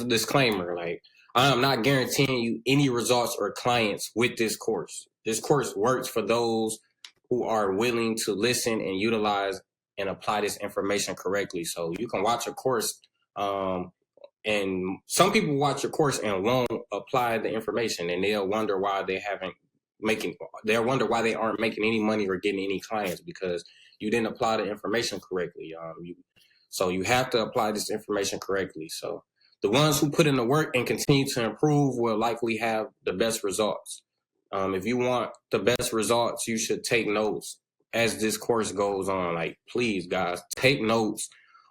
a disclaimer. Like, I am not guaranteeing you any results or clients with this course. This course works for those who are willing to listen and utilize and apply this information correctly. So you can watch a course, and some people watch your course and won't apply the information, and they'll wonder why they'll wonder why they aren't making any money or getting any clients, because you didn't apply the information correctly. So you have to apply this information correctly. So the ones who put in the work and continue to improve will likely have the best results. If you want the best results, you should take notes as this course goes on. Like, please, guys, take notes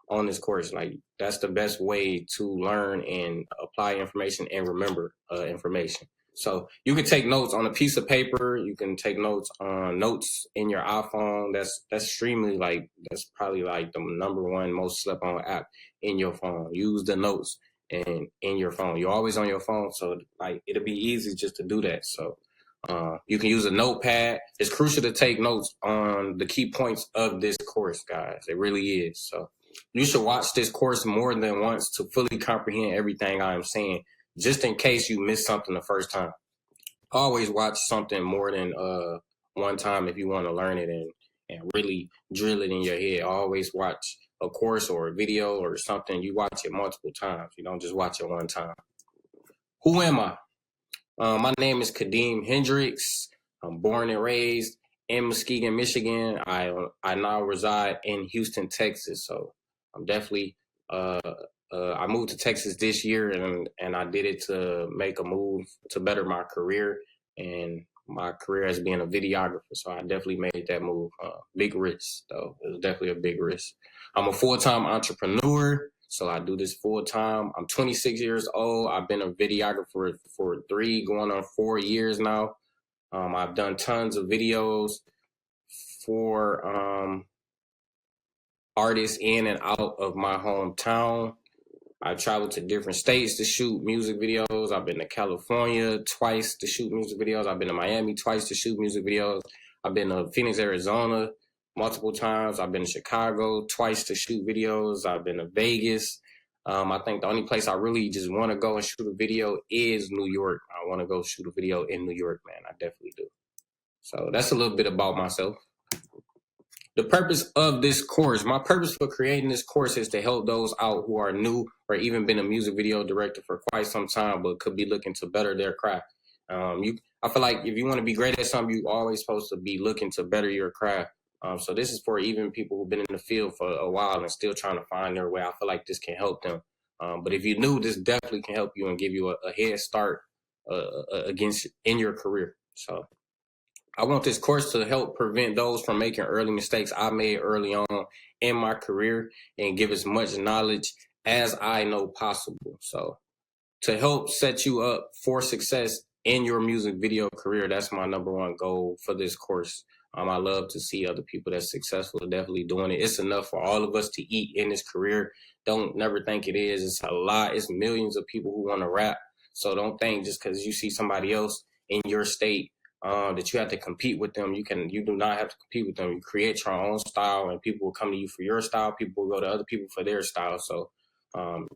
on this course. Like, that's the best way to learn and apply information and remember information. So you can take notes on a piece of paper. You can take notes on notes in your iPhone. That's extremely, like, that's probably like the number one most slept on app in your phone. Use the notes in your phone. You're always on your phone, so like it'll be easy just to do that. So you can use a notepad. It's crucial to take notes on the key points of this course, guys. It really is. So you should watch this course more than once to fully comprehend everything I am saying, just in case you missed something the first time. Always watch something more than one time if you want to learn it and really drill it in your head. Always watch a course or a video or something. You watch it multiple times. You don't just watch it one time. Who am I? My name is Kadeem Hendricks. I'm born and raised in Muskegon, Michigan. I now reside in Houston, Texas. So I'm definitely I moved to Texas this year, and I did it to make a move to better my career and my career as being a videographer. So I definitely made that move. Big risk, though. It was definitely a big risk. I'm a full-time entrepreneur. So I do this full time. I'm 26 years old. I've been a videographer for 3 going on 4 years now. I've done tons of videos for artists in and out of my hometown. I've traveled to different states to shoot music videos. I've been to California twice to shoot music videos. I've been to Miami twice to shoot music videos. I've been to Phoenix, Arizona multiple times. I've been to Chicago twice to shoot videos. I've been to Vegas. I think the only place I really just want to go and shoot a video is New York. I want to go shoot a video in New York, man. I definitely do. So that's a little bit about myself. The purpose of this course, my purpose for creating this course is to help those out who are new or even been a music video director for quite some time, but could be looking to better their craft. I feel like if you want to be great at something, you're always supposed to be looking to better your craft. So this is for even people who've been in the field for a while and still trying to find their way. I feel like this can help them. But if you're new, this definitely can help you and give you a head start in your career. So I want this course to help prevent those from making early mistakes I made early on in my career and give as much knowledge as I know possible. So to help set you up for success in your music video career, that's my number one goal for this course. I love to see other people that's successful definitely doing it. It's enough for all of us to eat in this career. Don't never think it is. It's a lot. It's millions of people who want to rap. So don't think just because you see somebody else in your state that you have to compete with them. You do not have to compete with them. You create your own style, and people will come to you for your style. People will go to other people for their style. So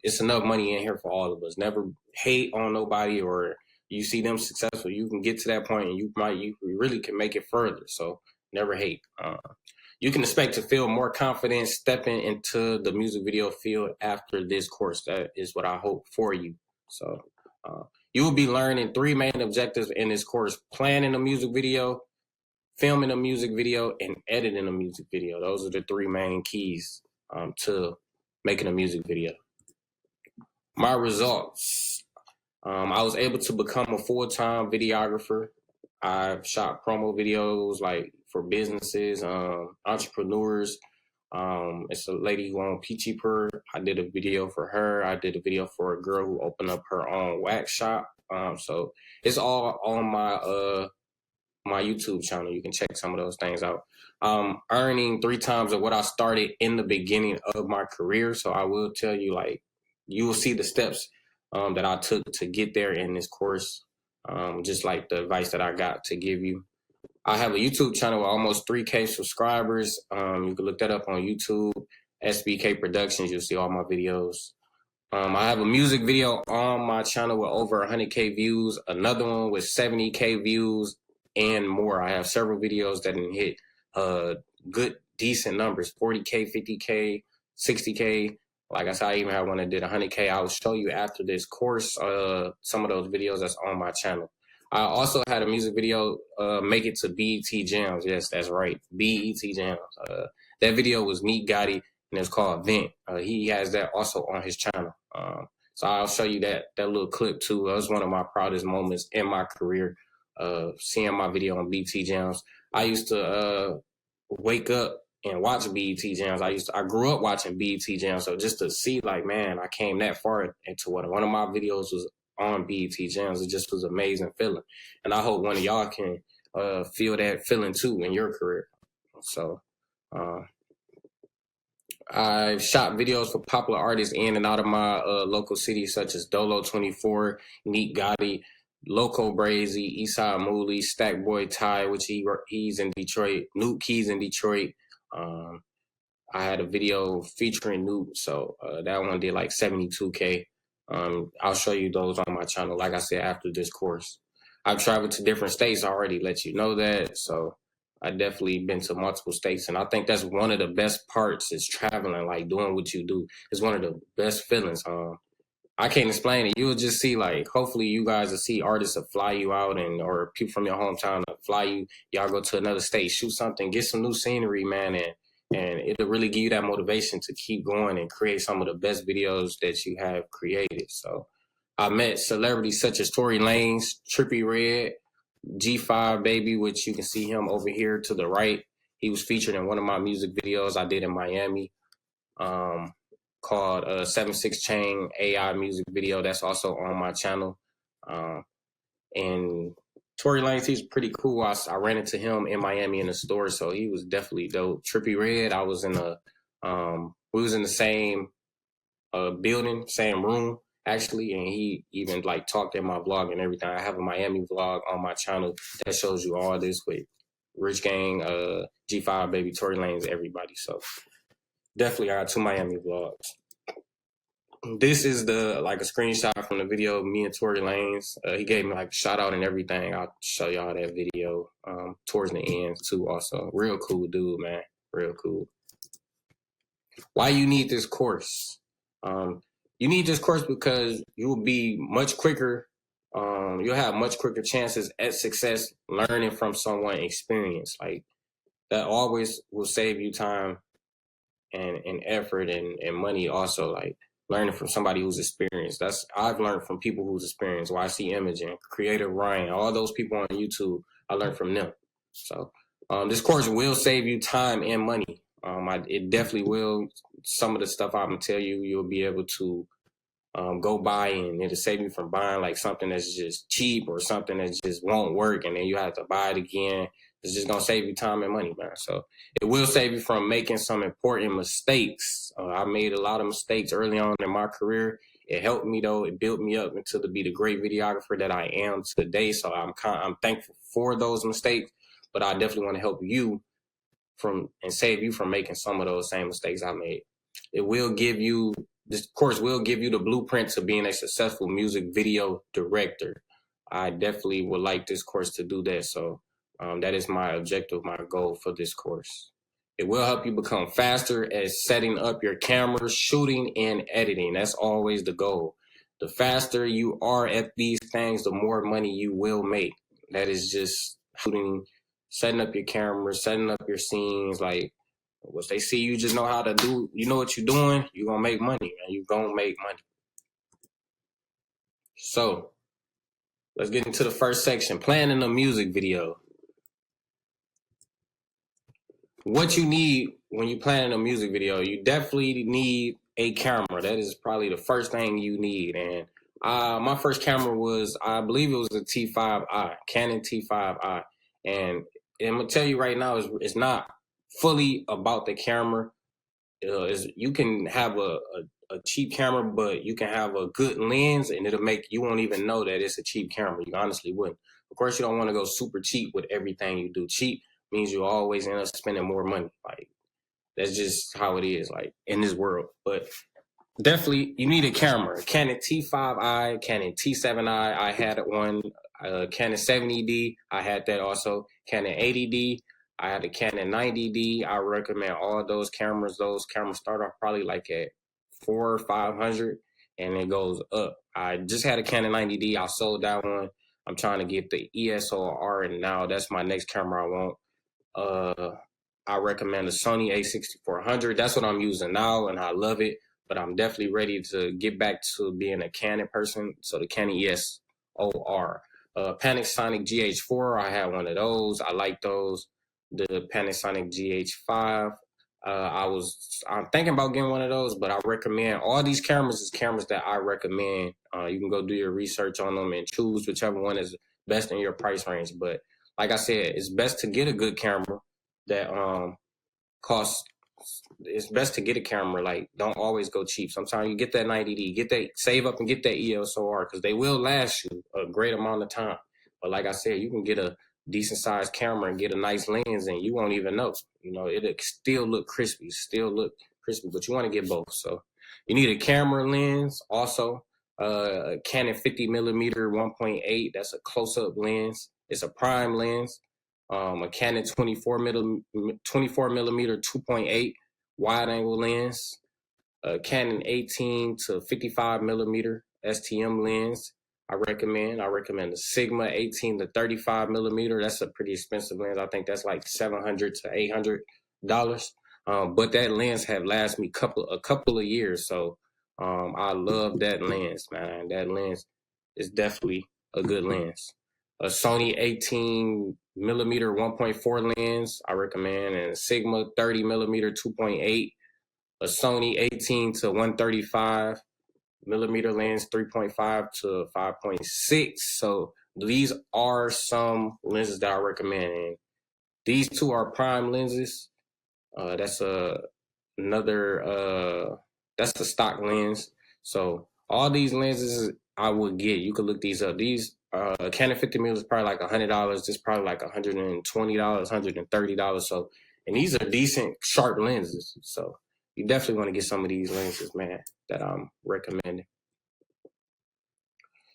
it's enough money in here for all of us. Never hate on nobody, or you see them successful, you can get to that point and you really can make it further. So never hate. You can expect to feel more confident stepping into the music video field after this course. That is what I hope for you. So you will be learning 3 main objectives in this course: planning a music video, filming a music video, and editing a music video. Those are the 3 main keys to making a music video. My results. I was able to become a full-time videographer. I've shot promo videos like for businesses, entrepreneurs. It's a lady who owns Peachy Purr. I did a video for her. I did a video for a girl who opened up her own wax shop. So it's all on my YouTube channel. You can check some of those things out. Earning 3 times of what I started in the beginning of my career. So I will tell you, like, you will see the steps that I took to get there in this course, just like the advice that I got to give you. I have a YouTube channel with almost 3K subscribers. You can look that up on YouTube, SBK Productions. You'll see all my videos. I have a music video on my channel with over 100K views, another one with 70K views, and more. I have several videos that didn't hit good, decent numbers, 40K, 50K, 60K. Like I said, I even had one that did 100K. I will show you after this course some of those videos that's on my channel. I also had a music video make it to BET Jams. Yes, that's right, BET Jams. That video was Meet Gotti, and it's called Vent. He has that also on his channel. So I'll show you that little clip too. That was one of my proudest moments in my career, seeing my video on BT Jams. I used to wake up and watch BET Jams. I grew up watching BET Jams, so just to see, like, man, I came that far into what one of my videos was on BET Jams. It just was an amazing feeling, and I hope one of y'all can feel that feeling too in your career. So. I've shot videos for popular artists in and out of my local cities, such as Dolo 24, Neat Gotti, Loco Brazy, Eastside Mooley, Stack Boy Ty, which he's in Detroit, Nuke Keys in Detroit. I had a video featuring Nuke, so that one did like 72K. I'll show you those on my channel, like I said, after this course. I've traveled to different states. I already let you know that, so I definitely been to multiple states, and I think that's one of the best parts is traveling, like doing what you do. It's one of the best feelings. I can't explain it. You'll just see, like, hopefully you guys will see artists that fly you out or people from your hometown that fly you. Y'all go to another state, shoot something, get some new scenery, man, and it'll really give you that motivation to keep going and create some of the best videos that you have created. So I met celebrities such as Tory Lanez, Trippie Redd, G5 Baby, which you can see him over here to the right. He was featured in one of my music videos I did in Miami, called 76 Chain AI music video. That's also on my channel. And Tory Lanez, he's pretty cool. I ran into him in Miami in the store, so he was definitely dope. Trippie Redd, I was in we was in the same building, same room actually, and he even like talked in my vlog and everything. I have a Miami vlog on my channel that shows you all this with Rich Gang, G5 Baby, Tory Lanez, everybody. So definitely I got 2 Miami vlogs. This is a screenshot from the video of me and Tory Lanez. He gave me like a shout out and everything. I'll show y'all that video towards the end too. Also, real cool dude, man. Real cool. Why you need this course? You need this course because you will be much quicker. You'll have much quicker chances at success learning from someone experienced. Like that always will save you time and effort and money also. Like learning from somebody who's experienced. I've learned from people who's experienced. YC Imaging, Creative Ryan, all those people on YouTube, I learned from them. So this course will save you time and money. It definitely will. Some of the stuff I'm gonna tell you, you'll be able to go buy, and it'll save you from buying like something that's just cheap or something that just won't work, and then you have to buy it again. It's just gonna save you time and money, man. So it will save you from making some important mistakes. I made a lot of mistakes early on in my career. It helped me though. It built me up to be the great videographer that I am today. So I'm thankful for those mistakes, but I definitely want to help you and save you from making some of those same mistakes I made. This course will give you the blueprint to being a successful music video director. I definitely would like this course to do that. So that is my objective, my goal for this course. It will help you become faster at setting up your camera, shooting, and editing. That's always the goal. The faster you are at these things, the more money you will make. That is just shooting, setting up your camera, setting up your scenes. Like, once they see you just know how to do, you know what you're doing, you're going to make money, man. You're going to make money. So, let's get into the first section, planning a music video. What you need when you're planning a music video, you definitely need a camera. That is probably the first thing you need. And my first camera was, I believe it was a T5i, Canon T5i. And I'm going to tell you right now, it's not fully about the camera. You can have a cheap camera, but you can have a good lens, and you won't even know that it's a cheap camera. You honestly wouldn't. Of course, you don't want to go super cheap with everything you do. Cheap means you always end up spending more money. Like that's just how it is, like in this world. But definitely you need a camera. Canon T5i, Canon T7i. I had one. Canon 70D. I had that also. Canon 80D. I had a Canon 90D. I recommend all those cameras. Those cameras start off probably like at 400 or 500, and it goes up. I just had a Canon 90D. I sold that one. I'm trying to get the ESOR, and now that's my next camera I want. I recommend the Sony A6400. That's what I'm using now, and I love it. But I'm definitely ready to get back to being a Canon person. So the Canon ESOR. Panasonic GH4. I had one of those. I like those. The Panasonic GH5. I'm thinking about getting one of those, but I recommend all these cameras is cameras that I recommend. You can go do your research on them and choose whichever one is best in your price range. But like I said, it's best to get a good camera that costs. It's best to get a camera. Like, don't always go cheap. Sometimes you get that 90D, save up and get that ESOR, because they will last you a great amount of time. But like I said, you can get a decent sized camera and get a nice lens, and you won't even know. You know, it'll still look crispy, but you want to get both. So you need a camera lens also. A Canon 50mm 1.8. That's a close-up lens. It's a prime lens. A Canon 24mm 2.8 wide-angle lens. A Canon 18 to 55mm STM lens. I recommend the Sigma 18 to 35mm. That's a pretty expensive lens. I think that's like $700 to $800. But that lens have lasted me a couple of years. So I love that lens, man. That lens is definitely a good lens. A Sony 18mm 1.4 lens, I recommend, and a Sigma 30mm 2.8. A Sony 18 to 135 millimeter lens, 3.5 to 5.6. So these are some lenses that I recommend. And these two are prime lenses. That's that's the stock lens. So all these lenses I would get. You could look these up. These Canon 50mm is probably like $100. This is probably like $120, $130. So, and these are decent sharp lenses. So you definitely want to get some of these lenses, man, that I'm recommending.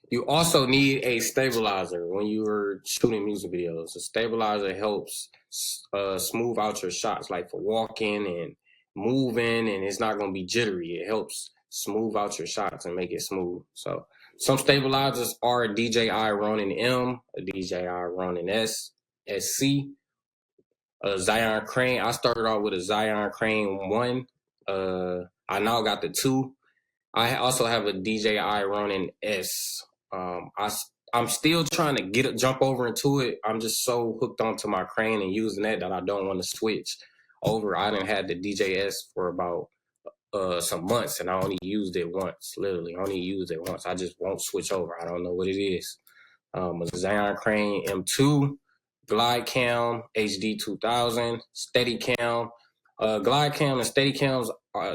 You also need a stabilizer when you are shooting music videos. A stabilizer helps smooth out your shots, like for walking and moving, and it's not going to be jittery. It helps smooth out your shots and make it smooth. So some stabilizers are a DJI Ronin M, a DJI Ronin S, SC, a Zion Crane. I started off with a Zion Crane 1. I now got the 2. I also have a DJI Ronin S. I'm still trying to jump over into it. I'm just so hooked onto my Crane and using that I don't want to switch over. I done had the DJS for about some months, and I only used it once. Literally, only used it once. I just won't switch over. I don't know what it is. A Zion Crane M2, Glide Cam HD 2000, Steadicam. Glide Cam and Steadicams,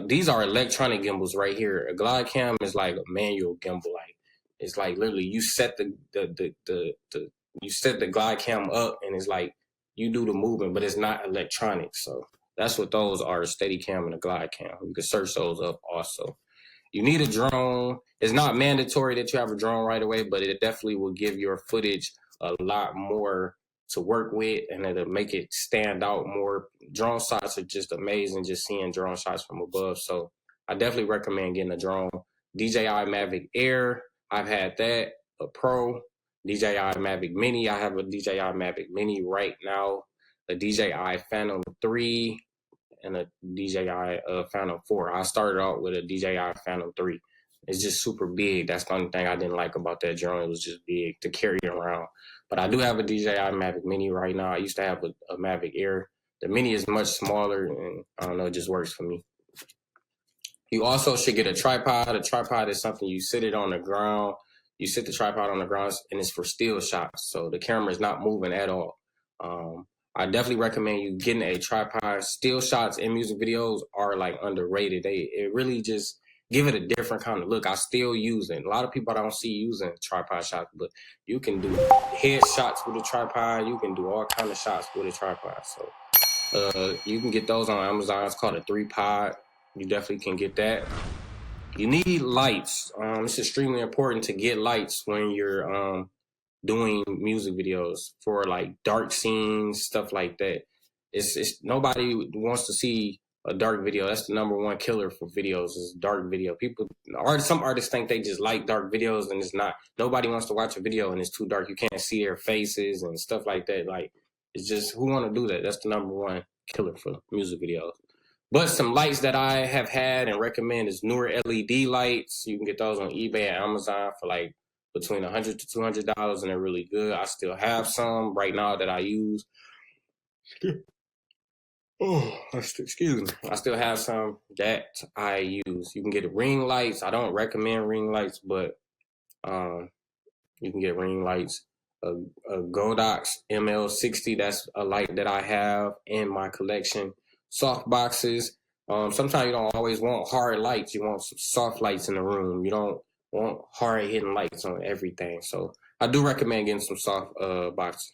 these are electronic gimbals right here. A Glide Cam is like a manual gimbal. Like, it's like literally you set you set the Glide Cam up, and it's like you do the movement, but it's not electronic. So that's what those are: a Steadicam and a Glide Cam. You can search those up also. You need a drone. It's not mandatory that you have a drone right away, but it definitely will give your footage a lot more to work with, and it'll make it stand out more. Drone shots are just amazing, just seeing drone shots from above. So I definitely recommend getting a drone. DJI Mavic Air, I've had that. A Pro. DJI Mavic Mini, I have a DJI Mavic Mini right now. A DJI Phantom 3 and a DJI Phantom 4. I started out with a DJI Phantom 3. It's just super big. That's the only thing I didn't like about that drone. It was just big to carry around. But I do have a DJI Mavic Mini right now. I used to have a Mavic Air. The Mini is much smaller, and I don't know, it just works for me. You also should get a tripod. A tripod is something you sit it on the ground. You sit the tripod on the ground, and it's for still shots. So the camera is not moving at all. I definitely recommend you getting a tripod. Still shots in music videos are like underrated. It really just give it a different kind of look. I still use it. A lot of people I don't see using tripod shots, but you can do head shots with a tripod. You can do all kind of shots with a tripod. So you can get those on Amazon. It's called a 3-pod. You definitely can get that. You need lights. It's extremely important to get lights when you're doing music videos for like dark scenes, stuff like that. It's nobody wants to see a dark video. That's the number one killer for videos is dark video. Some artists think they just like dark videos, and it's not. Nobody wants to watch a video and it's too dark. You can't see their faces and stuff like that. Like it's just who want to do that? That's the number one killer for music videos. But some lights that I have had and recommend is newer LED lights. You can get those on eBay and Amazon for like between $100 to $200, and they're really good. I still have some right now that I use. Oh, excuse me. I still have some that I use. You can get ring lights. I don't recommend ring lights, but you can get ring lights. A Godox ML60, that's a light that I have in my collection. Soft boxes. Sometimes you don't always want hard lights. You want some soft lights in the room. You don't want hard hitting lights on everything. So I do recommend getting some soft boxes.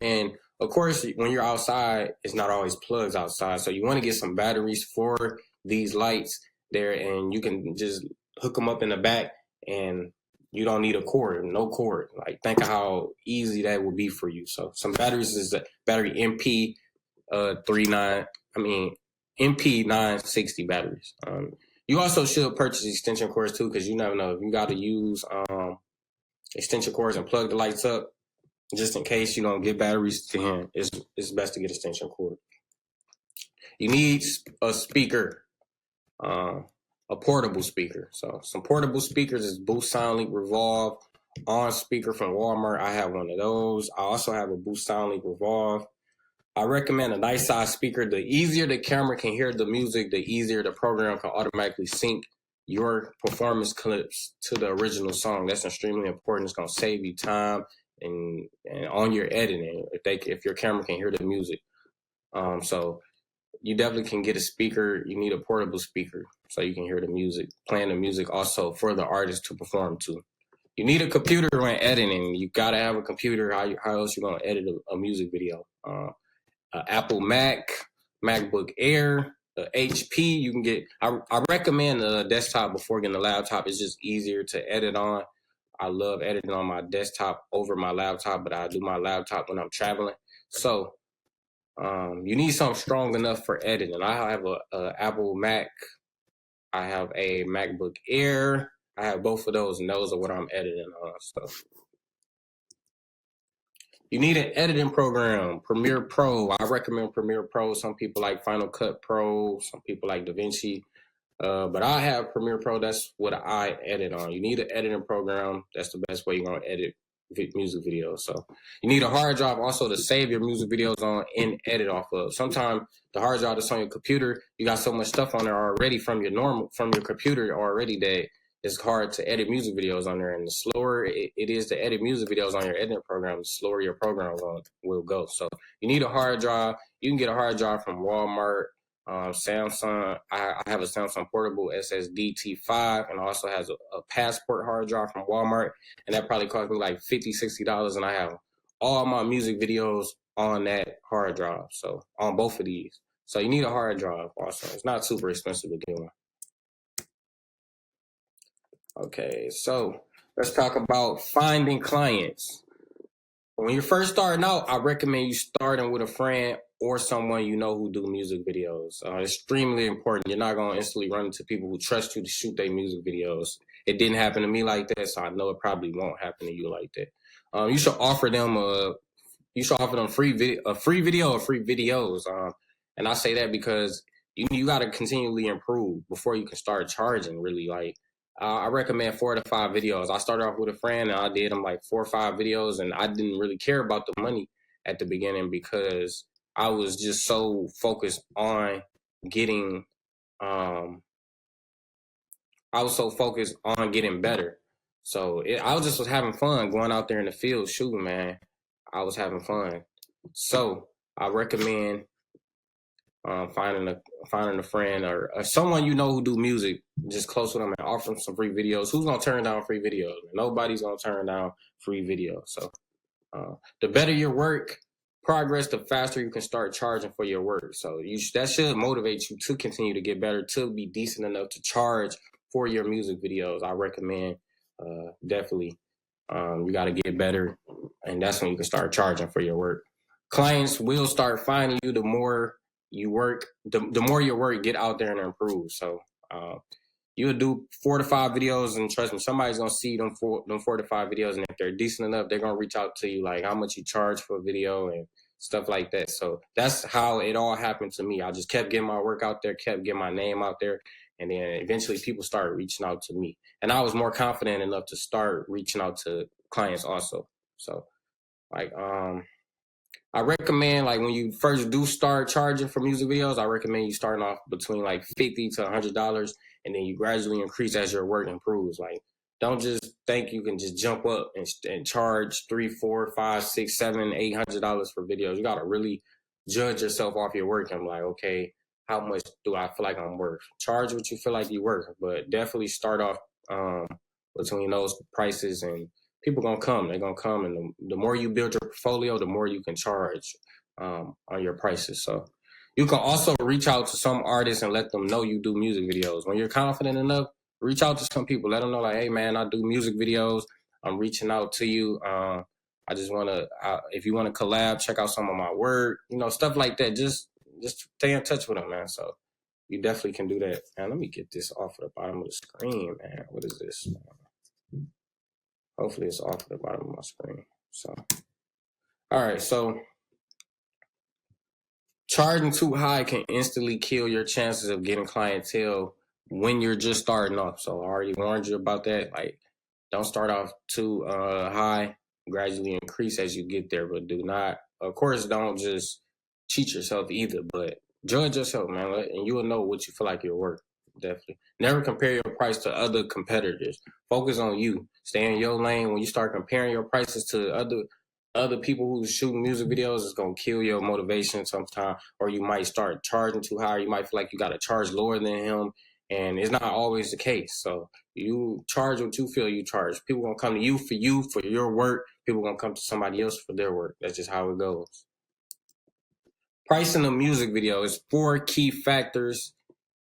And of course, when you're outside, it's not always plugs outside. So you want to get some batteries for these lights there, and you can just hook them up in the back, and you don't need a cord, no cord. Like, think of how easy that would be for you. So some batteries is a battery MP960 batteries. You also should purchase extension cords too, because you never know if you got to use extension cords and plug the lights up. Just in case you don't get batteries to him, it's best to get extension cord. You need a speaker, a portable speaker. So some portable speakers is Boost Soundlink Revolve on speaker from Walmart. I have one of those. I also have a Boost Soundlink Revolve. I recommend a nice size speaker. The easier the camera can hear the music, the easier the program can automatically sync your performance clips to the original song. That's extremely important. It's gonna save you time and on your editing if your camera can hear the music. So you definitely can get a speaker. You need a portable speaker so you can hear the music, playing the music also for the artist to perform to. You need a computer when editing. You gotta have a computer. How else you gonna edit a music video? Apple Mac, MacBook Air, HP. You can get. I recommend a desktop before getting a laptop. It's just easier to edit on. I love editing on my desktop over my laptop, but I do my laptop when I'm traveling. So you need something strong enough for editing. I have a Apple Mac. I have a MacBook Air. I have both of those, and those are what I'm editing on. So you need an editing program, Premiere Pro. I recommend Premiere Pro. Some people like Final Cut Pro. Some people like DaVinci. But I have Premiere Pro. That's what I edit on. You need an editing program. That's the best way you're going to edit music videos. So you need a hard drive also to save your music videos on and edit off of. Sometimes the hard drive that's on your computer, you got so much stuff on there already from your computer already that it's hard to edit music videos on there. And the slower it is to edit music videos on your editing program, the slower your program will go. So you need a hard drive. You can get a hard drive from Walmart. Samsung, I have a Samsung portable SSD T5, and also has a passport hard drive from Walmart, and that probably cost me like $50, $60, and I have all my music videos on that hard drive. So on both of these. So you need a hard drive also. It's not super expensive to get one. Okay, so let's talk about finding clients. When you're first starting out, I recommend you starting with a friend or someone you know who do music videos. Extremely important. You're not going to instantly run into people who trust you to shoot their music videos. It didn't happen to me like that, so I know it probably won't happen to you like that. You should offer them free video or free videos. And I say that because you got to continually improve before you can start charging. Really, like I recommend 4 to 5 videos. I started off with a friend and I did them like 4 or 5 videos, and I didn't really care about the money at the beginning because I was just so focused on getting, I was so focused on getting better. So I was having fun going out there in the field shooting, man. I was having fun. So I recommend finding a friend or someone you know who do music, just close with them and offer them some free videos. Who's gonna turn down free videos? Nobody's gonna turn down free videos. So the better your work progress, the faster you can start charging for your work. So that should motivate you to continue to get better, to be decent enough to charge for your music videos, I recommend definitely you got to get better, and that's when you can start charging for your work. Clients will start finding you the more you work, the more your work get out there and improve. So you'll do 4 to 5 videos, and trust me, somebody's gonna see them 4 to 5 videos, and if they're decent enough, they're gonna reach out to you like how much you charge for a video and stuff like that. So that's how it all happened to me. I just kept getting my work out there, kept getting my name out there, and then eventually people started reaching out to me, and I was more confident enough to start reaching out to clients also. So like I recommend, like, when you first do start charging for music videos, I recommend you starting off between like $50 to $100, and then you gradually increase as your work improves. Like, don't just think you can just jump up and charge $3, $4, $5, $6, $7, $800 for videos. You gotta really judge yourself off your work and be like, okay, how much do I feel like I'm worth? Charge what you feel like you worth, but definitely start off between those prices, and people gonna come. They're gonna come, and the more you build your portfolio, the more you can charge on your prices. So you can also reach out to some artists and let them know you do music videos. When you're confident enough, reach out to some people. Let them know, like, hey man, I do music videos. I'm reaching out to you. I just want to, if you want to collab, check out some of my work. You know, stuff like that. Just stay in touch with them, man. So you definitely can do that. Man, let me get this off of the bottom of the screen, man. What is this? Hopefully it's off the bottom of my screen. So, all right. So charging too high can instantly kill your chances of getting clientele when you're just starting off. So I already warned you about that. Like, don't start off too high. Gradually increase as you get there, but do not, of course, don't just cheat yourself either. But judge yourself, man, and you will know what you feel like you're worth. Definitely. Never compare your price to other competitors. Focus on you. Stay in your lane. When you start comparing your prices to other people who's shooting music videos, it's gonna kill your motivation sometime. Or you might start charging too high. You might feel like you gotta charge lower than him, and it's not always the case. So you charge what you feel you charge. People gonna come to you for your work. People gonna come to somebody else for their work. That's just how it goes. Pricing a music video is 4 key factors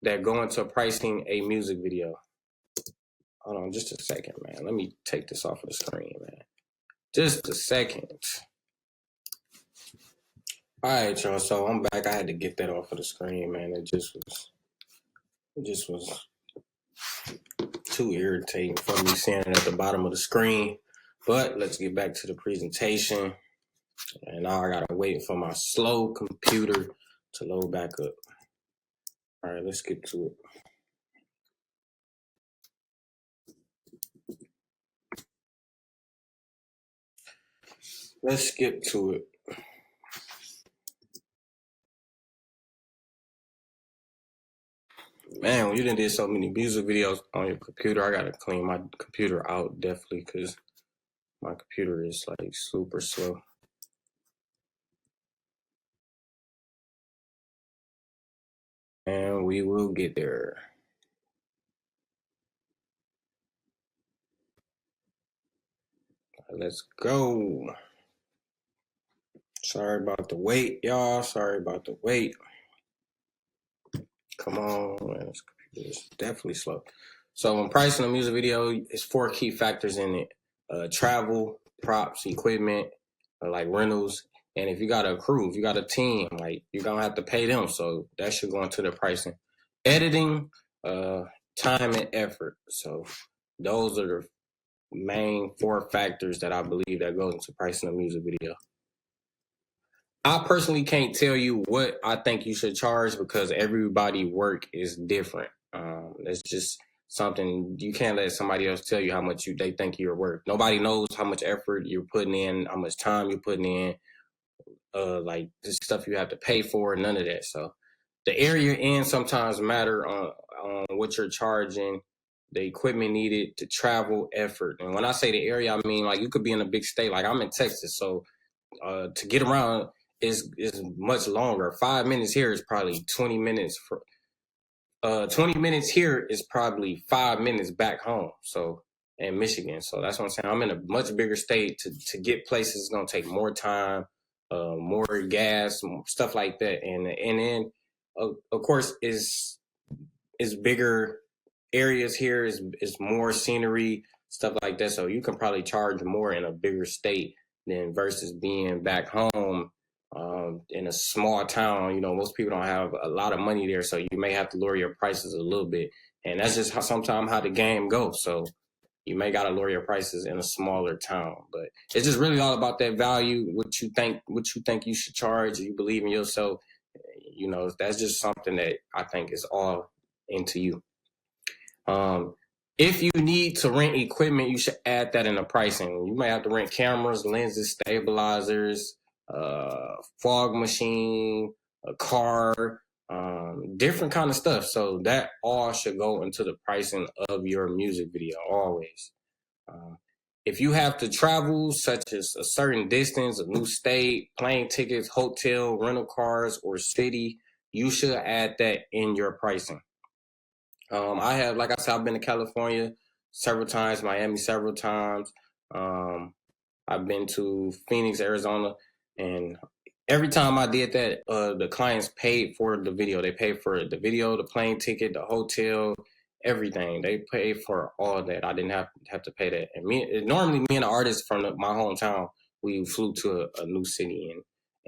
that go into pricing a music video. Hold on just a second, man. Let me take this off of the screen, man. Just a second. All right, y'all. So I'm back. I had to get that off of the screen, man. It just was too irritating for me seeing it at the bottom of the screen. But let's get back to the presentation. And now I gotta wait for my slow computer to load back up. All right, let's get to it. Let's skip to it. Man, when you done did so many music videos on your computer, I gotta clean my computer out definitely, because my computer is like super slow. And we will get there. Let's go. Sorry about the wait, y'all. Sorry about the wait. Come on, man. This computer is definitely slow. So when pricing a music video, it's 4 key factors in it. Travel, props, equipment, like rentals. And if you got a crew, if you got a team, like, you're going to have to pay them. So that should go into the pricing. Editing, time and effort. So those are the main 4 factors that I believe that goes into pricing a music video. I personally can't tell you what I think you should charge, because everybody work is different. That's just something you can't let somebody else tell you how much they think you're worth. Nobody knows how much effort you're putting in, how much time you're putting in, like the stuff you have to pay for, none of that. So the area you're in sometimes matter on what you're charging, the equipment needed, to travel, effort. And when I say the area, I mean, like, you could be in a big state. Like, I'm in Texas, so to get around is much longer. 5 minutes here is probably 20 minutes. 20 minutes here is probably 5 minutes back home. So in Michigan. So that's what I'm saying. I'm in a much bigger state. To get places is gonna take more time, more gas, stuff like that. And then of course is bigger areas here is more scenery, stuff like that. So you can probably charge more in a bigger state than versus being back home in a small town. You know, most people don't have a lot of money there, so you may have to lower your prices a little bit. And that's just sometimes how the game goes. So you may gotta lower your prices in a smaller town, but it's just really all about that value, what you think you should charge. You believe in yourself. You know, that's just something that I think is all into you. If you need to rent equipment, you should add that in the pricing. You might have to rent cameras, lenses, stabilizers, fog machine, a car, different kind of stuff. So that all should go into the pricing of your music video always. If you have to travel, such as a certain distance, a new state, plane tickets, hotel, rental cars, or city, you should add that in your pricing. I have, like I said, I've been to California several times, Miami several times. I've been to Phoenix, Arizona, and every time I did that, the clients paid for the video. They paid for the video, the plane ticket, the hotel, everything. They paid for all that. I didn't have to pay that. And normally me and the artist from my hometown, we flew to a new city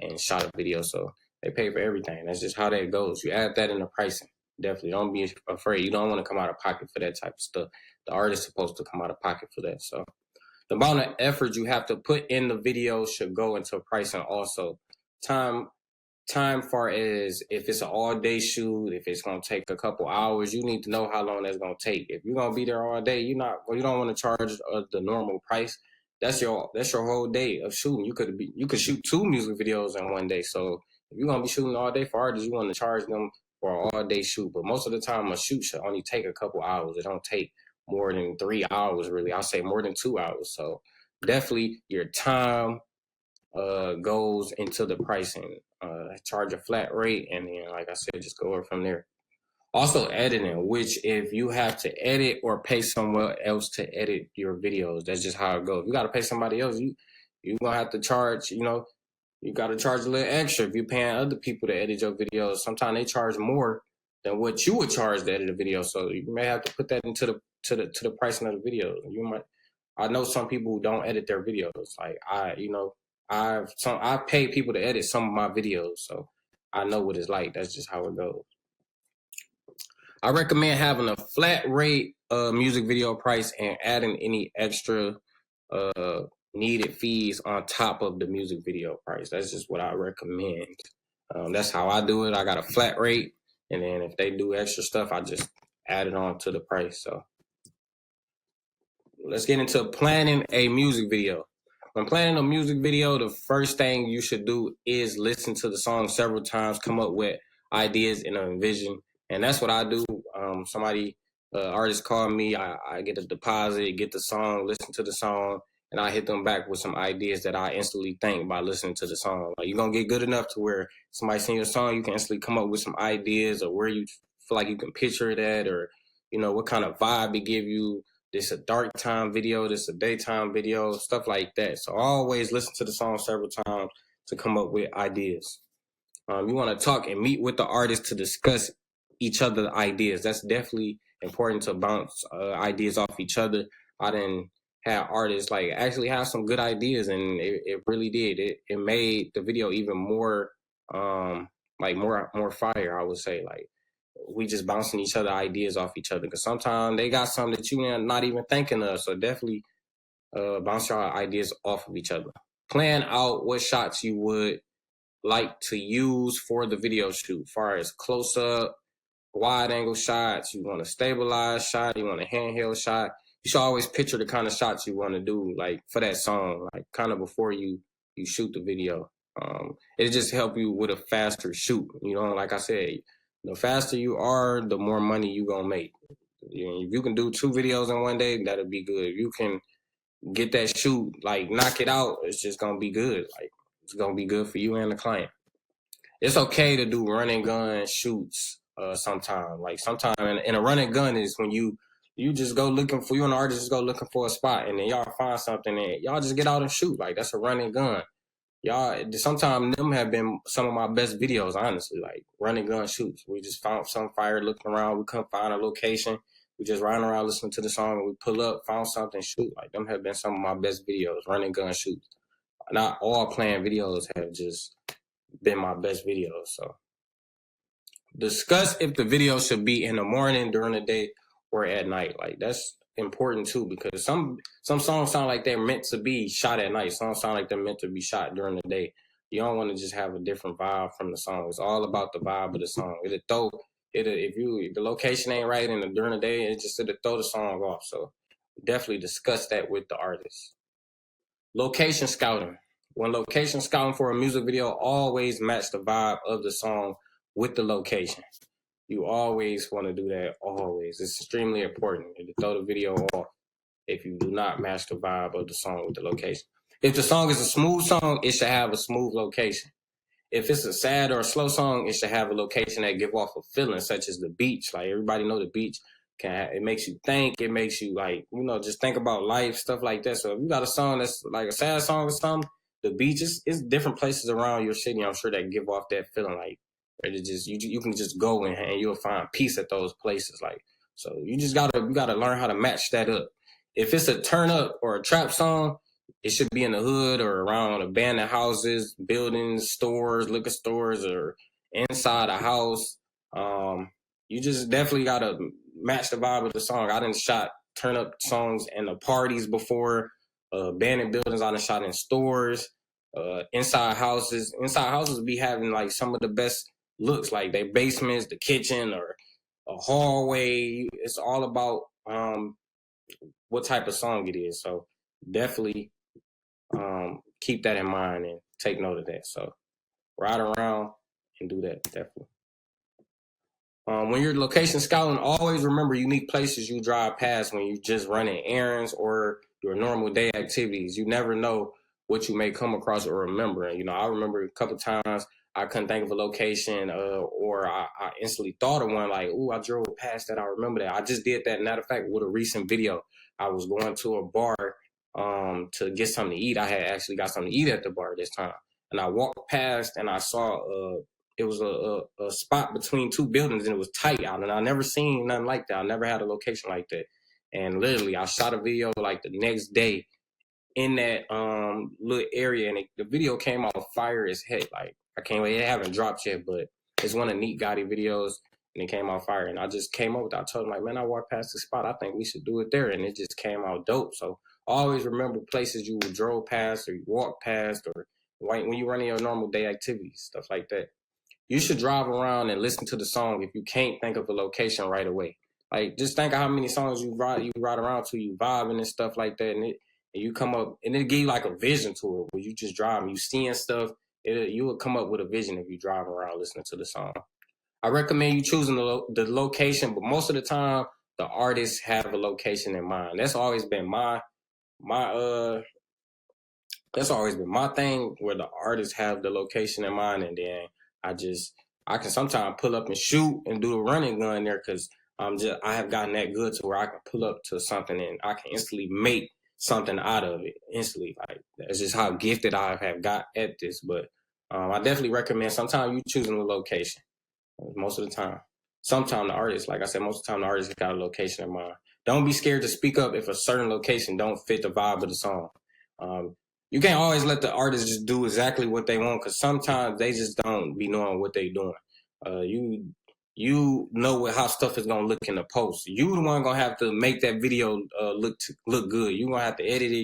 and shot a video. So they pay for everything. That's just how that goes. You add that in the pricing. Definitely don't be afraid. You don't want to come out of pocket for that type of stuff. The artist's supposed to come out of pocket for that. So the amount of effort you have to put in the video should go into pricing also. Time far as if it's an all-day shoot, if it's going to take a couple hours, you need to know how long that's going to take. If you're going to be there all day, you don't want to charge the normal price. That's your whole day of shooting. You could shoot 2 music videos in one day. So if you're going to be shooting all day for artists, you want to charge them for an all-day shoot. But most of the time, a shoot should only take a couple hours. It don't take more than 3 hours, really. I'll say more than 2 hours. So definitely your time goes into the pricing. Charge a flat rate, and then, like I said, just go over from there. Also, editing, which if you have to edit or pay someone else to edit your videos, that's just how it goes. If you got to pay somebody else, you're going to have to charge, you got to charge a little extra. If you're paying other people to edit your videos, sometimes they charge more than what you would charge to edit a video. So you may have to put that into the pricing of the video. I know some people who don't edit their videos. Like I've paid people to edit some of my videos, so I know what it's like. That's just how it goes. I recommend having a flat rate music video price and adding any extra needed fees on top of the music video price. That's just what I recommend. That's how I do it. I got a flat rate, and then if they do extra stuff, I just add it on to the price. So let's get into planning a music video. When planning a music video, the first thing you should do is listen to the song several times, come up with ideas and a vision. And that's what I do. Artist call me, I get a deposit, get the song, listen to the song, and I hit them back with some ideas that I instantly think by listening to the song. Like, you're going to get good enough to where somebody sing your song, you can instantly come up with some ideas or where you feel like you can picture it at, or, what kind of vibe it give you. This a dark time video, this a daytime video, stuff like that. So always listen to the song several times to come up with ideas. You want to talk and meet with the artist to discuss each other's ideas. That's definitely important to bounce ideas off each other. I didn't have artists like actually have some good ideas, and it really did. It made the video even more more fire, I would say. Like, we just bouncing each other ideas off each other, because sometimes they got something that you're not even thinking of. So definitely bounce your ideas off of each other. Plan out what shots you would like to use for the video shoot, as far as close up, wide angle shots. You want a stabilized shot, you want a handheld shot. You should always picture the kind of shots you want to do, like for that song, like kind of before you shoot the video. It just help you with a faster shoot. Like I said, the faster you are, the more money you gonna make. If you can do 2 videos in one day, that'll be good. If you can get that shoot, like knock it out, it's just gonna be good. Like, it's gonna be good for you and the client. It's okay to do run and gun shoots sometime. Like, sometime in a run and gun is when you just go looking for, you and the artist just go looking for a spot, and then y'all find something and y'all just get out and shoot. Like, that's a run and gun. Y'all, sometimes them have been some of my best videos, honestly, like run and gun shoots. We just found some fire looking around. We couldn't find a location. We just riding around listening to the song, and we pull up, found something, shoot. Like them have been some of my best videos, running gun shoots. Not all playing videos have just been my best videos. So discuss if the video should be in the morning, during the day, or at night. Like that's important too, because some songs sound like they're meant to be shot at night. Some sound like they're meant to be shot during the day. You don't want to just have a different vibe from the song. It's all about the vibe of the song. If the location ain't right and during the day, it'll throw the song off. So definitely discuss that with the artist. Location scouting. When location scouting for a music video, always match the vibe of the song with the location. You always want to do that, always. It's extremely important to throw the video off if you do not match the vibe of the song with the location. If the song is a smooth song, it should have a smooth location. If it's a sad or a slow song, it should have a location that give off a feeling, such as the beach. Like everybody know the beach it makes you think. It makes you just think about life, stuff like that. So if you got a song that's like a sad song or something, the beach is different places around your city. I'm sure that give off that feeling like it just you can just go and you'll find peace at those places. Like so, you gotta learn how to match that up. If it's a turn up or a trap song, it should be in the hood or around abandoned houses, buildings, stores, liquor stores, or inside a house. You just definitely gotta match the vibe of the song. I done shot turn up songs in the parties before, abandoned buildings. I done shot in stores, inside houses. Inside houses be having like some of the best looks, like their basements, the kitchen, or a hallway. It's all about what type of song it is. So definitely keep that in mind and take note of that. So ride around and do that, definitely. When you're location scouting, always remember unique places you drive past when you're just running errands or your normal day activities. You never know what you may come across or remember. And, I remember a couple times I couldn't think of a location or I instantly thought of one like, ooh, I drove past that. I remember that. I just did that. Matter of fact, with a recent video, I was going to a bar to get something to eat. I had actually got something to eat at the bar this time. And I walked past and I saw it was a spot between two buildings and it was tight out. And I never seen nothing like that. I never had a location like that. And literally, I shot a video like the next day in that little area, and the video came out fire as heck. Like I can't wait. It haven't dropped yet, but it's one of Neat Gotti videos, and it came out fire. And I just came up with that. I told him like, man, I walked past the spot. I think we should do it there, and it just came out dope. So always remember places you drove past or you walked past, or when you running your normal day activities, stuff like that. You should drive around and listen to the song if you can't think of a location right away. Like just think of how many songs you ride around to, you vibing and stuff like that, and you come up and it give you like a vision to it where you just drive and you seeing stuff. You will come up with a vision if you drive around listening to the song. I recommend you choosing the location, but most of the time the artists have a location in mind. That's always been my that's always been my thing, where the artists have the location in mind, and then I can sometimes pull up and shoot and do a running gun there because I have gotten that good to where I can pull up to something and I can instantly make something out of it instantly. Like that's just how gifted I have got at this. But I definitely recommend sometimes you choosing the location. Most of the time. Sometimes the artist, like I said, most of the time the artist got a location in mind. Don't be scared to speak up if a certain location don't fit the vibe of the song. You can't always let the artist just do exactly what they want, because sometimes they just don't be knowing what they doing. You know how stuff is gonna look in the post. You the one gonna have to make that video look good. You gonna have to edit it.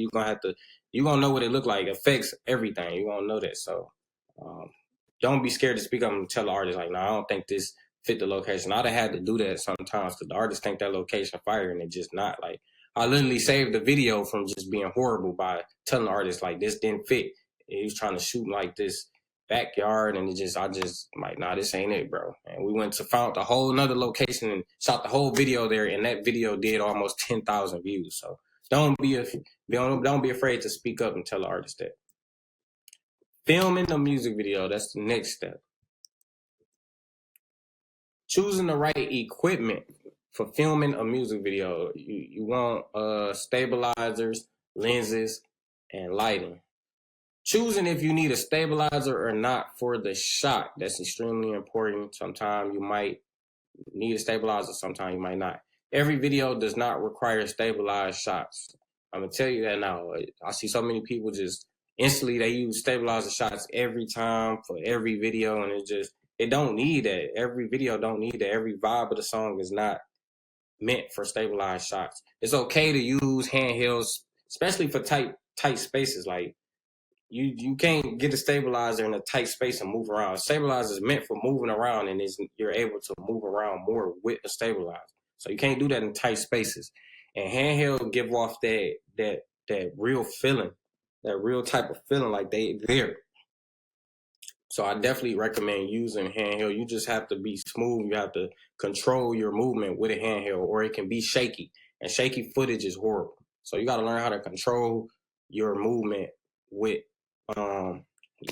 You gonna know what it look like. It affects everything. You gonna know that. So don't be scared to speak up and tell the artist like, no, I don't think this fit the location. I'd have had to do that sometimes because the artists think that location fire and it just not. Like I literally saved the video from just being horrible by telling the artist like this didn't fit. He was trying to shoot like this backyard and I just like, nah, this ain't it, bro. And we went to found a whole nother location and shot the whole video there, and that video did almost 10,000 views. So don't be afraid to speak up and tell the artist that. Filming a music video, that's the next step. Choosing the right equipment for filming a music video. You want stabilizers, lenses, and lighting. Choosing if you need a stabilizer or not for the shot. That's extremely important. Sometimes you might need a stabilizer, sometimes you might not. every video does not require stabilized shots. I'm gonna tell you that now. I see so many people just instantly they use stabilizer shots every time for every video, and it don't need that. Every video don't need that. Every vibe of the song is not meant for stabilized shots. It's okay to use handhelds, especially for tight spaces. Like you can't get a stabilizer in a tight space and move around. A stabilizer is meant for moving around, and you're able to move around more with a stabilizer. So you can't do that in tight spaces. And handheld give off that real feeling, that real type of feeling like they there. So I definitely recommend using handheld. You just have to be smooth. You have to control your movement with a handheld, or it can be shaky. And shaky footage is horrible. So you got to learn how to control your movement with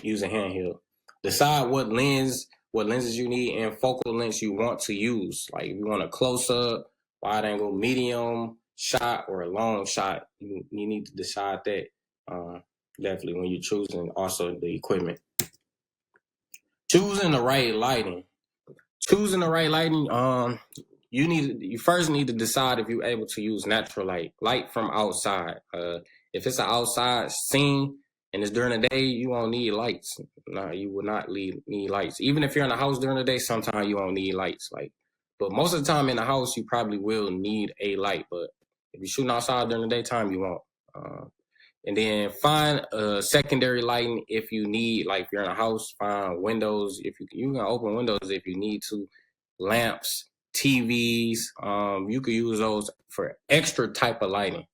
using handheld. Decide what lenses you need, and focal lengths you want to use. Like if you want a close up, wide angle, medium shot, or a long shot, you need to decide that definitely when you're choosing also the equipment. Choosing the right lighting. You first need to decide if you're able to use natural light from outside. If it's an outside scene and it's during the day, you won't need lights. No, you will not need lights. Even if you're in the house during the day, sometimes you won't need lights. But most of the time in the house, you probably will need a light. But if you're shooting outside during the daytime, you won't. And then find secondary lighting if you need, like if you're in a house, find windows. If you can open windows if you need to, lamps, TVs. You can use those for extra type of lighting.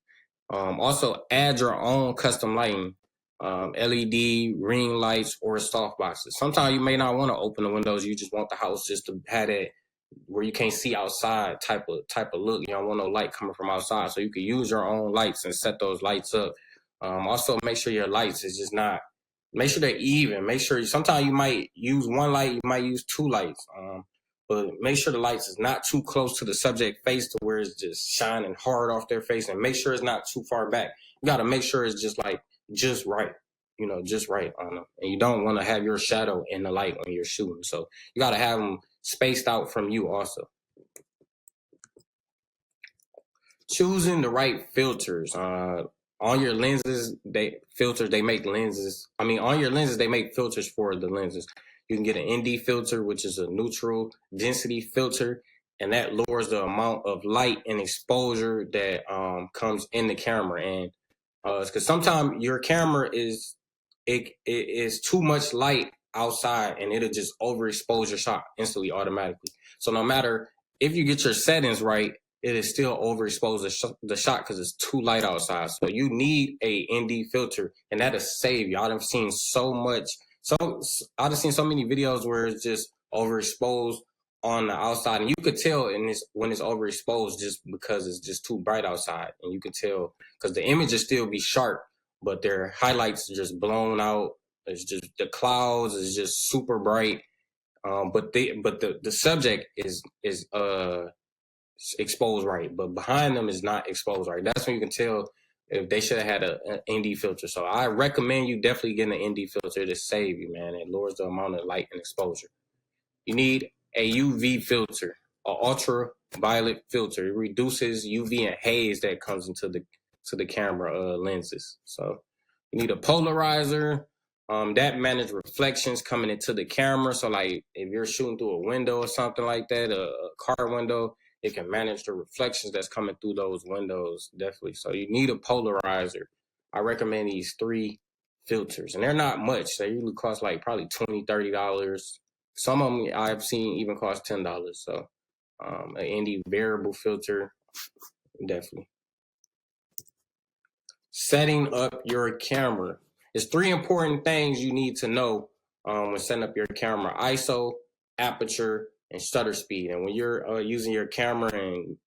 Also add your own custom lighting, LED, ring lights, or soft boxes. Sometimes you may not want to open the windows. You just want the house just to have that where you can't see outside type of look. You don't want no light coming from outside. So you can use your own lights and set those lights up. Also make sure your lights is just not, make sure they're even. Make sure sometimes you might use one light, you might use two lights. But make sure the lights is not too close to the subject face to where it's just shining hard off their face, and make sure it's not too far back. You got to make sure it's just right, just right on them. And you don't want to have your shadow in the light when you're shooting. So you got to have them spaced out from you also. Choosing the right filters. On your lenses, they make lenses. On your lenses, they make filters for the lenses. You can get an ND filter, which is a neutral density filter, and that lowers the amount of light and exposure that comes in the camera. And because sometimes your camera is too much light outside, and it'll just overexpose your shot instantly, automatically. So no matter if you get your settings right, it is still overexposed the shot because it's too light outside. So you need a ND filter, and that'll save you. I've seen so many videos where it's just overexposed on the outside, and you could tell when it's overexposed just because it's just too bright outside, and you could tell because the images still be sharp, but their highlights are just blown out. It's just the clouds is just super bright, but the subject is exposed right, but behind them is not exposed right. That's when you can tell if they should have had an ND filter. So I recommend you definitely getting an ND filter to save you, man. It lowers the amount of light and exposure. You need a UV filter, an ultraviolet filter. It reduces UV and haze that comes into the camera lenses. So you need a polarizer that manage reflections coming into the camera. So like if you're shooting through a window or something like that, a car window, it can manage the reflections that's coming through those windows, definitely. So you need a polarizer. I recommend these 3 filters, and they're not much. They usually cost like probably $20, $30. Some of them I've seen even cost $10. So an ND variable filter, definitely. Setting up your camera. There's 3 important things you need to know when setting up your camera: ISO, aperture, and shutter speed. And when you're using your camera and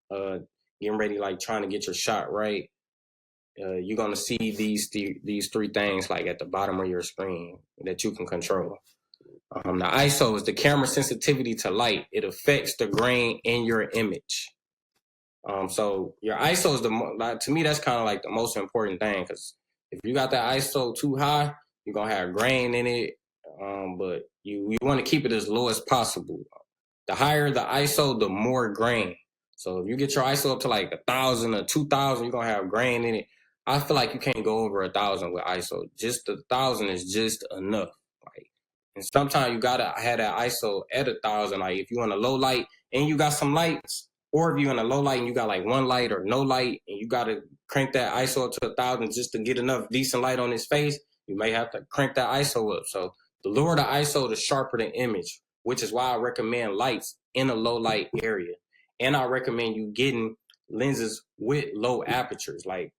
getting ready, like trying to get your shot right, you're gonna see these 3 things like at the bottom of your screen that you can control. The ISO is the camera sensitivity to light. It affects the grain in your image. So your ISO is to me, that's kind of like the most important thing, because if you got that ISO too high, you're gonna have grain in it. But you want to keep it as low as possible. The higher the ISO, the more grain. So if you get your ISO up to like 1,000 or 2,000, you're gonna have grain in it. I feel like you can't go over 1,000 with ISO. Just 1,000 is just enough. Like, and sometimes you gotta have that ISO at 1,000. Like if you in a low light and you got some lights, or if you in a low light and you got like one light or no light, and you gotta crank that ISO up to 1,000 just to get enough decent light on his face, you may have to crank that ISO up. So the lower the ISO, the sharper the image, which is why I recommend lights in a low light area. And I recommend you getting lenses with low apertures. I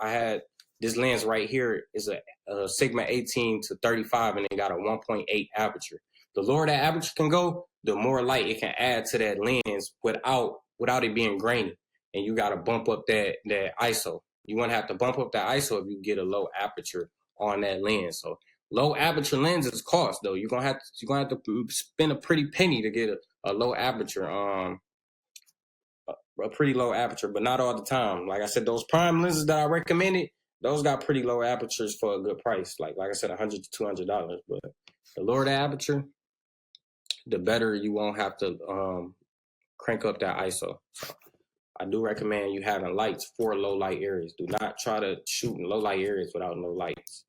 had this lens right here is a Sigma 18 to 35, and it got a 1.8 aperture. The lower that aperture can go, the more light it can add to that lens without it being grainy. And you got to bump up that ISO. You want to have to bump up that ISO if you get a low aperture on that lens. So low aperture lenses cost though. You're gonna have to spend a pretty penny to get a low aperture. A pretty low aperture, but not all the time. Like I said, those prime lenses that I recommended, those got pretty low apertures for a good price. Like I said, $100 to $200. But the lower the aperture, the better you won't have to crank up that ISO. So I do recommend you having lights for low light areas. Do not try to shoot in low light areas without no lights.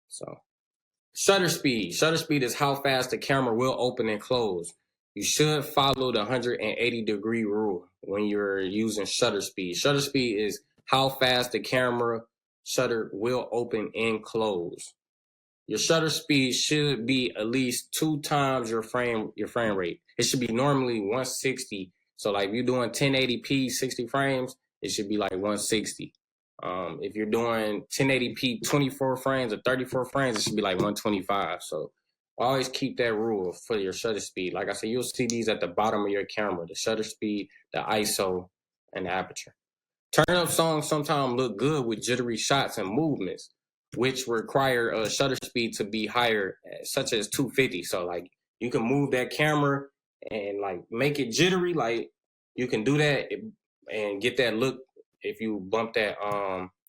So shutter speed. Shutter speed is how fast the camera will open and close. You should follow the 180-degree rule when you're using shutter speed. Shutter speed is how fast the camera shutter will open and close. Your shutter speed should be at least 2 times your frame rate. It should be normally 160. So like if you're doing 1080p 60 frames, it should be like 160. If you're doing 1080p 24 frames or 34 frames, it should be like 125. So always keep that rule for your shutter speed. Like I said, you'll see these at the bottom of your camera: the shutter speed, the ISO, and the aperture. Turn up songs sometimes look good with jittery shots and movements, which require a shutter speed to be higher, such as 250. So like you can move that camera and like make it jittery. Like you can do that and get that look if you bump that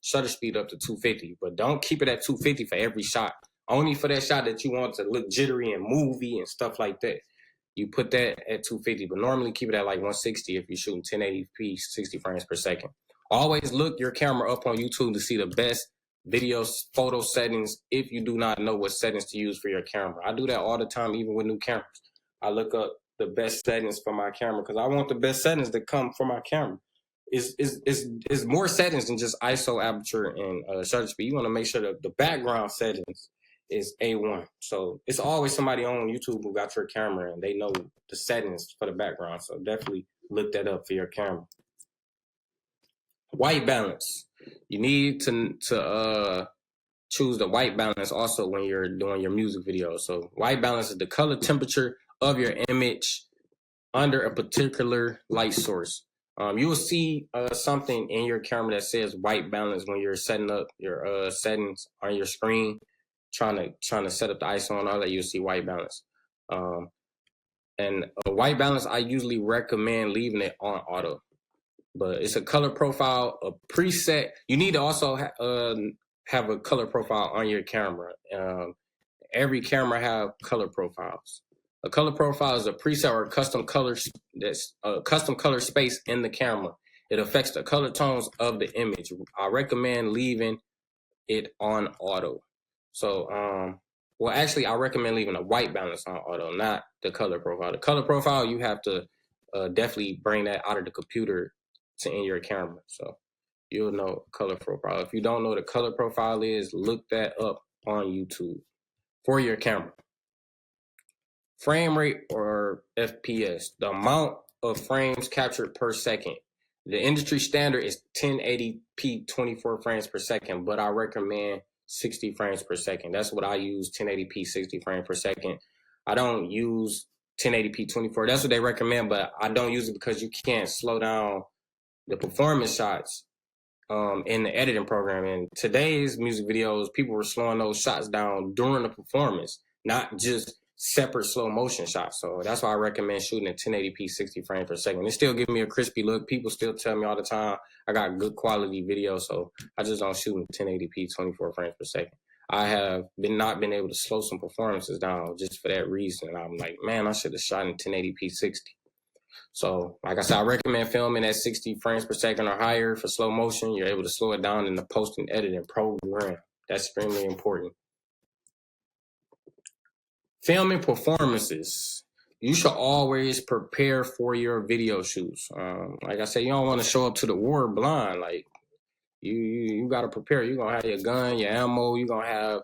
shutter speed up to 250. But don't keep it at 250 for every shot. Only for that shot that you want to look jittery and movie and stuff like that. You put that at 250, but normally keep it at like 160 if you're shooting 1080p 60 frames per second. Always look your camera up on YouTube to see the best video photo settings if you do not know what settings to use for your camera. I do that all the time, even with new cameras. I look up the best settings for my camera because I want the best settings to come for my camera. It's more settings than just ISO, aperture, and shutter speed. You want to make sure that the background settings is A1. So it's always somebody on YouTube who got your camera and they know the settings for the background. So definitely look that up for your camera. White balance. You need to choose the white balance also when you're doing your music video. So white balance is the color temperature of your image under a particular light source. You will see something in your camera that says white balance when you're setting up your settings on your screen, trying to set up the ISO and all that. You'll see white balance. And a white balance, I usually recommend leaving it on auto. But it's a color profile, a preset. You need to also have a color profile on your camera. Every camera have color profiles. A color profile is a preset or a custom color that's a custom color space in the camera. It affects the color tones of the image. I recommend leaving it on auto. So, well, actually, I recommend leaving a white balance on auto, not the color profile. The color profile, you have to definitely bring that out of the computer to in your camera. So you'll know color profile. If you don't know what a color profile is, look that up on YouTube for your camera. Frame rate or FPS, the amount of frames captured per second. The industry standard is 1080p 24 frames per second, but I recommend 60 frames per second. That's what I use, 1080p 60 frames per second. I don't use 1080p 24. That's what they recommend, but I don't use it because you can't slow down the performance shots in the editing program. In today's music videos, people were slowing those shots down during the performance, not just separate slow motion shots. So that's why I recommend shooting at 1080p 60 frames per second. It still gives me a crispy look. People still tell me all the time I got good quality video, so I just don't shoot in 1080p 24 frames per second. I have not been able to slow some performances down just for that reason. And I'm like, man, I should have shot in 1080p 60. So, like I said, I recommend filming at 60 frames per second or higher for slow motion. You're able to slow it down in the post and editing program. That's extremely important. Filming performances. You should always prepare for your video shoots. Like I said, you don't want to show up to the war blind. Like you got to prepare. You're gonna have your gun, your ammo. You're gonna have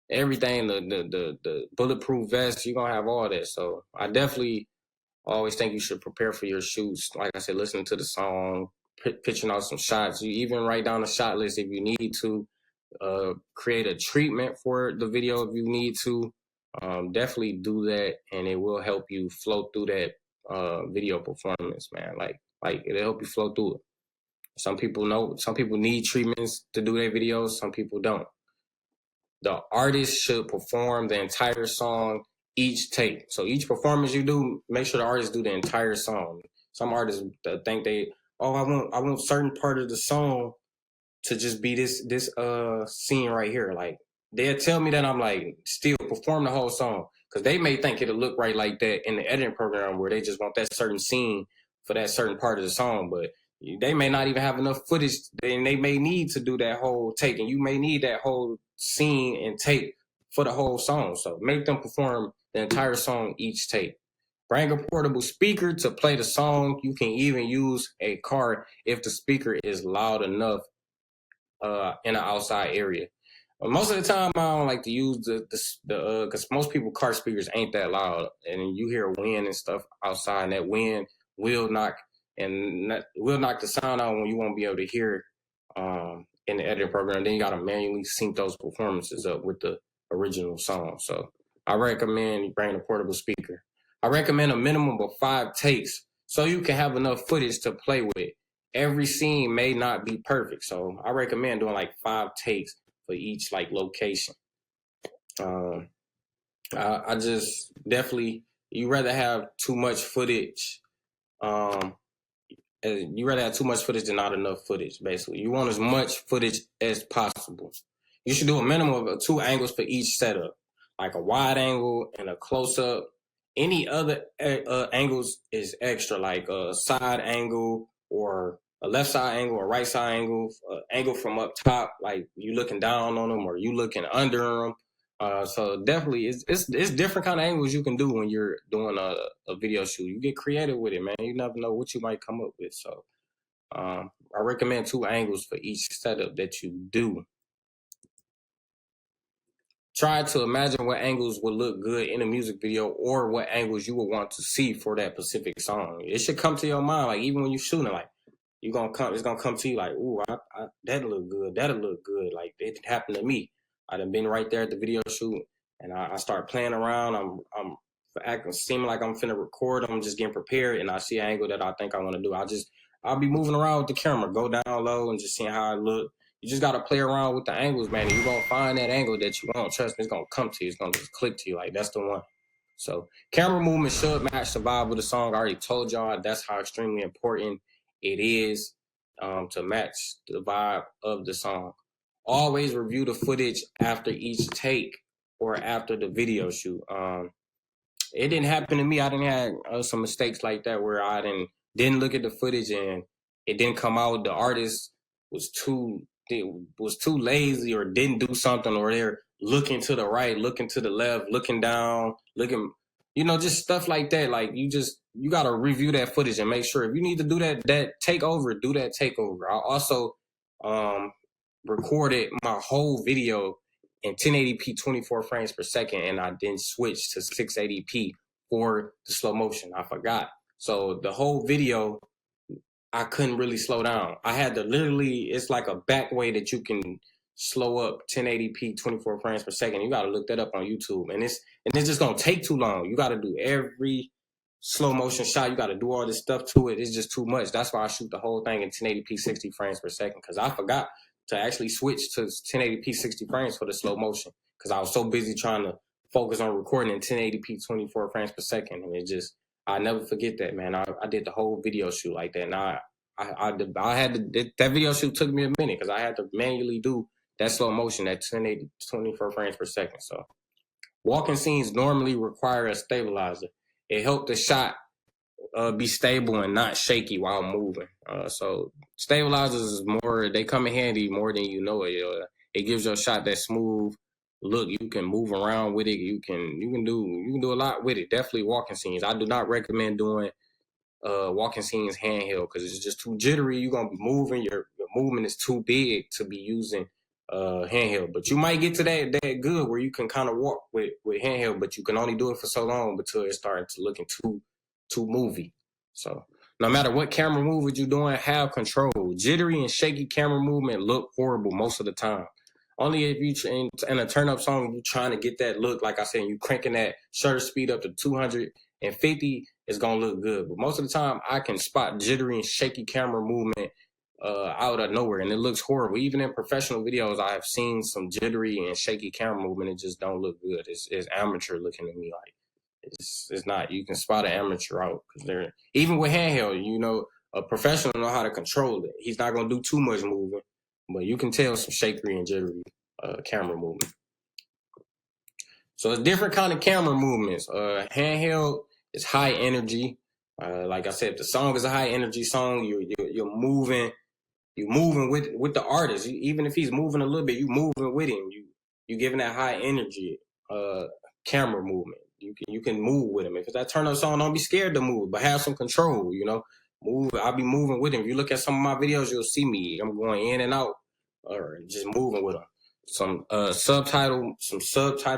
everything. The bulletproof vest. You're gonna have all that. So I definitely always think you should prepare for your shoots. Like I said, listening to the song, pitching out some shots. You even write down a shot list if you need to. Create a treatment for the video if you need to. Definitely do that, and it will help you flow through that video performance, man. Like it'll help you flow through it. Some people need treatments to do their videos. Some people don't. The artist should perform the entire song each take. So each performance you do, make sure the artist do the entire song. Some artists think I want certain part of the song to just be this scene right here. Like they'll tell me that, I'm like, still perform the whole song, because they may think it'll look right like that in the editing program where they just want that certain scene for that certain part of the song, but they may not even have enough footage, and they may need to do that whole take, and you may need that whole scene and take for the whole song. So make them perform the entire song each take. Bring a portable speaker to play the song. You can even use a car if the speaker is loud enough in an outside area. Most of the time, I don't like to use the because most people car speakers ain't that loud, and you hear wind and stuff outside, and that wind will knock the sound out when you won't be able to hear in the editing program. Then you got to manually sync those performances up with the original song. So I recommend you bring a portable speaker. I recommend a minimum of 5 takes so you can have enough footage to play with. Every scene may not be perfect, so I recommend doing like 5 takes for each like location. I just definitely, you rather have too much footage. You rather have too much footage than not enough footage. Basically, you want as much footage as possible. You should do a minimum of 2 angles for each setup, like a wide angle and a close up. Any other angles is extra, like a side angle or a left side angle or right side angle, angle from up top, like you looking down on them or you looking under them. So definitely, it's different kind of angles you can do when you're doing a video shoot. You get creative with it, man. You never know what you might come up with. So I recommend 2 angles for each setup that you do. Try to imagine what angles would look good in a music video, or what angles you would want to see for that specific song. It should come to your mind, like even when you're shooting, like it's gonna come to you like, ooh, that'll look good, that'll look good. Like it happened to me. I done been right there at the video shoot, and I start playing around. I'm acting seeming like I'm finna record. I'm just getting prepared, and I see an angle that I think I want to do. I'll be moving around with the camera, go down low, and just seeing how it look. You just got to play around with the angles, man. And you're going to find that angle that you want. Trust me, it's going to come to you. It's going to just click to you. Like, that's the one. So, camera movement should match the vibe of the song. I already told y'all that's how extremely important it is to match the vibe of the song. Always review the footage after each take or after the video shoot. It didn't happen to me. I didn't have some mistakes like that where I didn't look at the footage and it didn't come out. The artist was too lazy or didn't do something, or they're looking to the right, looking to the left, looking down, looking, just stuff like that. Like you got to review that footage and make sure if you need to do that takeover, do that takeover. I also recorded my whole video in 1080p 24 frames per second, and I then switched to 680p for the slow motion. I forgot. So the whole video, I couldn't really slow down. I had to literally, it's like a back way that you can slow up 1080p 24 frames per second. You got to look that up on YouTube. And it's just going to take too long. You got to do every slow motion shot. You got to do all this stuff to it. It's just too much. That's why I shoot the whole thing in 1080p 60 frames per second, because I forgot to actually switch to 1080p 60 frames for the slow motion, because I was so busy trying to focus on recording in 1080p 24 frames per second. And I never forget that, man. I did the whole video shoot like that. And I had to, that video shoot took me a minute because I had to manually do that slow motion at 1080, 24 frames per second. So walking scenes normally require a stabilizer. It helped the shot be stable and not shaky while moving. So stabilizers is more, they come in handy more than you know it. It gives your shot that smooth look. You can move around with it. You can do a lot with it. Definitely walking scenes. I do not recommend doing walking scenes handheld because it's just too jittery. You're gonna be moving. Your movement is too big to be using handheld. But you might get to that good where you can kind of walk with handheld, but you can only do it for so long until it's starting to looking too movie. So no matter what camera movement you're doing, have control. Jittery and shaky camera movement look horrible most of the time. Only if you in a turn up song, you trying to get that look, like I said, you cranking that shutter speed up to 250, it's gonna look good. But most of the time, I can spot jittery and shaky camera movement out of nowhere, and it looks horrible. Even in professional videos, I have seen some jittery and shaky camera movement. It just don't look good. It's amateur looking to me. Like it's not. You can spot an amateur out because they're even with handheld. You know, a professional know how to control it. He's not gonna do too much moving, but you can tell some shaky and jittery camera movement. So it's different kind of camera movements. Handheld is high energy. Like I said, if the song is a high energy song, you're moving. You're moving with the artist. Even if he's moving a little bit, you moving with him. You giving that high energy camera movement. You can move with him. If it's that turn up song, don't be scared to move, but have some control. You know, move. I'll be moving with him. If you look at some of my videos, you'll see me. I'm going in and out, or just moving with him. Some subtitle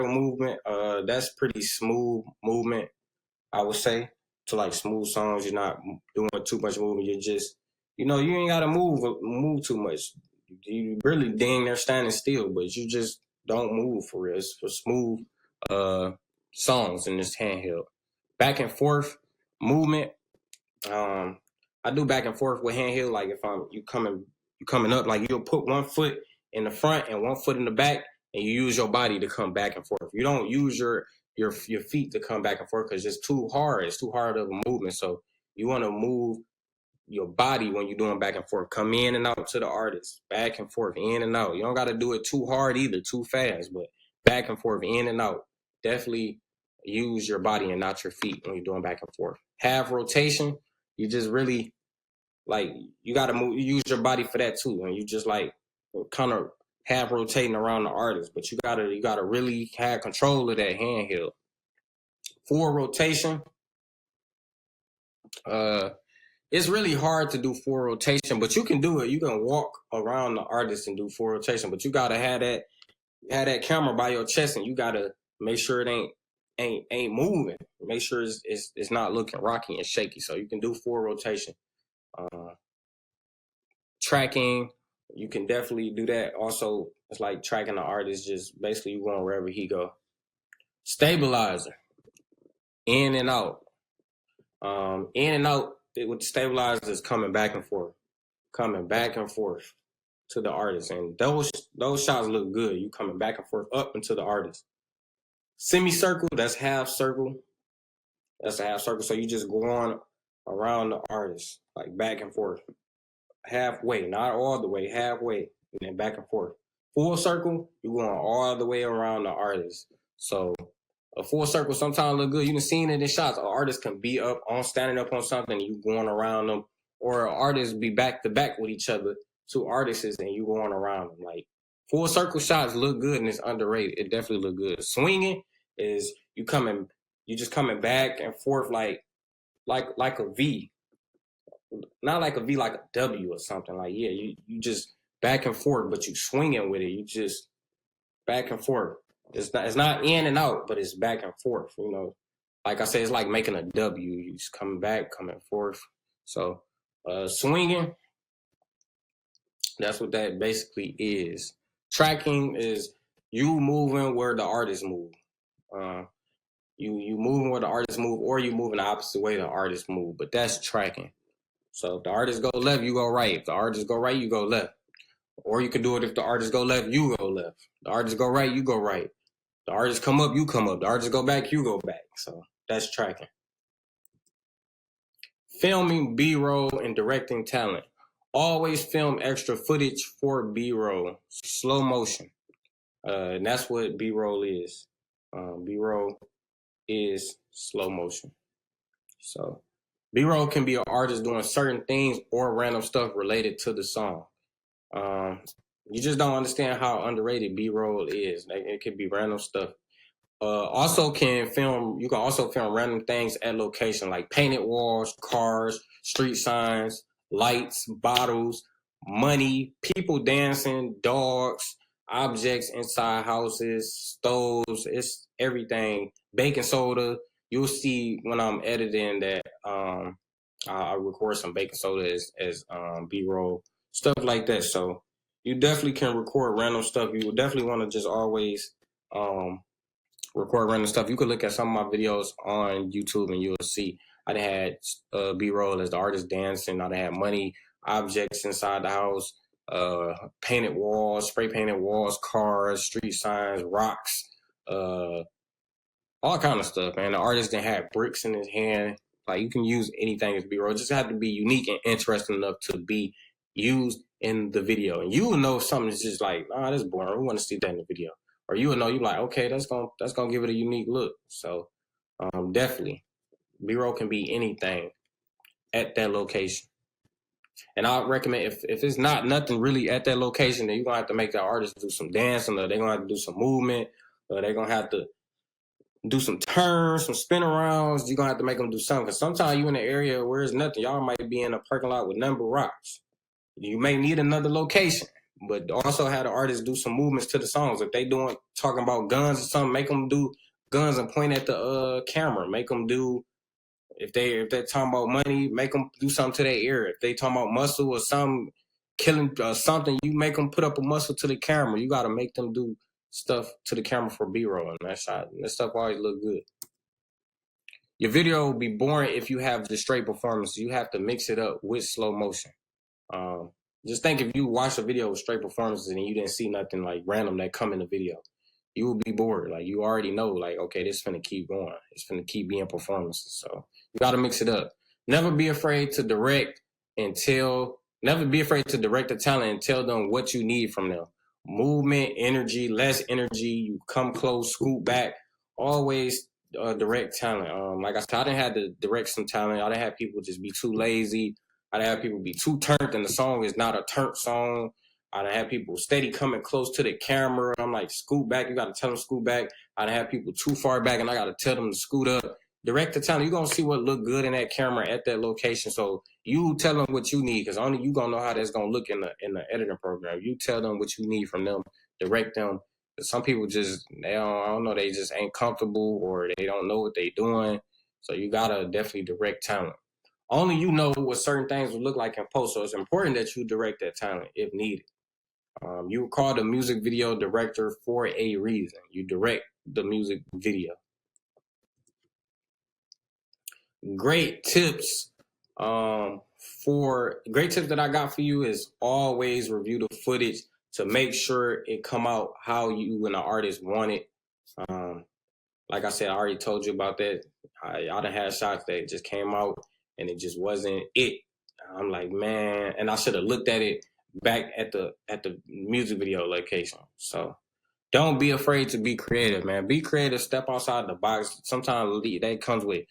movement. That's pretty smooth movement, I would say. To like smooth songs, you're not doing too much movement. You're just, you ain't gotta move too much. You really dang there standing still, but you just don't move for real. It's for smooth songs in this handheld. Back and forth movement. I do back and forth with handheld. Like if you coming up, like you'll put one foot in the front and one foot in the back, and you use your body to come back and forth. You don't use your feet to come back and forth because it's too hard. It's too hard of a movement. So you want to move your body when you're doing back and forth. Come in and out to the artist, back and forth, in and out. You don't got to do it too hard either, too fast, but back and forth, in and out. Definitely use your body and not your feet when you're doing back and forth. Half rotation, you just really like you got to move. You use your body for that too, and you just like kind of half rotating around the artist. But you gotta really have control of that handheld. Full rotation, it's really hard to do full rotation, but you can do it. You can walk around the artist and do full rotation, but you gotta have that camera by your chest, and you gotta make sure it ain't moving. Make sure it's not looking rocky and shaky. So you can do full rotation. Tracking, you can definitely do that. Also, it's like tracking the artist. Just basically you going wherever he go. Stabilizer, in and out. In and out with the stabilizer is coming back and forth to the artist, and those shots look good. You coming back and forth up into the artist. Semicircle, that's half circle. That's a half circle. So you just go on around the artist, like back and forth, halfway, not all the way, halfway, and then back and forth. Full circle, you're going all the way around the artist. So a full circle sometimes look good. You can see it in shots. An artist can be standing up on something, and you going around them, or artists be back to back with each other, two artists, and you going around them. Like full circle shots look good, and it's underrated. It definitely look good. Swinging is you just coming back and forth like a V, not like a V, like a W or something. Like you just back and forth, but you swinging with it. You just back and forth. It's not in and out, but it's back and forth. Like I said, it's like making a W. You just coming back, coming forth. So swinging, that's what that basically is. Tracking is you moving where the artist move. You moving where the artist move, or you moving the opposite way the artist move. But that's tracking. So if the artist go left, you go right. If the artist go right, you go left. Or you can do it if the artist go left, you go left. The artist go right, you go right. The artist come up, you come up. The artist go back, you go back. So that's tracking. Filming B-roll and directing talent. Always film extra footage for B-roll. Slow motion. And that's what B-roll is. B-roll is slow motion. So B-roll can be an artist doing certain things or random stuff related to the song. You just don't understand how underrated B-roll is. Like, it could be random stuff. You can also film random things at location, like painted walls, cars, street signs, lights, bottles, money, people dancing, dogs, objects inside houses, stoves. It's everything. Baking soda. You'll see when I'm editing that I record some baking soda as B-roll, stuff like that. So you definitely can record random stuff. You would definitely want to just always record random stuff. You could look at some of my videos on YouTube and you'll see I had B-roll as the artist dancing. I had money, objects inside the house, painted walls, spray painted walls, cars, street signs, rocks, all kind of stuff, man. The artist then had bricks in his hand. Like, you can use anything as B-roll. It just have to be unique and interesting enough to be used in the video. And you will know if something is just like, that's boring. We want to see that in the video. Or you will know, you're like, okay, that's gonna give it a unique look. So definitely, B-roll can be anything at that location. And I recommend if it's not nothing really at that location, then you're gonna have to make that artist do some dancing, or they're gonna have to do some movement, or they're gonna have to do some turns, some spin arounds. You're gonna have to make them do something. Because sometimes you in an area where there's nothing. Y'all might be in a parking lot with number rocks. You may need another location. But also have the artists do some movements to the songs. If they talking about guns or something, make them do guns and point at the camera. Make them do, if they're talking about money, make them do something to their ear. If they talking about muscle or something, killing something, you make them put up a muscle to the camera. You got to make them do stuff to the camera for B-roll, and that stuff always look good. Your video will be boring if you have the straight performance. You have to mix it up with slow motion. Just think if you watch a video with straight performances and you didn't see nothing like random that come in the video, you will be bored. Like, you already know, like, okay, this is finna keep going. It's finna keep being performances. So you got to mix it up. Never be afraid to direct never be afraid to direct the talent and tell them what you need from them. Movement, energy, less energy. You come close, scoot back. Always direct talent. Like I said, I didn't have to direct some talent. I didn't have people just be too lazy. I done have people be too turned and the song is not a turnt song. I done have people steady coming close to the camera. I'm like, scoot back. You got to tell them scoot back. I done have people too far back and I got to tell them to scoot up. Direct the talent. You're going to see what look good in that camera at that location. So you tell them what you need, because only you going to know how that's going to look in the editing program. You tell them what you need from them. Direct them. Some people just, I don't know, they just ain't comfortable or they don't know what they doing. So you got to definitely direct talent. Only you know what certain things will look like in post, so it's important that you direct that talent if needed. You were called a music video director for a reason. You direct the music video. Great tips that I got for you is always review the footage to make sure it come out how you and the artist want it. Like I said, I already told you about that. I done had shots that just came out and it just wasn't it. I'm like, man, and I should have looked at it back at the music video location. So don't be afraid to be creative, man. Be creative, step outside the box. Sometimes that comes with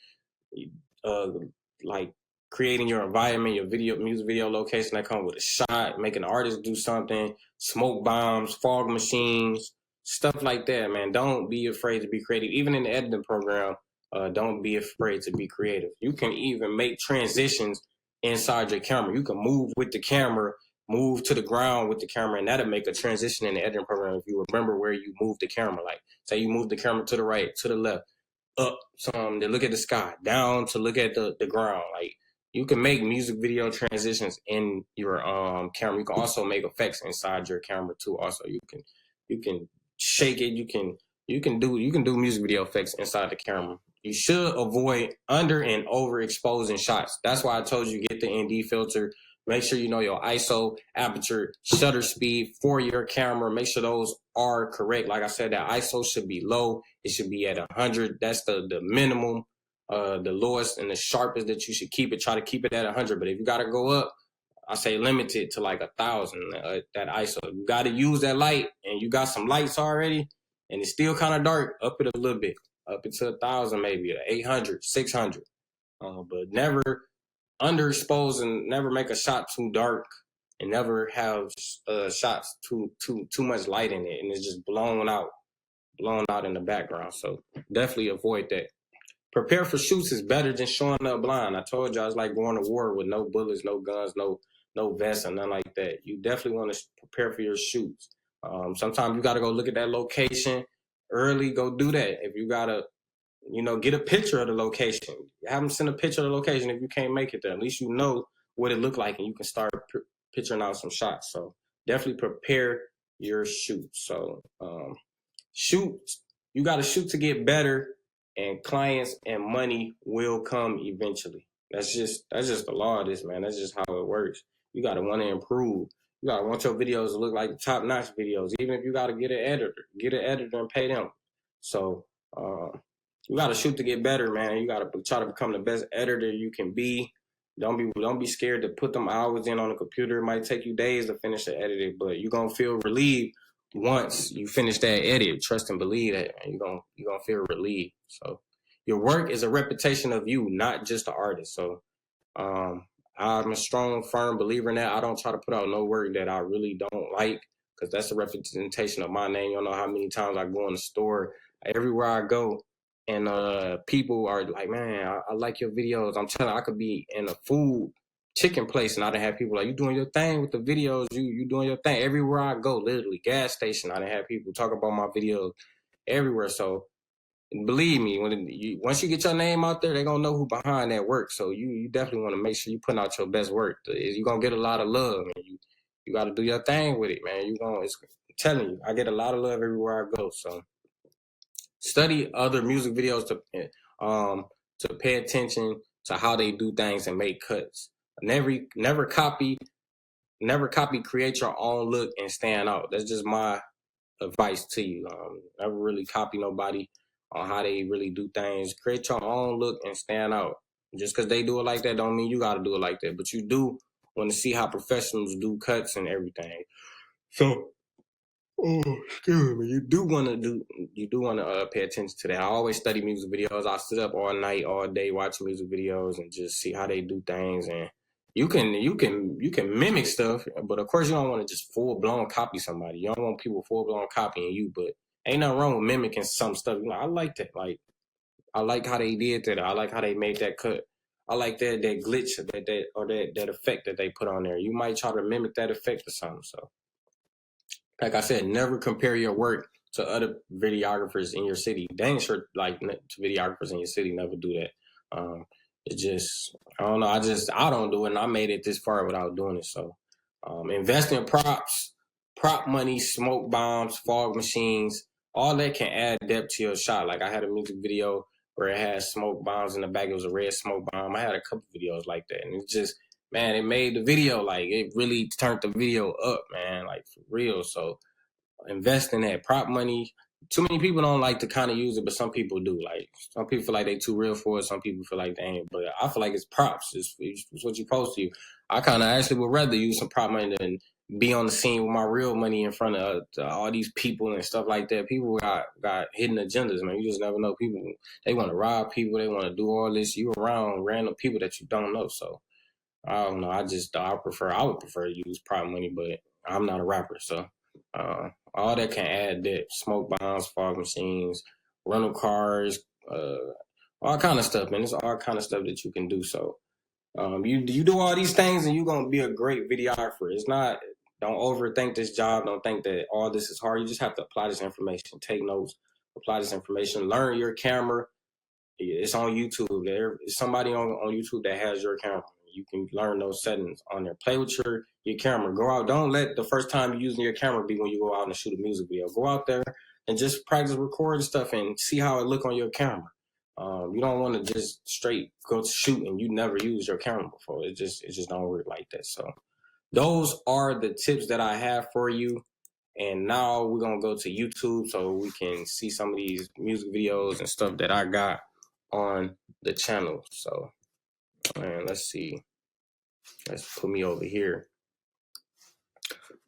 like creating your environment, your music video location. That comes with a shot, making the artist do something, smoke bombs, fog machines, stuff like that, man. Don't be afraid to be creative. Even in the editing program, don't be afraid to be creative. You can even make transitions inside your camera. You can move with the camera, move to the ground with the camera, and that'll make a transition in the editing program if you remember where you moved the camera. Like, say you move the camera to the right, to the left, up some to look at the sky, down to look at the ground. Like, you can make music video transitions in your camera. You can also make effects inside your camera too. Also, you can shake it. You can do music video effects inside the camera. You should avoid under and overexposing shots. That's why I told you get the ND filter. Make sure you know your ISO, aperture, shutter speed for your camera. Make sure those are correct. Like I said, that ISO should be low. It should be at 100. That's the minimum, the lowest and the sharpest that you should keep it. Try to keep it at 100. But if you got to go up, I say limit it to like 1,000, that ISO. You got to use that light, and you got some lights already, and it's still kind of dark, up it a little bit. Up it to 1,000 maybe, 800, 600. But never underexpose and never make a shot too dark, and never have shots too much light in it, and it's just blown out in the background. So definitely avoid that. Prepare for shoots is better than showing up blind. I told you, I was like going to war with no bullets, no guns, no vests, and nothing like that. You definitely want to prepare for your shoots. Sometimes you got to go look at that location early. Go do that. If you gotta, get a picture of the location. Have them send a picture of the location if you can't make it there. At least you know what it looked like, and you can start picturing out some shots. So definitely prepare your shoots. So shoot, you got to shoot to get better, and clients and money will come eventually. That's just the law of this, man. That's just how it works. You got to want to improve. You got to want your videos to look like top notch videos, even if you got to get an editor and pay them. So you got to shoot to get better, man. You got to try to become the best editor you can be. Don't be scared to put them hours in on the computer. It might take you days to finish the editing, but you're gonna feel relieved once you finish that edit. Trust and believe that, and you're gonna feel relieved. So your work is a reputation of you, not just the artist. So I'm a strong, firm believer in that. I don't try to put out no work that I really don't like, because that's a representation of my name. You don't know how many times I go in the store, everywhere I go, and people are like, man, I like your videos. I'm telling you, I could be in a chicken place, and I done have people like, you doing your thing with the videos, you doing your thing. Everywhere I go, literally gas station, I done have people talk about my videos everywhere. So believe me, once you get your name out there, they're gonna know who behind that work. So you definitely want to make sure you putting out your best work. You're gonna get a lot of love, and you got to do your thing with it, man. I'm telling you, I get a lot of love everywhere I go. So study other music videos to pay attention to how they do things and make cuts. Never copy. Create your own look and stand out. That's just my advice to you. Never really copy nobody on how they really do things. Create your own look and stand out. Just because they do it like that don't mean you got to do it like that. But you do want to see how professionals do cuts and everything. So, excuse me. You do want to pay attention to that. I always study music videos. I sit up all night, all day, watch music videos and just see how they do things. And you can mimic stuff, but of course you don't want to just full blown copy somebody. You don't want people full blown copying you. But ain't nothing wrong with mimicking some stuff. I like that. Like, I like how they did that. I like how they made that cut. I like that glitch, that effect that they put on there. You might try to mimic that effect or something. So, like I said, never compare your work to other videographers in your city. Dang sure, like, to videographers in your city, never do that. It just, I don't know. I don't do it, and I made it this far without doing it. So, invest in props, prop money, smoke bombs, fog machines, all that can add depth to your shot. Like, I had a music video where it had smoke bombs in the back. It was a red smoke bomb. I had a couple videos like that, and it just, man, it made the video, like, it really turned the video up, man, like, for real. So invest in that prop money. Too many people don't like to kind of use it, but some people do. Like, some people feel like they too real for it. Some people feel like they ain't. But I feel like it's props. It's what you're supposed to use. I kind of actually would rather use some prop money than be on the scene with my real money in front of all these people and stuff like that. People got hidden agendas, man. You just never know. People, they want to rob people. They want to do all this. You around random people that you don't know. So I don't know. I would prefer to use prop money, but I'm not a rapper. So all that can add that: smoke bombs, fog machines, rental cars, all kind of stuff, man. It's all kind of stuff that you can do. So you do all these things, and you're gonna be a great videographer. It's not. Don't overthink this job. Don't think that all this is hard. You just have to apply this information, take notes, apply this information, learn your camera. It's on YouTube. There's somebody on YouTube that has your camera. You can learn those settings on there. Play with your camera. Go out. Don't let the first time you're using your camera be when you go out and shoot a music video. Go out there and just practice recording stuff and see how it look on your camera. You don't want to just straight go to shoot and you never used your camera before. It just don't work like that. So those are the tips that I have for you. And now we're going to go to YouTube so we can see some of these music videos and stuff that I got on the channel. So, man, let's see. Let's put me over here.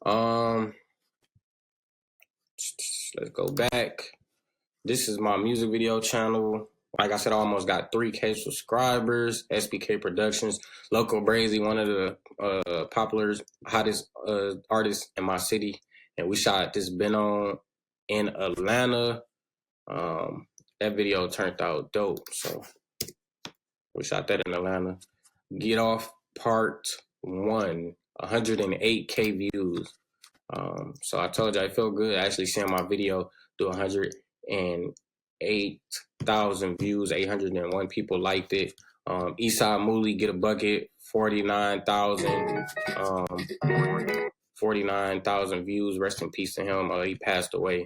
Let's go back. This is my music video channel. Like I said, I almost got 3K subscribers. SBK Productions, Local Brazy, one of the popular, hottest artists in my city, and we shot this "Been On" in Atlanta. That video turned out dope, so we shot that in Atlanta. Get Off Part 1, 108K views. So I told you I feel good actually seeing my video do 108,000 views. 801 people liked it. Eastside Mooley Get a Bucket, 49,000. 49,000 views. Rest in peace to him. He passed away.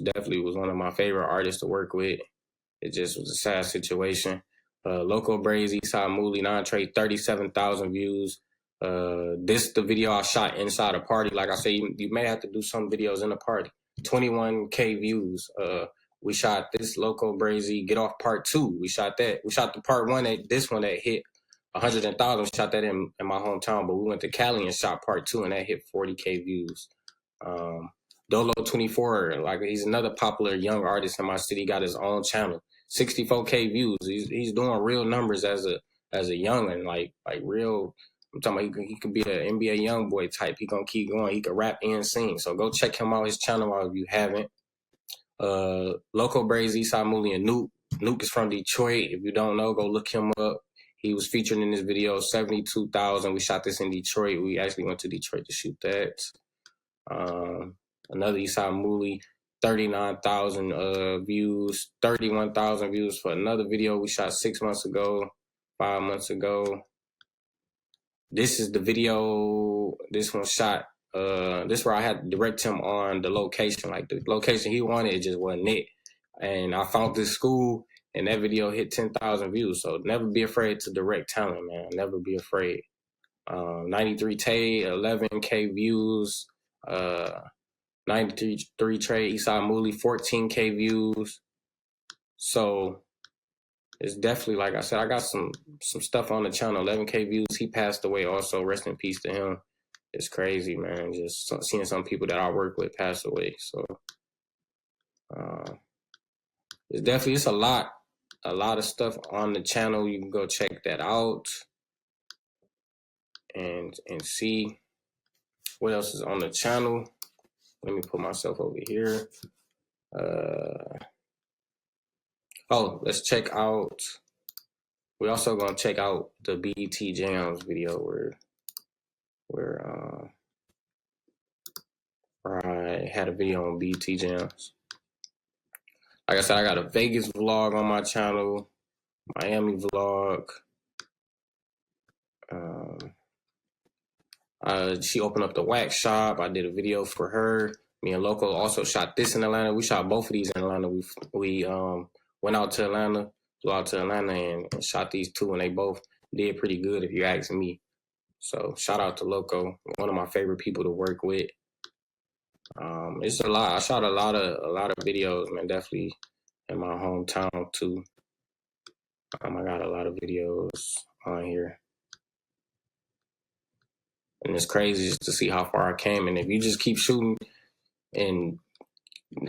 Definitely was one of my favorite artists to work with. It just was a sad situation. Local Brazy, Eastside Mooley, Non-Trade, 37,000 views. This the video I shot inside a party. Like I say, you may have to do some videos in a party. 21K views. We shot this Local Brazy Get Off Part 2. We shot that. We shot the Part 1 this one that hit 100,000. We shot that in my hometown, but we went to Cali and shot Part 2 and that hit 40K views. Dolo 24, like he's another popular young artist in my city, got his own channel. 64K views. He's doing real numbers as a youngin', like real. I'm talking about he could be an NBA young boy type. He gonna keep going. He can rap and sing. So go check him out, his channel out if you haven't. Local Brazy, Eastside Mooley, and Nuke. Nuke is from Detroit. If you don't know, go look him up. He was featured in this video, 72,000. We shot this in Detroit. We actually went to Detroit to shoot that. Another Eastside Mooley, 39,000 views, 31,000 views for another video we shot 6 months ago, 5 months ago. This is the video, this one shot, this where I had to direct him on the location. Like the location he wanted, it just wasn't it. And I found this school and that video hit 10,000 views. So never be afraid to direct talent, man. Never be afraid. 93K, 11K views, 93 Trade, Eastside Mooley, 14K views. So it's definitely, like I said, I got some stuff on the channel, 11K views. He passed away also, rest in peace to him. It's crazy, man, just seeing some people that I work with pass away. So it's a lot of stuff on the channel. You can go check that out and see what else is on the channel. Let me put myself over here. Let's check out. We're also gonna check out the BET Jams video where I had a video on BET Jams. Like I said, I got a Vegas vlog on my channel, Miami vlog. She opened up the wax shop. I did a video for her. Me and Loco also shot this in Atlanta. We shot both of these in Atlanta. We went out to Atlanta, flew out to Atlanta and shot these two, and they both did pretty good if you ask me. So shout out to Loco, one of my favorite people to work with. It's a lot. I shot a lot of videos, man. Definitely in my hometown too. I got a lot of videos on here, and it's crazy just to see how far I came. And if you just keep shooting, and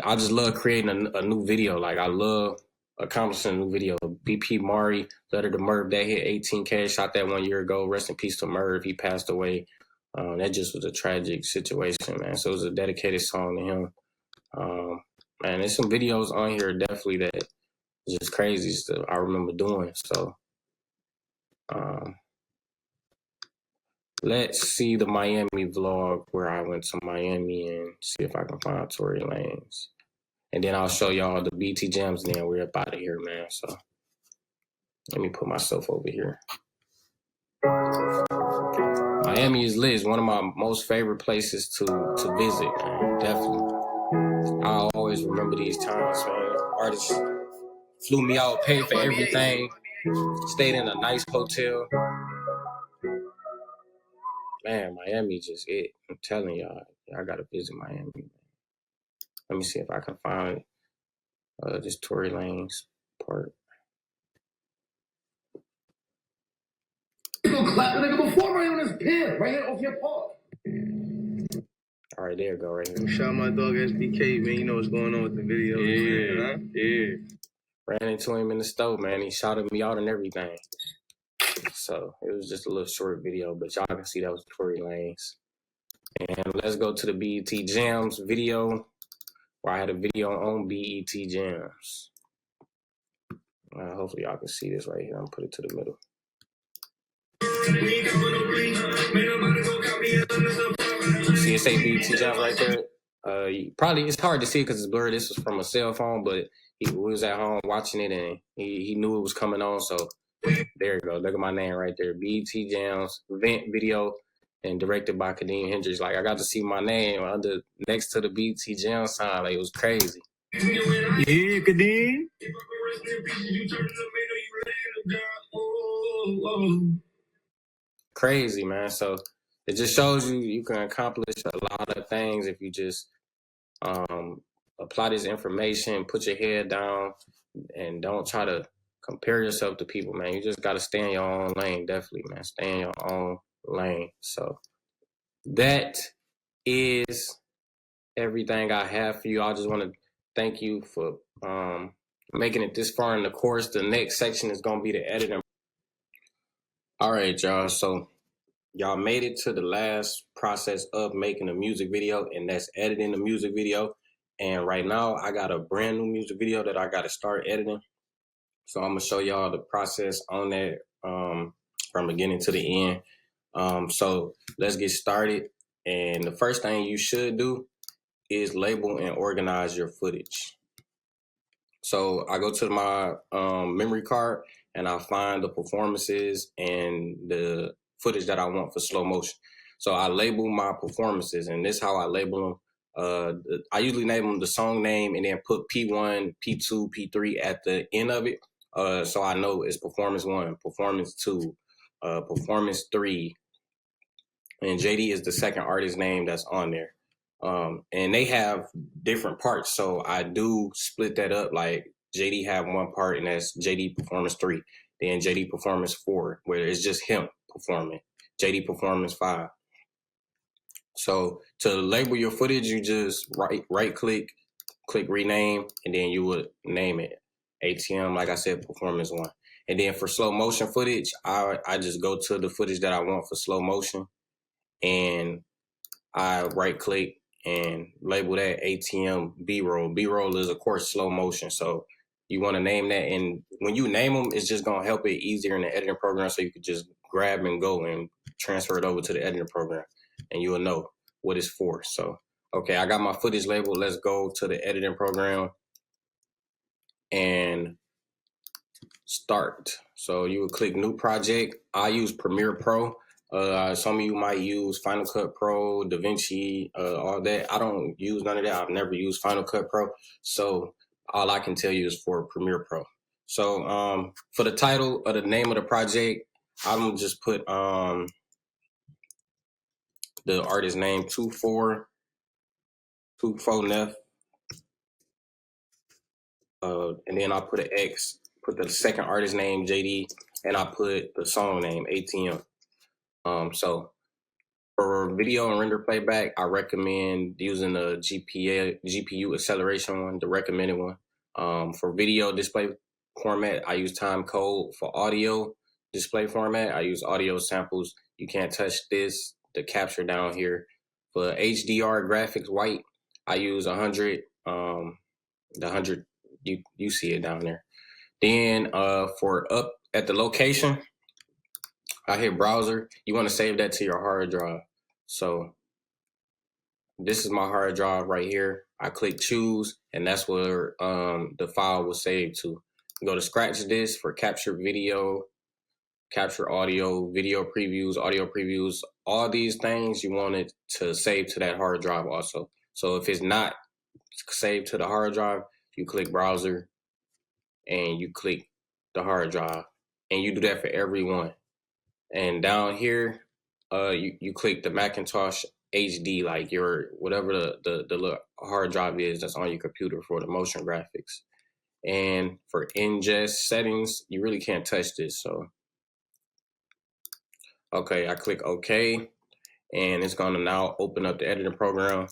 I just love creating a new video. Like I love accomplishing a new video. BP Mari, Letter to Merv, that hit 18K. Shot that 1 year ago. Rest in peace to Merv. He passed away. That just was a tragic situation, man. So it was a dedicated song to him. Man, there's some videos on here definitely that is just crazy stuff I remember doing. So let's see the Miami vlog where I went to Miami and see if I can find Tory Lanez. And then I'll show y'all the BT Jams, and then we're up out of here, man. So let me put myself over here. Miami is lit. It's one of my most favorite places to visit, man. Definitely. I'll always remember these times, man. Artists flew me out, paid for everything, stayed in a nice hotel. Man, Miami just it. I'm telling y'all, I gotta visit Miami. Let me see if I can find this Tory Lanez part. You gonna clap the nigga before right on his pin, right here off your paw. All right, there you go, right here. Shout out my dog SBK, man. You know what's going on with the video. Yeah. ran into him in the store, man. He shouted me out and everything. So it was just a little short video, but y'all can see that was Tory Lanez. And let's go to the BET Jams video, where I had a video on BET Jams. Hopefully y'all can see this right here. I'm gonna put it to the middle. See it say BET Jams right there. Probably it's hard to see because it's blurry. This was from a cell phone, but we was at home watching it and he knew it was coming on. So there you go. Look at my name right there. BET Jams event video and directed by Kadeem Hendricks. Like I got to see my name next to the BET Jams sign. Like it was crazy. Yeah, Kadeem. Crazy, man. So it just shows you can accomplish a lot of things if you just apply this information, put your head down, and don't try to compare yourself to people, man. You just got to stay in your own lane, definitely, man. Stay in your own lane. So that is everything I have for you. I just want to thank you for making it this far in the course. The next section is going to be the editing. All right, y'all. So y'all made it to the last process of making a music video, and that's editing the music video. And right now, I got a brand new music video that I got to start editing. So I'm going to show y'all the process on that from beginning to the end. So let's get started. And the first thing you should do is label and organize your footage. So I go to my memory card and I find the performances and the footage that I want for slow motion. So I label my performances, and this is how I label them. I usually name them the song name and then put P1, P2, P3 at the end of it. So I know it's performance 1, performance 2, performance 3, and JD is the second artist name that's on there. And they have different parts. So I do split that up. Like JD have one part, and that's JD Performance 3. Then JD Performance 4, where it's just him performing. JD Performance 5. So to label your footage, you just right click rename, and then you would name it ATM, like I said, Performance 1. And then for slow motion footage, I just go to the footage that I want for slow motion, and I right click and label that ATM B-roll. B-roll is, of course, slow motion. So you want to name that. And when you name them, it's just going to help it easier in the editing program. So you could just grab and go and transfer it over to the editing program, and you will know what it's for. So, okay, I got my footage labeled. Let's go to the editing program and start. So you would click new project. I use Premiere Pro. Some of you might use Final Cut Pro, DaVinci, all that. I don't use none of that. I've never used Final Cut Pro. So all I can tell you is for Premiere Pro. So for the title of the name of the project, I'm gonna just put the artist name 24 Neff. And then I put an X, put the second artist name JD, and I put the song name ATM. So for video and render playback, I recommend using the GPU acceleration one, the recommended one. For video display format, I use time code. For audio display format, I use audio samples. You can't touch this, the capture down here. For HDR graphics white, I use 100. The 100, you see it down there. Then for up at the location, I hit browser. You want to save that to your hard drive. So this is my hard drive right here. I click choose, and that's where the file will save to. Go to scratch disk for capture video, capture audio, video previews, audio previews. All these things you want it to save to that hard drive also. So if it's not saved to the hard drive, you click browser and you click the hard drive, and you do that for every one. And down here, you click the Macintosh HD, like your whatever the little hard drive is that's on your computer for the motion graphics. And for ingest settings, you really can't touch this. So, okay, I click OK, and it's gonna now open up the editing program.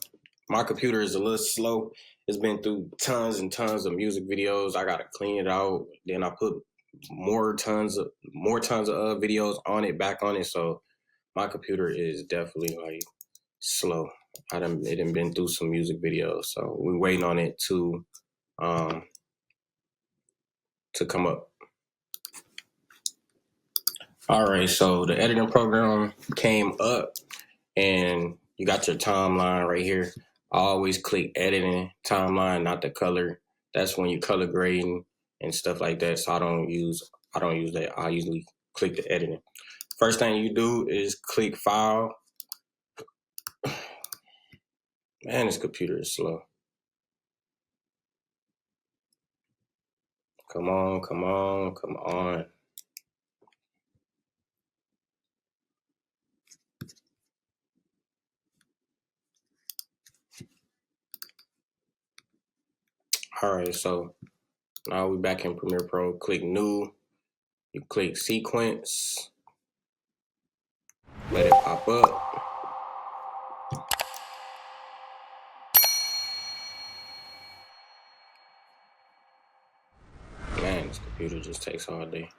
My computer is a little slow. It's been through tons and tons of music videos. I gotta clean it out. Then I put tons of videos on it, back on it. So my computer is definitely like slow. It done been through some music videos. So we're waiting on it to come up. All right, so the editing program came up and you got your timeline right here. I always click editing timeline, not the color. That's when you color grading and stuff like that. So I don't use that. I usually click the editing. First thing you do is click file. Man, this computer is slow. Come on, come on, come on. All right, so now we're back in Premiere Pro. Click new. You click sequence. Let it pop up. Man, this computer just takes all day.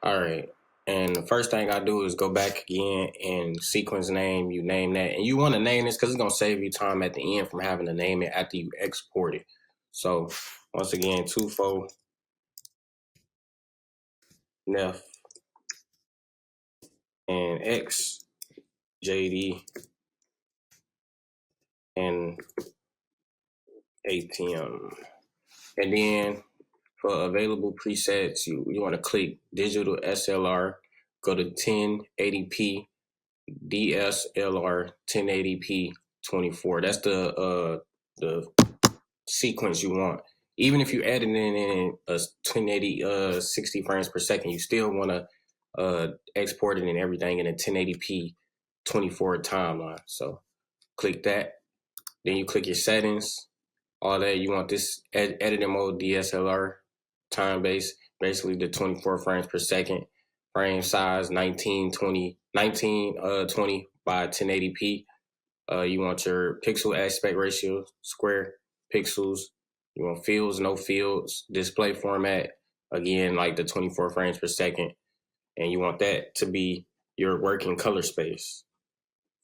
All right. And the first thing I do is go back again and sequence name. You name that. And you want to name this because it's going to save you time at the end from having to name it after you export it. So once again, 24 Nef and X JD and ATM. And then for available presets, you want to click digital SLR, go to 1080p DSLR 1080p 24. That's the sequence you want. Even if you add it in a 1080 60 frames per second, you still want to export it and everything in a 1080p 24 timeline. So click that. Then you click your settings, all that. You want this editing mode DSLR time base, basically the 24 frames per second. Frame size 1920 by 1080p. You want your pixel aspect ratio, square pixels. You want fields, no fields, display format, again, like the 24 frames per second. And you want that to be your working color space.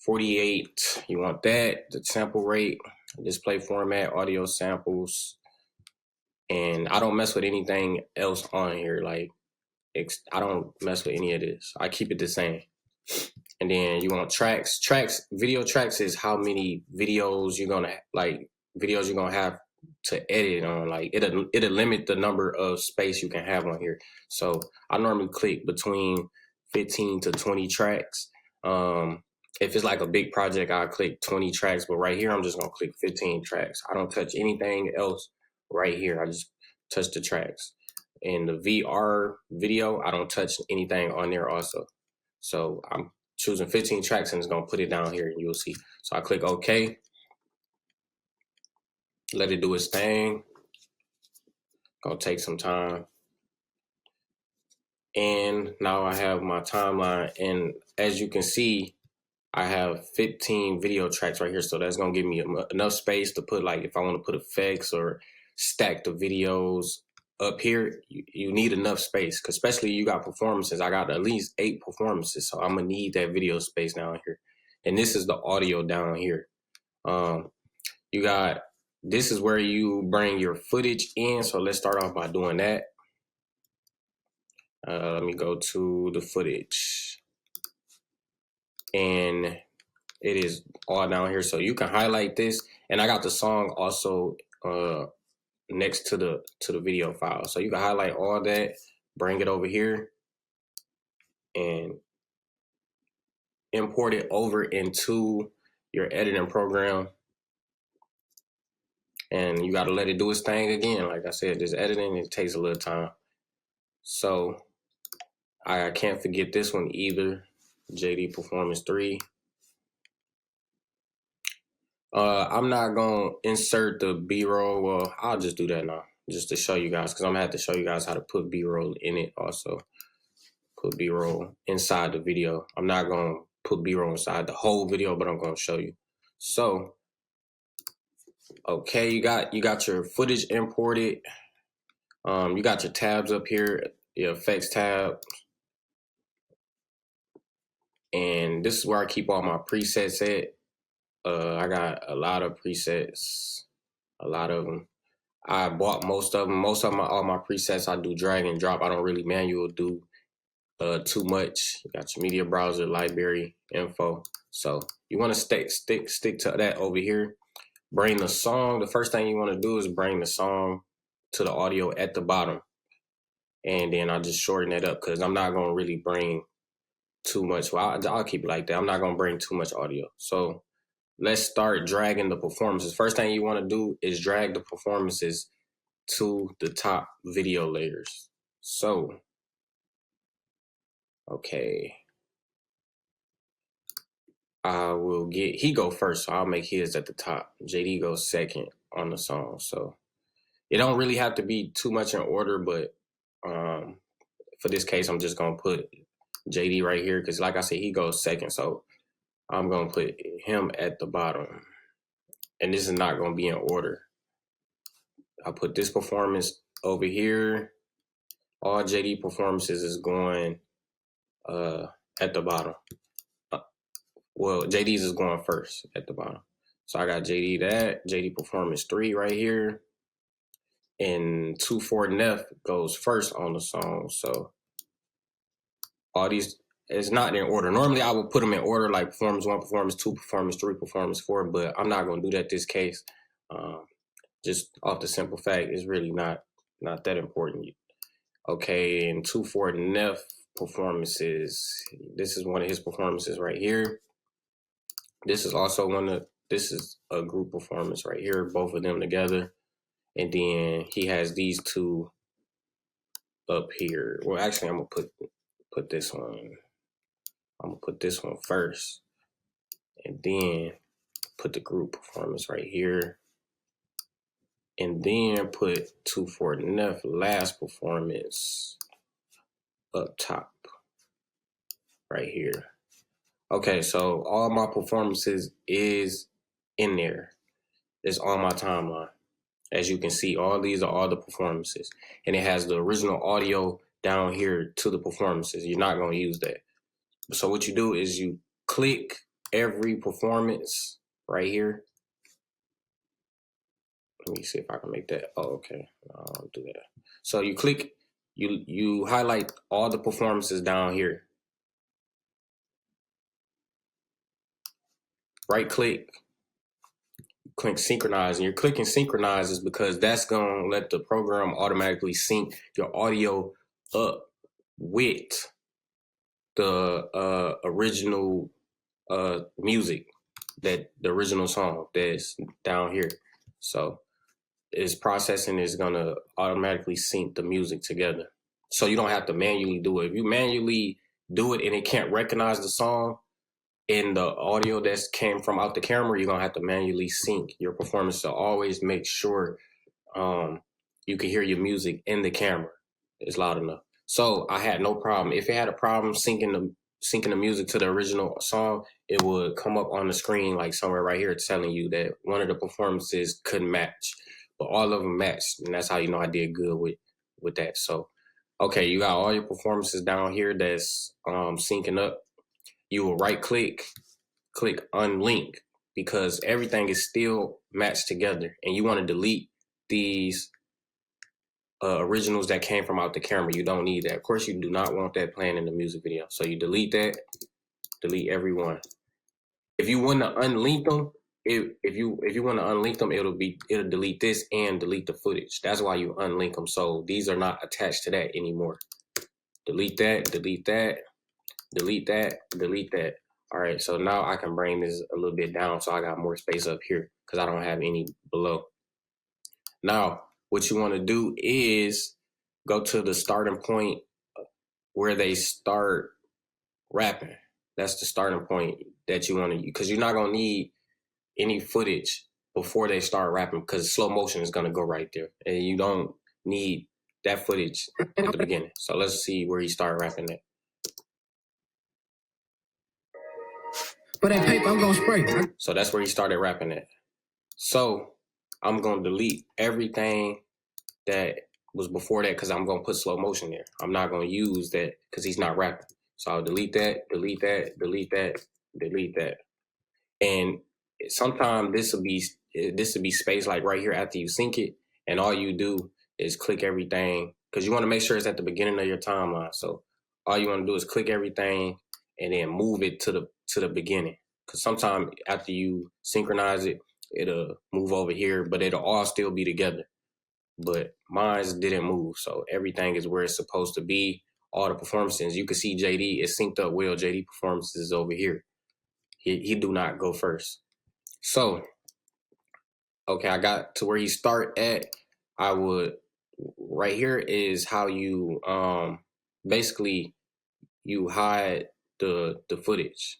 48, you want that, the sample rate, display format, audio samples. And I don't mess with anything else on here. Like, I don't mess with any of this. I keep it the same. And then you want tracks. Video tracks is how many videos you're gonna have to edit on. Like it'll limit the number of space you can have on here. So I normally click between 15 to 20 tracks. If it's like a big project, I'll click 20 tracks. But right here, I'm just gonna click 15 tracks. I don't touch anything else right here. I just touch the tracks. In the VR video, I don't touch anything on there also. So I'm choosing 15 tracks and it's gonna put it down here and you'll see. So I click OK, let it do its thing. Gonna take some time. And now I have my timeline, and as you can see, I have 15 video tracks right here. So that's gonna give me enough space to put, like, if I want to put effects or stack the videos up here, you need enough space, because especially you got performances. I got at least 8 performances, so I'm gonna need that video space down here. And this is the audio down here. You got, this is where you bring your footage in. So let's start off by doing that. Let me go to the footage, and it is all down here. So you can highlight this, and I got the song also next to the video file. So you can highlight all that, bring it over here, and import it over into your editing program. And you got to let it do its thing again. Like I said, this editing, it takes a little time. So I can't forget this one either, JD Performance 3. I'm not going to insert the B-roll. Well, I'll just do that now, just to show you guys, because I'm going to have to show you guys how to put B-roll in it also. Put B-roll inside the video. I'm not going to put B-roll inside the whole video, but I'm going to show you. So Okay, you got your footage imported. You got your tabs up here, your effects tab, and this is where I keep all my presets at. I got a lot of presets, a lot of them. I bought most of them. All my presets, I do drag and drop. I don't really manual do too much. You got your media browser, library, info. So you want to stick to that over here. Bring the song. The first thing you want to do is bring the song to the audio at the bottom. And then I'll just shorten it up because I'm not going to really bring too much. Well, I'll keep it like that. I'm not going to bring too much audio. So let's start dragging the performances. First thing you want to do is drag the performances to the top video layers. So, okay. I will get, he go first, so I'll make his at the top. JD goes second on the song. So it don't really have to be too much in order, but for this case, I'm just going to put JD right here because like I said, he goes second. So I'm going to put him at the bottom. And this is not going to be in order. I'll put this performance over here. All JD performances is going at the bottom. Well, JD's is going first at the bottom. So I got JD that, JD performance 3 right here. And 2-4 Neff goes first on the song. So all these, it's not in order. Normally I would put them in order like performance 1, performance 2, performance 3, performance 4, but I'm not going to do that this case. Just off the simple fact, it's really not that important. Okay, and 2-4 Neff performances. This is one of his performances right here. This is also this is a group performance right here, both of them together. And then he has these two up here. Well, actually, I'm gonna put this one. I'm gonna put this one first, and then put the group performance right here, and then put 2-4 Neff last performance up top right here. Okay, so all my performances is in there. It's on my timeline. As you can see, all these are all the performances. And it has the original audio down here to the performances. You're not going to use that. So what you do is you click every performance right here. Let me see if I can make that. Oh, okay. I'll do that. So you click, you highlight all the performances down here. Right click, click synchronize, and you're clicking synchronize is because that's going to let the program automatically sync your audio up with the original music, that the original song that's down here. So its processing is going to automatically sync the music together. So you don't have to manually do it. If you manually do it and it can't recognize the song in the audio that came from out the camera, you're going to have to manually sync your performance to always make sure you can hear your music in the camera. It's loud enough. So I had no problem. If it had a problem syncing the music to the original song, it would come up on the screen like somewhere right here telling you that one of the performances couldn't match, but all of them matched, and that's how you know I did good with that. So, okay, you got all your performances down here that's syncing up. You will right click unlink because everything is still matched together, and you want to delete these originals that came from out the camera. You don't need that. Of course, you do not want that playing in the music video. So you delete that, delete everyone. If you want to unlink them, if you want to unlink them, it'll delete this and delete the footage. That's why you unlink them. So these are not attached to that anymore. Delete that, delete that, delete that, delete that. All right, so now I can bring this a little bit down so I got more space up here because I don't have any below. Now, what you want to do is go to the starting point where they start rapping. That's the starting point that you want to use because you're not going to need any footage before they start rapping because slow motion is going to go right there. And you don't need that footage at the beginning. So let's see where he started rapping at. For that paper, I'm going to spray. So that's where he started rapping at. So I'm gonna delete everything that was before that because I'm gonna put slow motion there. I'm not gonna use that because he's not rapping. So I'll delete that, delete that, delete that, delete that. And sometimes this will be space like right here after you sync it, and all you do is click everything because you want to make sure it's at the beginning of your timeline. So all you want to do is click everything and then move it to the beginning. Because sometimes after you synchronize it, it'll move over here, but it'll all still be together. But mine didn't move, so everything is where it's supposed to be. All the performances, you can see JD is synced up well. JD performances is over here. He do not go first. So, okay, I got to where he start at. I would, right here is how you basically you hide the footage.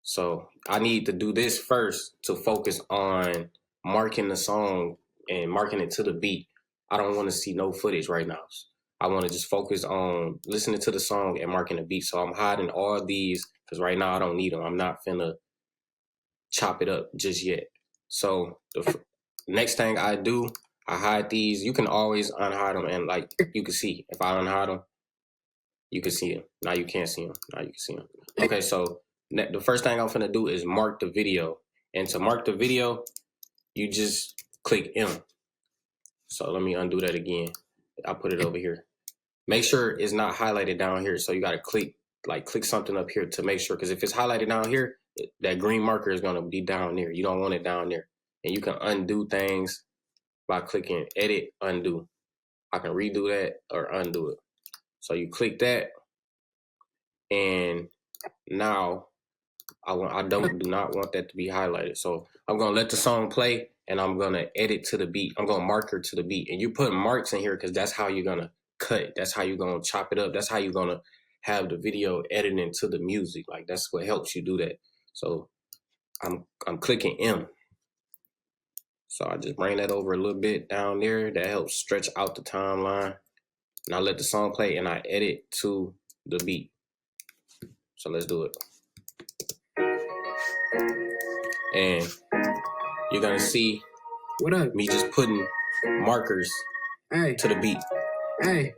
So I need to do this first to focus on marking the song and marking it to the beat. I don't want to see no footage right now. I want to just focus on listening to the song and marking the beat. So I'm hiding all these because right now I don't need them. I'm not finna chop it up just yet. So the next thing I do, I hide these. You can always unhide them, and like you can see, if I unhide them, you can see them. Now you can't see them. Now you can see them. Okay, so the first thing I'm gonna do is mark the video, and to mark the video, you just click M. So let me undo that again. I'll put it over here. Make sure it's not highlighted down here. So you gotta click something up here to make sure, because if it's highlighted down here, that green marker is gonna be down there. You don't want it down there. And you can undo things by clicking edit, undo. I can redo that or undo it. So you click that, and now I do not want that to be highlighted. So I'm gonna let the song play, and I'm gonna edit to the beat. I'm gonna marker to the beat, and you put marks in here because that's how you're gonna cut. That's how you're gonna chop it up. That's how you're gonna have the video editing to the music. Like that's what helps you do that. So I'm clicking M. So I just bring that over a little bit down there. That helps stretch out the timeline. And I let the song play, and I edit to the beat. So let's do it. And you're gonna see What up? me just putting markers to the beat. Hey.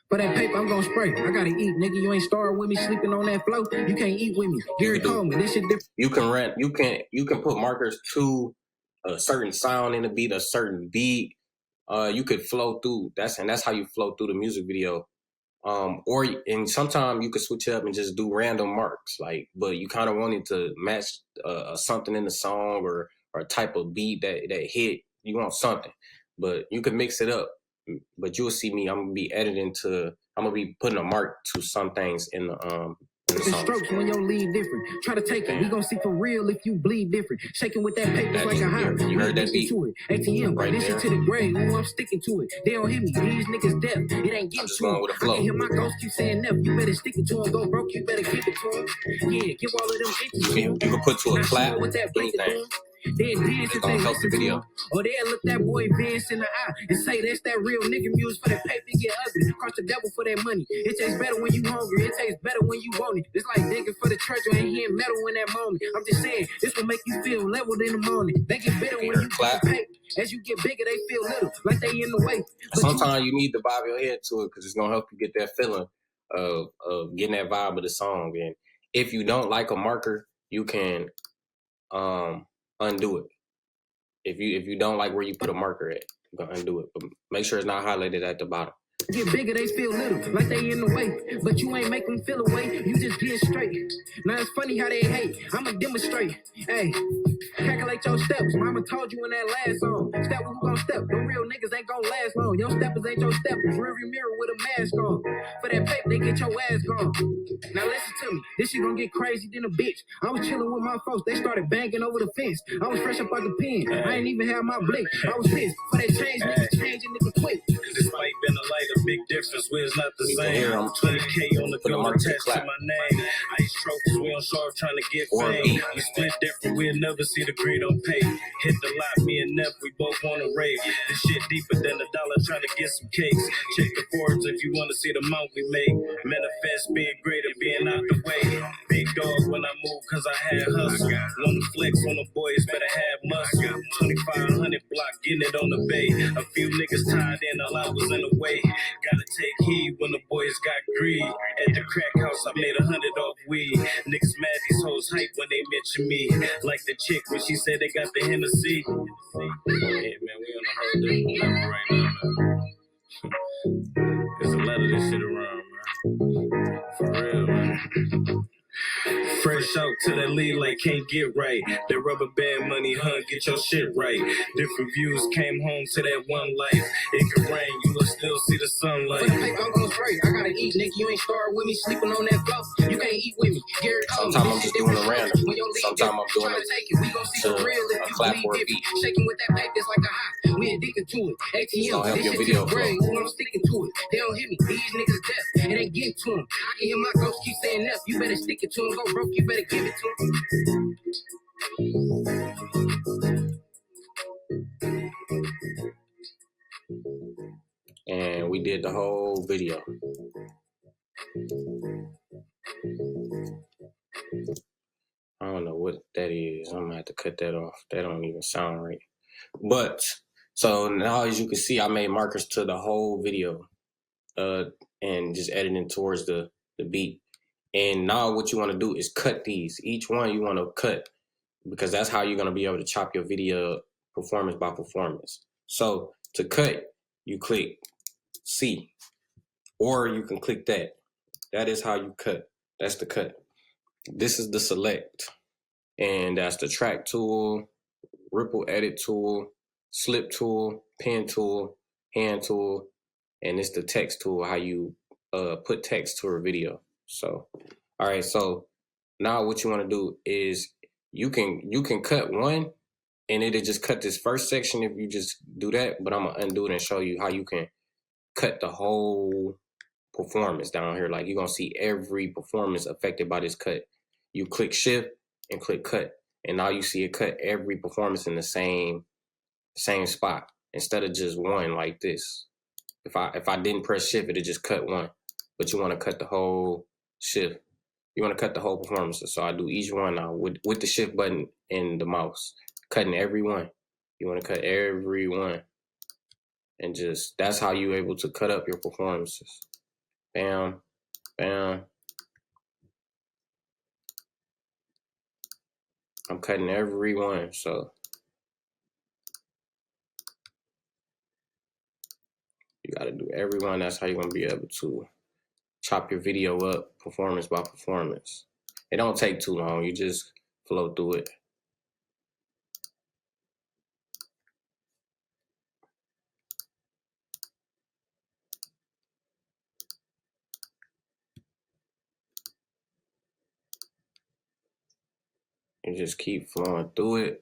For that paper, I'm gonna spray. I gotta eat, nigga. You ain't starved with me, sleeping on that floor. You can't eat with me. Gary Coleman, this shit different. You can put markers to a certain sound in the beat, a certain beat. You could flow through. That's how you flow through the music video. And sometimes you could switch it up and just do random marks, but you kind of wanted to match something in the song or a type of beat that hit. You want something, but you could mix it up. But you'll see me. I'm gonna be putting a mark to some things in the song. Strokes when your lead different. Try to take it. We gonna see for real if you bleed different. Shaking with that paper like a high. You heard that beat? To it. ATM, right this there. To the grave. Ooh, I'm sticking to it. They don't hit me. These niggas deaf. It ain't getting to them. I can hear my ghost keep saying never. You better stick it to him. Go broke. You better give it to him. Yeah, give all of them inches to him. You can put to a clap. With that anything. Then dance if they help the video. Or they'll look that boy Vince in the eye and say that's that real nigga music for that paper get ugly. Cross the devil for that money. It tastes better when you hungry. It tastes better when you want it. It's like digging for the treasure and hearing metal in that moment. I'm just saying, this will make you feel leveled in the morning. They get better when you clap. As you get bigger, they feel little, like they in the way. But sometimes you need to bob your head to it because it's gonna help you get that feeling of getting that vibe of the song. And if you don't like a marker, you can undo it. If you don't like where you put a marker at, you can undo it. But make sure it's not highlighted at the bottom. Get bigger, they feel little, like they in the way. But you ain't make them feel away, you just get straight. Now it's funny how they hate, I'ma demonstrate. Hey, calculate your steps, mama told you in that last song. Step who gon' step, them real niggas ain't gon' last long. Your steppers ain't your steppers, rearview mirror with a mask on. For that paper, they get your ass gone. Now listen to me, this shit gon' get crazy than a bitch. I was chillin' with my folks, they started banging over the fence. I was fresh up out the pen, I ain't even have my blick. I was pissed, for that change, niggas changing nigga quick. Cause this might been a lighter Big difference, we're not the You can same. hear 'em. 20K on the Put a gold mark to attached to clap. my name. Ice trophies, we on shore trying to get Or fame. beat. We split different, we'll never see the greed on pay. Hit the lot, me and Neff, we both wanna rave. This shit deeper than a dollar trying to get some cakes. Check the forums if you wanna see the amount we make. Manifest being greater, being out the way. Big dog when I move, cause I had hustle. Wanna flex on the boys, better have muscle. 2500 block, getting it on the bay. A few niggas tied in, a lot was in the way. Gotta take heed when the boys got greed. At the crack house, I made 100 off weed. Niggas mad, these hoes hype when they mention me. Like the chick when she said they got the Hennessy. Yeah, man, we on a whole different level right now, man. There's a lot of this shit around, man. For real, man. Fresh out to that lead like can't get right. That rubber band money, huh? Get your shit right. Different views, came home to that one life. It could rain, you will still see the sunlight. For the paper, I'm going straight. I gotta eat, nigga. You ain't started with me, sleeping on that floor. You can't eat with me. Sometimes I'm just doing a random. Sometimes I'm doing it to a clap or a beat. Shaking with that paper, it's like a hot. We addicted to it. ATM, don't help this your shit video is brain. flow. I'm sticking to it. They don't hit me. These niggas deaf. It ain't getting to them. I can hear my ghost keep saying F. You better stick it to him. Go broke, you better give it to him. And we did the whole video. I don't know what that is. I'm gonna have to cut that off. That don't even sound right. But so now, as you can see, I made markers to the whole video, and just editing towards the beat. And now what you want to do is cut these. Each one you want to cut, because that's how you're gonna be able to chop your video performance by performance. So to cut, you click C, or you can click that. That is how you cut. That's the cut. This is the select, and that's the track tool, ripple edit tool, slip tool, pen tool, hand tool, and it's the text tool, how you put text to a video. So, all right, so now what you want to do is you can cut one, and it'll just cut this first section if you just do that, but I'm gonna undo it and show you how you can cut the whole performance down here. Like, you're gonna see every performance affected by this cut. You click shift and click cut, and now you see it cut every performance in the same spot instead of just one like this. If I didn't press shift, it'd just cut one, but you want to cut the whole shift. You want to cut the whole performances. So I do each one now with the shift button and the mouse, cutting every one. You want to cut every one, and just that's how you're able to cut up your performances. Bam, bam. I'm cutting every one, so you got to do every one. That's how you're going to be able to chop your video up performance by performance. It don't take too long. You just flow through it. You just keep flowing through it.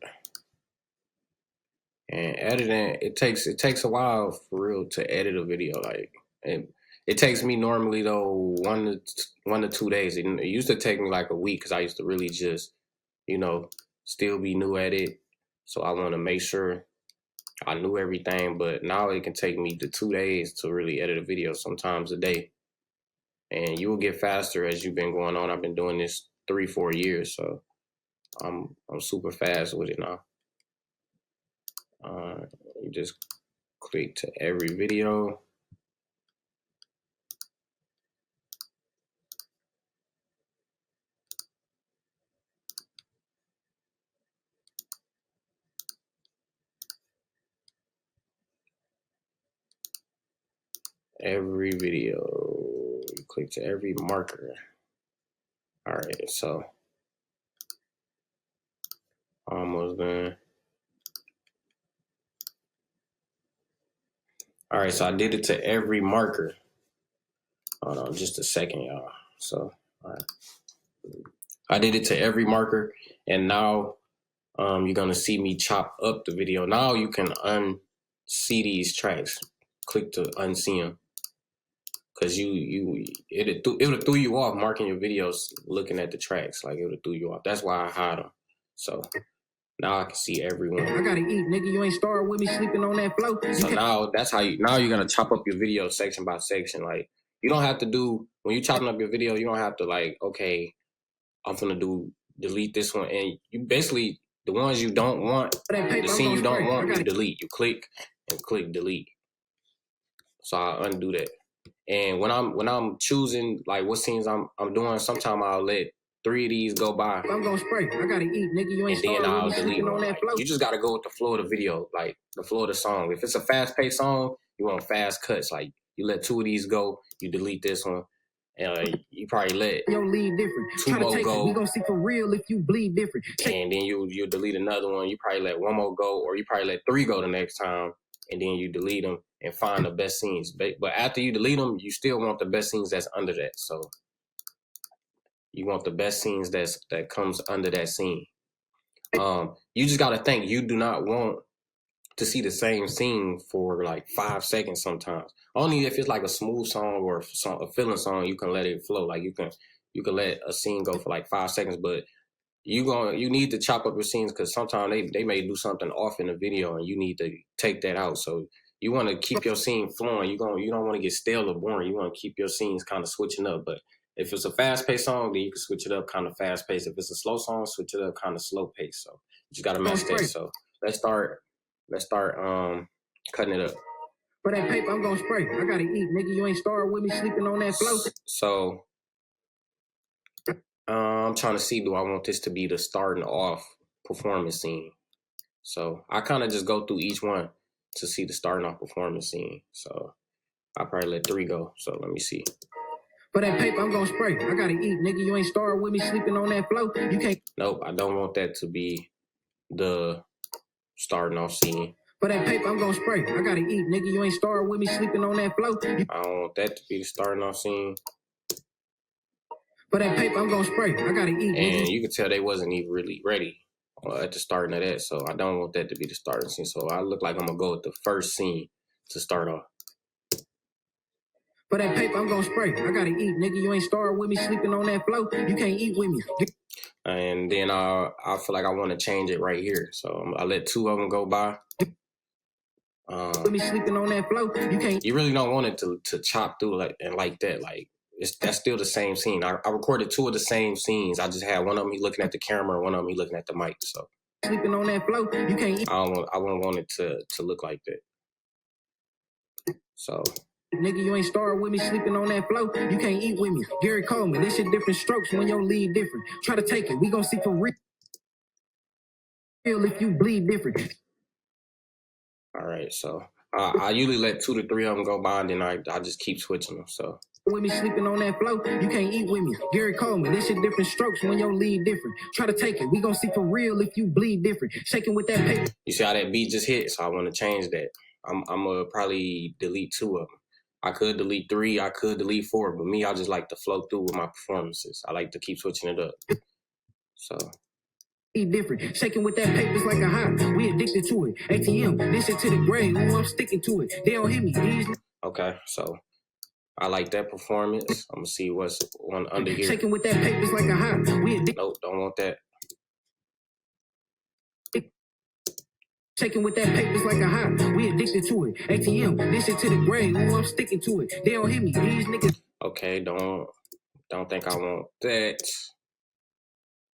And editing, it takes a while for real to edit a video. Like, it takes me normally though 1 to 2 days. It used to take me like a week, because I used to really just, still be new at it. So I want to make sure I knew everything. But now it can take me to 2 days to really edit a video, sometimes a day. And you will get faster as you've been going on. I've been doing this 3-4 years, so I'm super fast with it now. You just click to every video. Every video. You click to every marker. All right, so almost done. All right, so I did it to every marker. Hold on just a second, y'all. So, all right. I did it to every marker, and now you're gonna see me chop up the video. Now you can unsee these tracks. Click to unsee them. Cause it would have threw you off marking your videos, looking at the tracks. Like it would have threw you off. That's why I hide them. So now I can see everyone. I gotta eat, nigga. You ain't started with me sleeping on that float. So now that's how you're gonna chop up your video section by section. Like you don't have to do when you chopping up your video, you don't have to like, okay, I'm gonna delete this one, and you basically the ones you don't want, the scene you don't want, you delete. You click and click delete. So I undo that. And when I'm choosing like what scenes I'm doing, sometimes I'll let 3 of these go by. I'm gonna spray. I gotta eat, nigga. You ain't and then I'll delete on that flow. You just gotta go with the flow of the video, like the flow of the song. If it's a fast paced song, you want fast cuts. Like you let 2 of these go, you delete this one. You probably let your lead different. 2 more go. We gonna see for real if you bleed different. And then you delete another one. You probably let 1 more go, or you probably let 3 go the next time, and then you delete them and find the best scenes. But after you delete them, you still want the best scenes that's under that. So you want the best scenes that comes under that scene. You just gotta think. You do not want to see the same scene for like 5 seconds sometimes. Only if it's like a smooth song or a feeling song, you can let it flow. Like you can let a scene go for like 5 seconds, but you need to chop up your scenes because sometimes they may do something off in the video and you need to take that out. So you want to keep your scene flowing. You don't want to get stale or boring. You want to keep your scenes kind of switching up. But if it's a fast paced song, then you can switch it up kind of fast paced. If it's a slow song, switch it up kind of slow paced. So you just gotta match that. So let's start cutting it up. For that paper, I'm gonna spray. I gotta eat, nigga. You ain't started with me sleeping on that float. So I'm trying to see, do I want this to be the starting off performance scene? So I kind of just go through each one to see the starting off performance scene. So I probably let 3 go. So let me see. For that paper, I'm gonna spray. I gotta eat, nigga. You ain't started with me sleeping on that float. You can't. Nope, I don't want that to be the starting off scene. For that paper, I'm gonna spray. I gotta eat, nigga. You ain't started with me sleeping on that float. I don't want that to be the starting off scene. For that paper, I'm gonna spray. I gotta eat, nigga. And you could tell they wasn't even really ready at the starting of that. So I don't want that to be the starting scene. So I look like I'm gonna go with the first scene to start off. For that paper, I'm gonna spray. I gotta eat, nigga. You ain't started with me sleeping on that float. You can't eat with me. And then I feel like I want to change it right here. So I let 2 of them go by. With me sleeping on that float. You can't. You really don't want it to chop through like that. Like that's still the same scene. I recorded 2 of the same scenes. I just had one of them he looking at the camera, one of them he looking at the mic. So sleeping on that float. You can't eat. I wouldn't want it to look like that. So. Nigga, you ain't started with me sleeping on that float. You can't eat with me. Gary Coleman, this shit different strokes when your lead different. Try to take it. We gonna see for real if you bleed different. All right, so I usually let 2 to 3 of them go by, and then I just keep switching them. So with me sleeping on that float, you can't eat with me. Gary Coleman, this shit different strokes when your lead different. Try to take it. We gonna see for real if you bleed different. Shaking with that paper. You see how that beat just hit? So I want to change that. I'm gonna probably delete 2 of them. I could delete 3, I could delete 4, but me, I just like to flow through with my performances. I like to keep switching it up. So. Different. Shaking with that paper's like a high. We addicted to it. ATM, this shit to the grave. Ooh, I'm sticking to it. They don't hit me. Okay, so I like that performance. I'm gonna see what's one under here. Shaking with that paper's like a high. We addicted. Nope, don't want that. Shaking with that paper's like a high. We addicted to it. ATM, this shit to the grave. Ooh, I'm sticking to it. They don't hit me. These niggas. Okay, don't think I want that.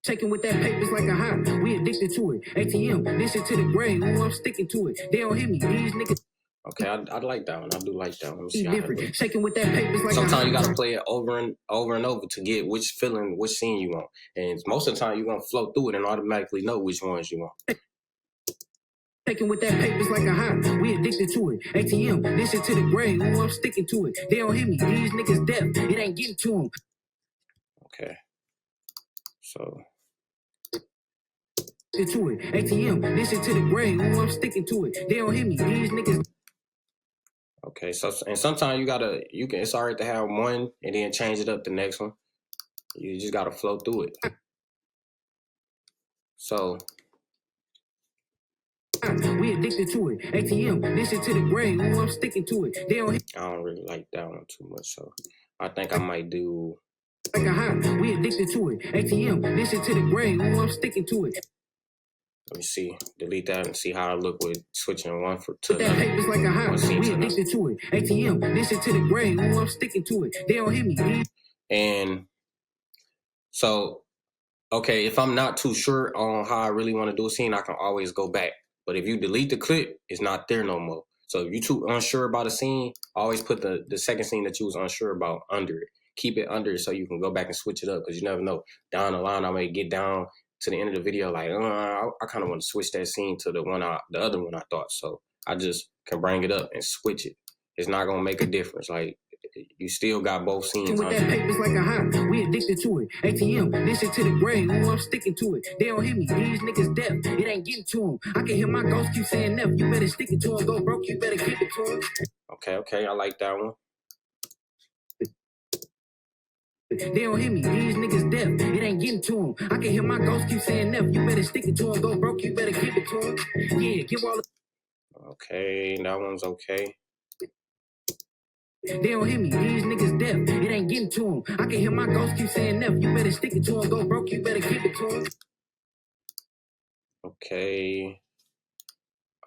Shaking with that paper's like a high. We addicted to it. ATM, this shit to the grave. Ooh, I'm sticking to it. They don't hit me. These niggas. Okay, I like that one. I do like that one. Let me see different. Shaking with that paper's like sometimes you gotta play it over and over to get which scene you want. And most of the time you're gonna flow through it and automatically know which ones you want. Shaking with that paper's like a high. We addicted to it. ATM, this shit to the grave. Ooh, I'm sticking to it. They don't hit me. These niggas deaf. It ain't getting to them. Okay. So. To it. ATM, this shit to the grave. Ooh, I'm sticking to it. They don't hit me. These niggas. Okay, so and sometimes it's alright to have one and then change it up the next one. You just gotta flow through it. So high, we addicted to it. ATM, this shit to the grave, ooh, I'm sticking to it. They don't hit I don't really like that one too much, so I think I might do. like a high, we addicted to it. ATM, this shit to the grave, ooh, I'm sticking to it. Let me see. Delete that and see how I look with switching one to Put that another. papers like a high, One scene we to another. addicted to it. ATM, this shit to the grave, ooh, I'm sticking to it. They don't hit me. And so, okay, if I'm not too sure on how I really want to do a scene, I can always go back. But if you delete the clip, it's not there no more. So if you're too unsure about a scene, always put the second scene that you was unsure about under it. Keep it under it so you can go back and switch it up, because you never know. Down the line, I may get down to the end of the video like, I kind of want to switch that scene to the other one I thought. So I just can bring it up and switch it. It's not gonna make a difference. Like, you still got both scenes With on that papers like a high, we addicted to it. ATM, this shit to the grave, ooh, I'm sticking to it. They don't hit me, these niggas deaf, it ain't getting to them. I can hear my ghost keep saying F, you better stick it to him. Go broke, you better keep it to him. Okay, I like that one. They don't hit me, these niggas deaf, it ain't getting to them. I can hear my ghost keep saying F, you better stick it to him. Go broke, you better keep it to him. Yeah, give all the... Okay, that one's okay. They don't hit me, these niggas deaf, it ain't getting to them. I can hear my ghost keep saying F, you better stick it to him. Go broke, you better keep it to him. Okay.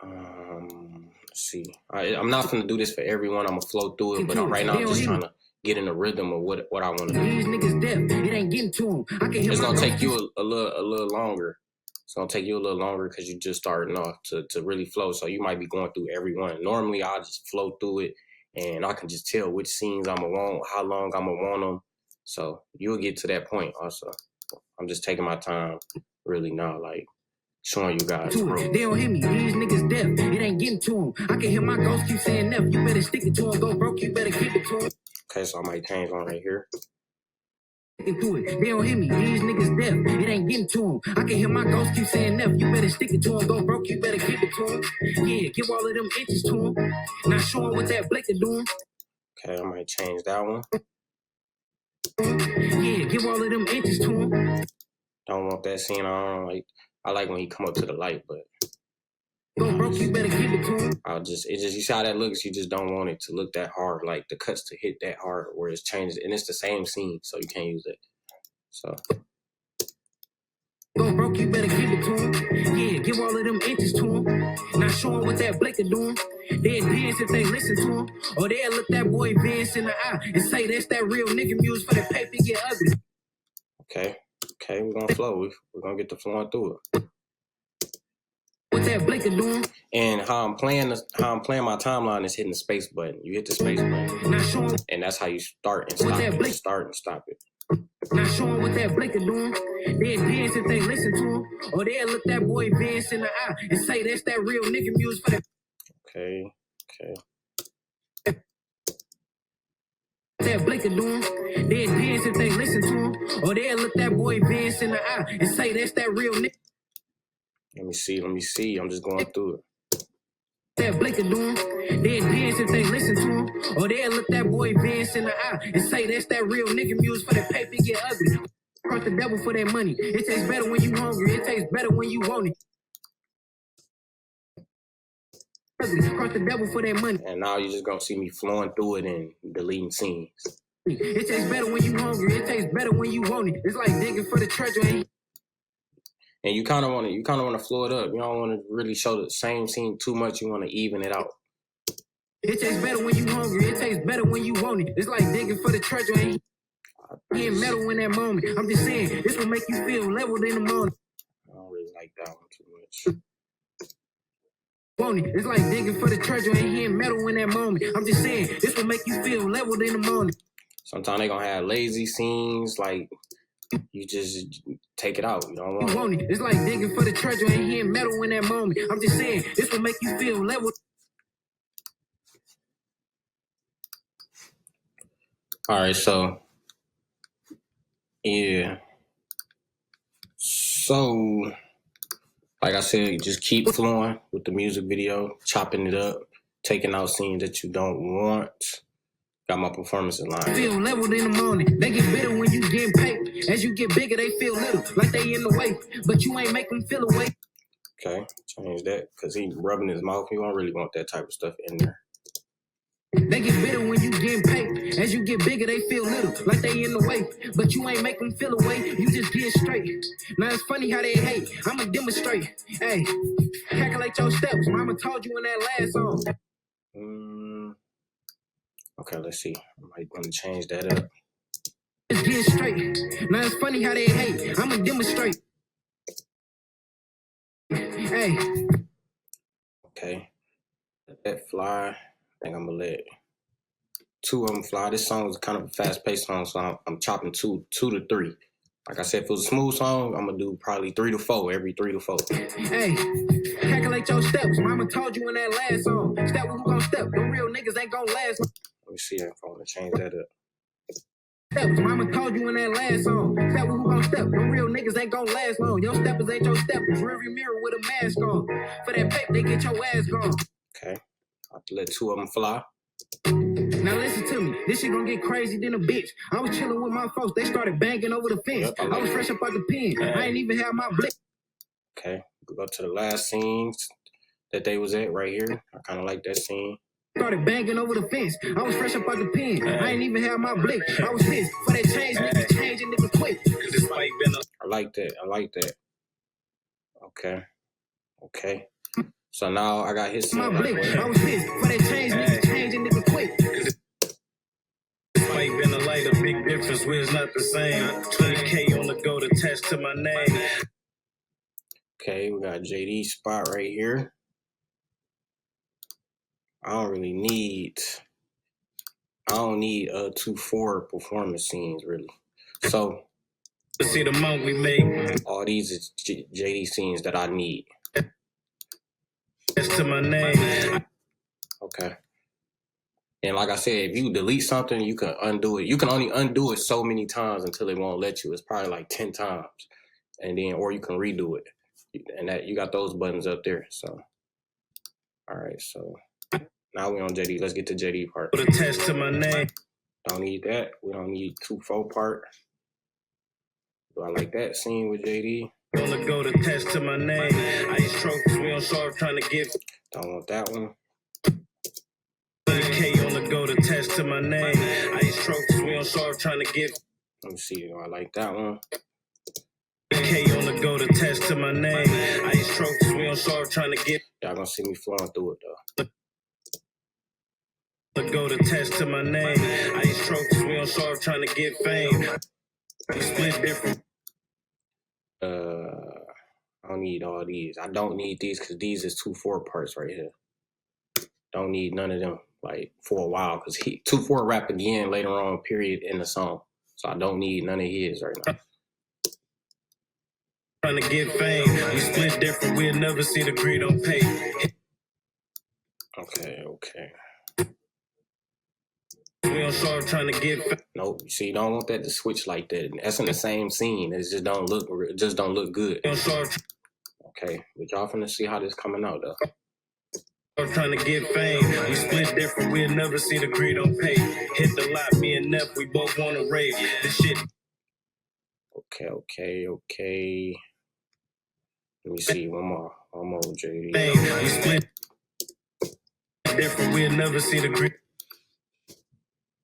Let's see. I'm not gonna do this for everyone. I'm gonna flow through it, but right now I'm just trying to get in the rhythm of what I want to do. These niggas deaf, it ain't getting to them. I can hear it's gonna take you a little longer. It's gonna take you a little longer because you're just starting off to really flow. So you might be going through every one. Normally, I'll just flow through it, and I can just tell which scenes I'm gonna want, how long I'm gonna want them. So you'll get to that point. Also, I'm just taking my time, really now, like showing you guys. They don't hit me, these niggas deaf, it ain't getting to them. I can hear my ghost keep saying F, you better stick it to him. Go broke, you better keep it to him. Okay, so I might change on right here. They don't hit me, these niggas deaf, it ain't getting to them. I can hear my ghost keep saying F, you better stick it to him. Go broke, you better keep it to him. Yeah, give all of them inches to him. Not showing what that Blake is doing. Okay, I might change that one. Yeah, give all of them inches to him. Don't want that scene on. I like when he come up to the light, but Go broke, you better keep it to him. You see how that looks. You just don't want it to look that hard, like the cuts to hit that hard, where it's changed, and it's the same scene, so you can't use it. So go broke, you better keep it to him. Yeah, give all of them inches to him. Not showing what that Blake is doing. They'll dance if they listen to him, or they'll look that boy Vince in the eye and say that's that real nigga music for the paper get ugly. Okay, we're gonna flow. We're gonna get the flowing through it. What that Blake is doing? And how I'm playing my timeline is hitting the space button. You hit the space button, not showing, and that's how you start and stop it. Start and stop it. Not showing what that Blake is doing. They'll dance if they listen to him, or they'll look that boy Vince in the eye and say that's that real nigga music for the. Okay. That Blake is doing. They'll dance if they listen to him, or they'll look that boy Vince in the eye and say that's that real nigga. Let me see. I'm just going through it. That Blake is doing. They'll dance if they listen to him, or they'll look that boy Vince in the eye and say that's that real nigga music for the paper get ugly. Cross the devil for that money. It tastes better when you hungry. It tastes better when you want it. Cross the devil for that money. And now you're just gonna see me flowing through it and deleting scenes. It tastes better when you hungry. It tastes better when you want it. It's like digging for the treasure. And you kind of want to flow it up. You don't want to really show the same scene too much. You want to even it out. It tastes better when you hungry. It tastes better when you want it. It's like digging for the treasure. Ain't getting metal in that moment. I'm just saying, this will make you feel leveled in the morning. I don't really like that one too much. Want it. It's like digging for the treasure. Ain't hitting metal in that moment. I'm just saying, this will make you feel leveled in the morning. Sometimes they gonna have lazy scenes, like you just take it out. You don't want it. It's like digging for the treasure. Ain't hitting metal in that moment. I'm just saying, this will make you feel leveled. All right, so yeah. So, like I said, just keep flowing with the music video, chopping it up, taking out scenes that you don't want. Got my performance in line. Feel leveled in the morning. They get bitter when you get paid. As you get bigger, they feel little, like they in the way. But you ain't make them feel away. Okay, change that because he rubbing his mouth. You don't really want that type of stuff in there. They get bitter when you getting paid. As you get bigger, they feel little, like they in the way. But you ain't make them feel away. You just get straight. Now it's funny how they hate. I'ma demonstrate. Hey, calculate your steps. Mama told you in that last song. Okay, let's see. I might want to change that up. Just get straight. Now it's funny how they hate. I'ma demonstrate. Hey. Okay. Let that fly. I think I'm gonna let two of them fly. This song is kind of a fast-paced song, so I'm chopping two to three. Like I said, if it was a smooth song, I'm gonna do probably 3 to 4, every 3 to 4. Hey, calculate your steps. Mama told you in that last song. Step who gon' step. Them real niggas ain't gon' last. Let me see if I want to change that up. Steps. Mama told you in that last song. Step who gon' step. Them real niggas ain't gon' last long. Your steppers ain't your steppers. Rearview mirror with a mask on. For that paper, they get your ass gone. Okay, I'll let two of them fly. Now listen to me, this shit gonna get crazy than a bitch. I was chilling with my folks, they started banging over the fence. Yep, I was fresh up out the pen, I ain't even have my blick. Okay, we'll go to the last scenes that they was at right here. I kind of like that scene. Started banging over the fence, I was fresh up out the pen, I ain't even have my blick. I was pissed for that change, niggas changing niggas quick. I like that. Okay. So now I got his scene. My blick, I was pissed for that change, niggas changing niggas quick. Might been a light, a big difference, where it's not the same. 20K on the go to attach to my name. Okay, we got JD's spot right here. I don't need 2-4 performance scenes really. So see the monk we made. All these is JD scenes that I need. To my name. Okay. And like I said, if you delete something, you can undo it. You can only undo it so many times until it won't let you. It's probably like 10 times. And then, or you can redo it. And that you got those buttons up there. So, all right. So now we're on JD. Let's get to JD part. Put attached to my name. Don't need that. We don't need 2-4 part. Do I like that scene with JD? On the go to attach to my name. Ice trophies, we on sharp trying to get. Don't want that one. 30K on the go to attach to my name. Ice trophies, we on sharp trying to get. Let me see. Do I like that one? K on the go to attach to my name. Ice trophies, we on sharp trying to get. Y'all gonna see me flowing through it though. The go to attach to my name. Ice trophies, we on sharp trying to get fame. We split different. I don't need all these. I don't need these because these is 2-4 parts right here. Don't need none of them like for a while because 2-4 rap again later on period in the song. So I don't need none of his right now. Trying to get fame. We split different. We'll never see the greed on pay. Okay. We on sharp trying to get fame. Nope. You see, you don't want that to switch like that. That's in the same scene. It just don't look good. We on sharp. Okay, but y'all finna see how this coming out though. I'm trying to get fame. We split different. We'll never see the greed on pay. Hit the lot. Me and Neff. We both want to rave. This shit. Okay. Let me see one more JD. We split different. We'll never see the greed.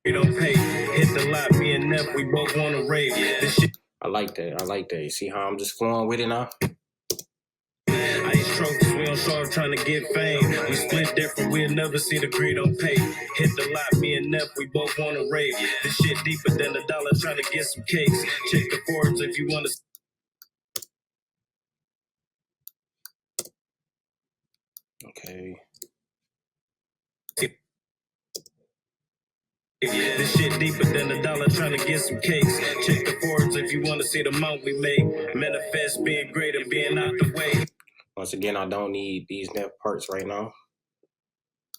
We don't pay. Hit the lot. Me and Neff. We both want to rave. This shit. I like that. You see how I'm just flowing with it now? Ice trophies, we on sharp trying to get fame. We split different, we'll never see the greed on pay. Hit the lot, me and Neff, we both want to rave. This shit deeper than $1, trying to get some cakes. Check the Forbes if you want to. Okay. This shit deeper than $1, trying to get some cakes. Check the Forbes if you want to see the amount we make. Manifest being great and being out the way. Once again, I don't need these Neff parts right now.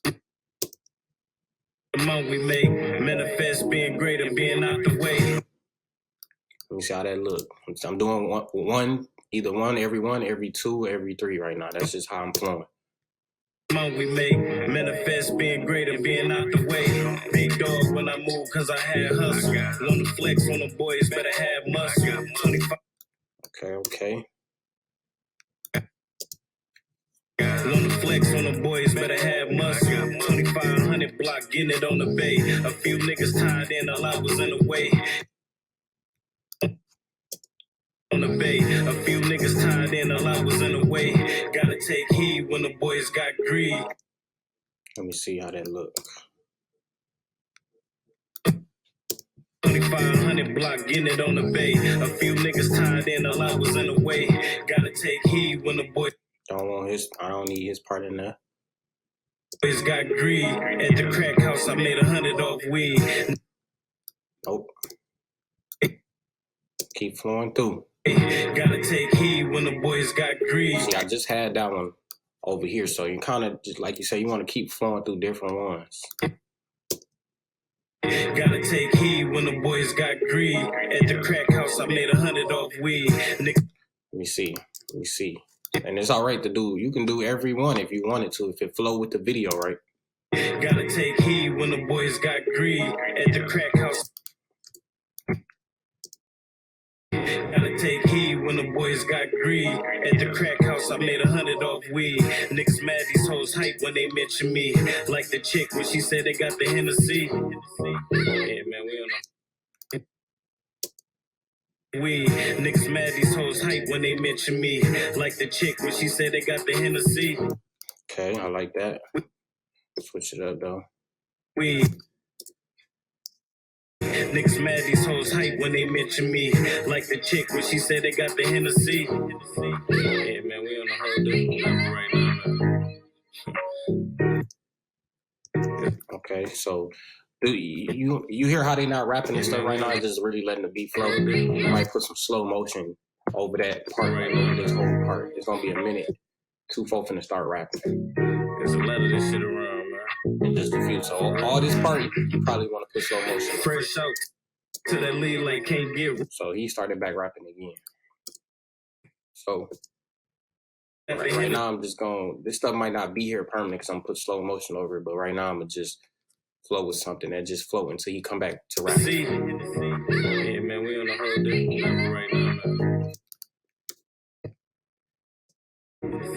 The amount we make. Manifest being great and being out the way. Let me see how that look. I'm doing either one, every 2, every 3 right now. That's just how I'm flowing. Amount we make, manifest being great and being out the way. Big dog when I move cause I had hustle. Want to flex on the boys, better have muscle. 25. Okay. flex on the boys, better have muscle. 2500 block, getting it on the bay. A few niggas tied in, a lot was in the way. On the bay, a few niggas tied in, a lot was in the way. Gotta take heed when the boys got greed. Let me see how that look. 2500 block, getting it on the bay. A few niggas tied in, a lot was in the way. Gotta take heed when the boys. I don't need his part in there. Boys got greed. At the crack house, I made 100 off weed. Nope. Keep flowing through. Gotta take heed when the boys got greed. See, I just had that one over here, so you kind of just like you say, you want to keep flowing through different ones. Gotta take heed when the boys got greed. At the crack house, I made 100 off weed. Let me see. And it's all right to do. You can do every one if you wanted to, if it flow with the video, right? Gotta take heed when the boys got greed. At the crack house. Gotta take heed when the boys got greed. At the crack house, I made 100 off weed. Niggas mad these hoes hype when they mention me. Like the chick when she said they got the Hennessy. Yeah, man, we don't know. Niggas mad these hoes hype when they mention me. Like the chick when she said they got the Hennessy. Okay, I like that. Switch it up though. Niggas mad these hoes hype when they mention me. Like the chick when she said they got the Hennessy. Yeah, man, we on a whole different level right now, man. Okay, so you hear how they not rapping and stuff right now? It's just really letting the beat flow. You might put some slow motion over that part right over this whole part. It's gonna be a minute. 2-4 finna start rapping. There's a lot of this shit around, man. And just a few. So all this part, you probably want to put slow motion. Fresh out to that lead like can't get. So he started back rapping again. So right now I'm just going. This stuff might not be here permanent because I'm gonna put slow motion over it. But right now I'm gonna just flow with something that just flow until he come back to rap. Yeah, man, we on a whole different level right now, man.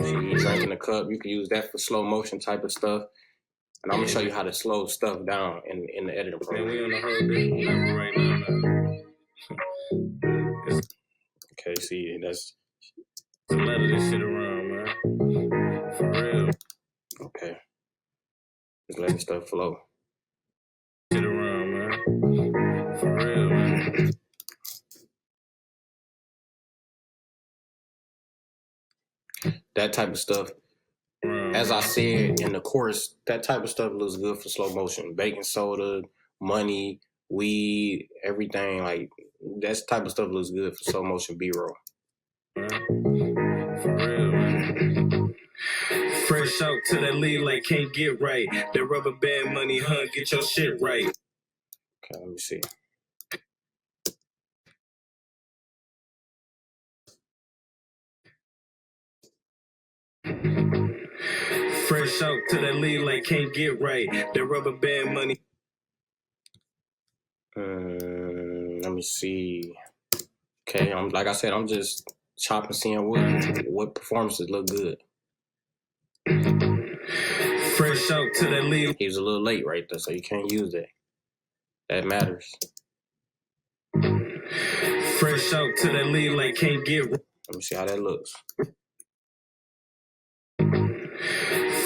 See, you drinking a cup, you can use that for slow motion type of stuff. And I'm gonna show you how to slow stuff down in the editing program. Man, we on a whole different level right now, man. Okay, see, that's a lot of this shit around, man. For real. Okay. Just letting stuff flow. Shit around, man. For real, man. That type of stuff. As I said in the chorus, that type of stuff looks good for slow motion. Baking soda, money, weed, everything like that type of stuff looks good for slow motion B-roll. For real, man. Fresh out to that lead like can't get right. That rubber band money, huh? Get your shit right. Okay, let me see. Fresh out to that lead like can't get right. That rubber band money. Let me see. Okay, like I said, I'm just chopping, seeing what performances look good. Fresh out to that lead. He was a little late right there, so you can't use that. That matters. Fresh out to that lead like can't get. Let me see how that looks.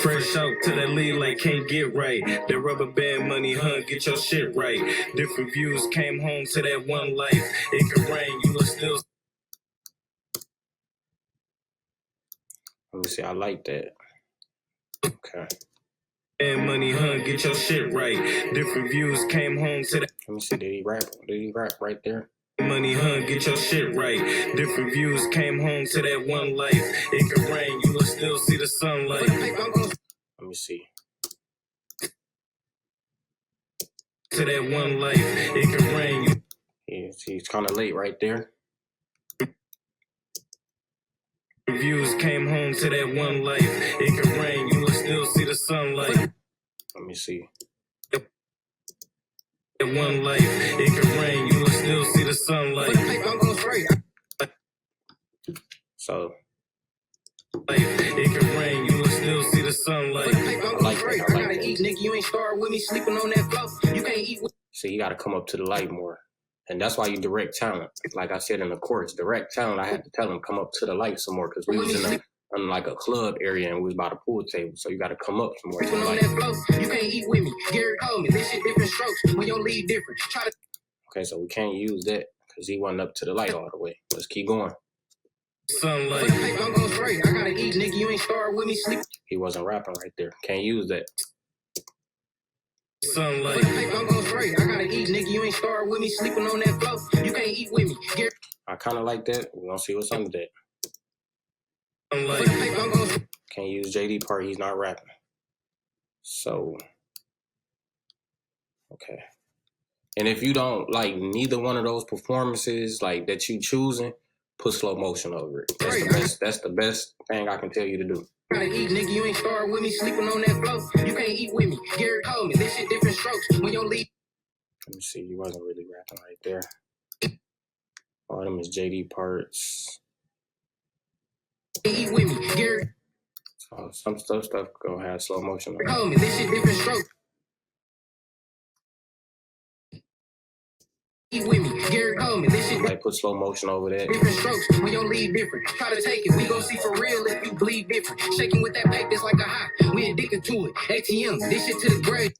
Fresh out to that lead like can't get right. That rubber band money, huh? Get your shit right. Different views, came home to that one life. It could rain, you will still. Let me see, I like that. Okay. And money, huh? Get your shit right. Different views, came home to that. Let me see, did he rap? Did he rap right there? Money, huh? Get your shit right. Different views, came home to that one life. It could rain, you will still see the sunlight. Let me see. To that one life, it could rain. He's kind of late right there. Views came home to that one life. It could rain, you will still see the sunlight. Let me see. That one life, it could rain, you will still see the sunlight. So, it could rain, you will still see the Sunlight. I like that. I like gotta that. eat, nigga. You ain't starved with me, sleeping on that floor. You can't eat with. See, you got to come up to the light more. And that's why you direct talent. Like I said in the course, direct talent, I had to tell them come up to the light some more because we was in like a club area and we was by the pool table. So you got to come up some more to the light. You can't eat with me. Gary told me this shit different strokes when your lead different. Try to. Okay, so we can't use that because he wasn't up to the light all the way. Let's keep going. Sunlight. I'm going straight. I gotta eat, nigga. You ain't starved with me, sleep. He wasn't rapping right there. Can't use that. Sunlight. I'm going straight. I gotta eat, nigga. You ain't starved with me, sleeping on that floor. You can't eat with me. Gary. I kind of like that. We're going to see what's under that. Sunlight. Can't use JD part. He's not rapping. So, okay. And if you don't like neither one of those performances like that you choosing, put slow motion over it. That's the best. That's the best thing I can tell you to do. Gotta eat, nigga. You ain't starved with me, sleeping on that floor. You can't eat with me. Gary told me this shit different strokes when your lead. Let me see. He wasn't really rapping right there. All of them is JD parts. Eat with me, Gary. So some stuff gonna have slow motion. Told me this shit different strokes. Eat with me, Gary told me this shit. Like put slow motion over that. Different strokes when your lead different. Try to take it, we gon' see for real if you bleed different. Shaking with that paper, it's like a high. We addicted to it. ATM, this shit to the grave.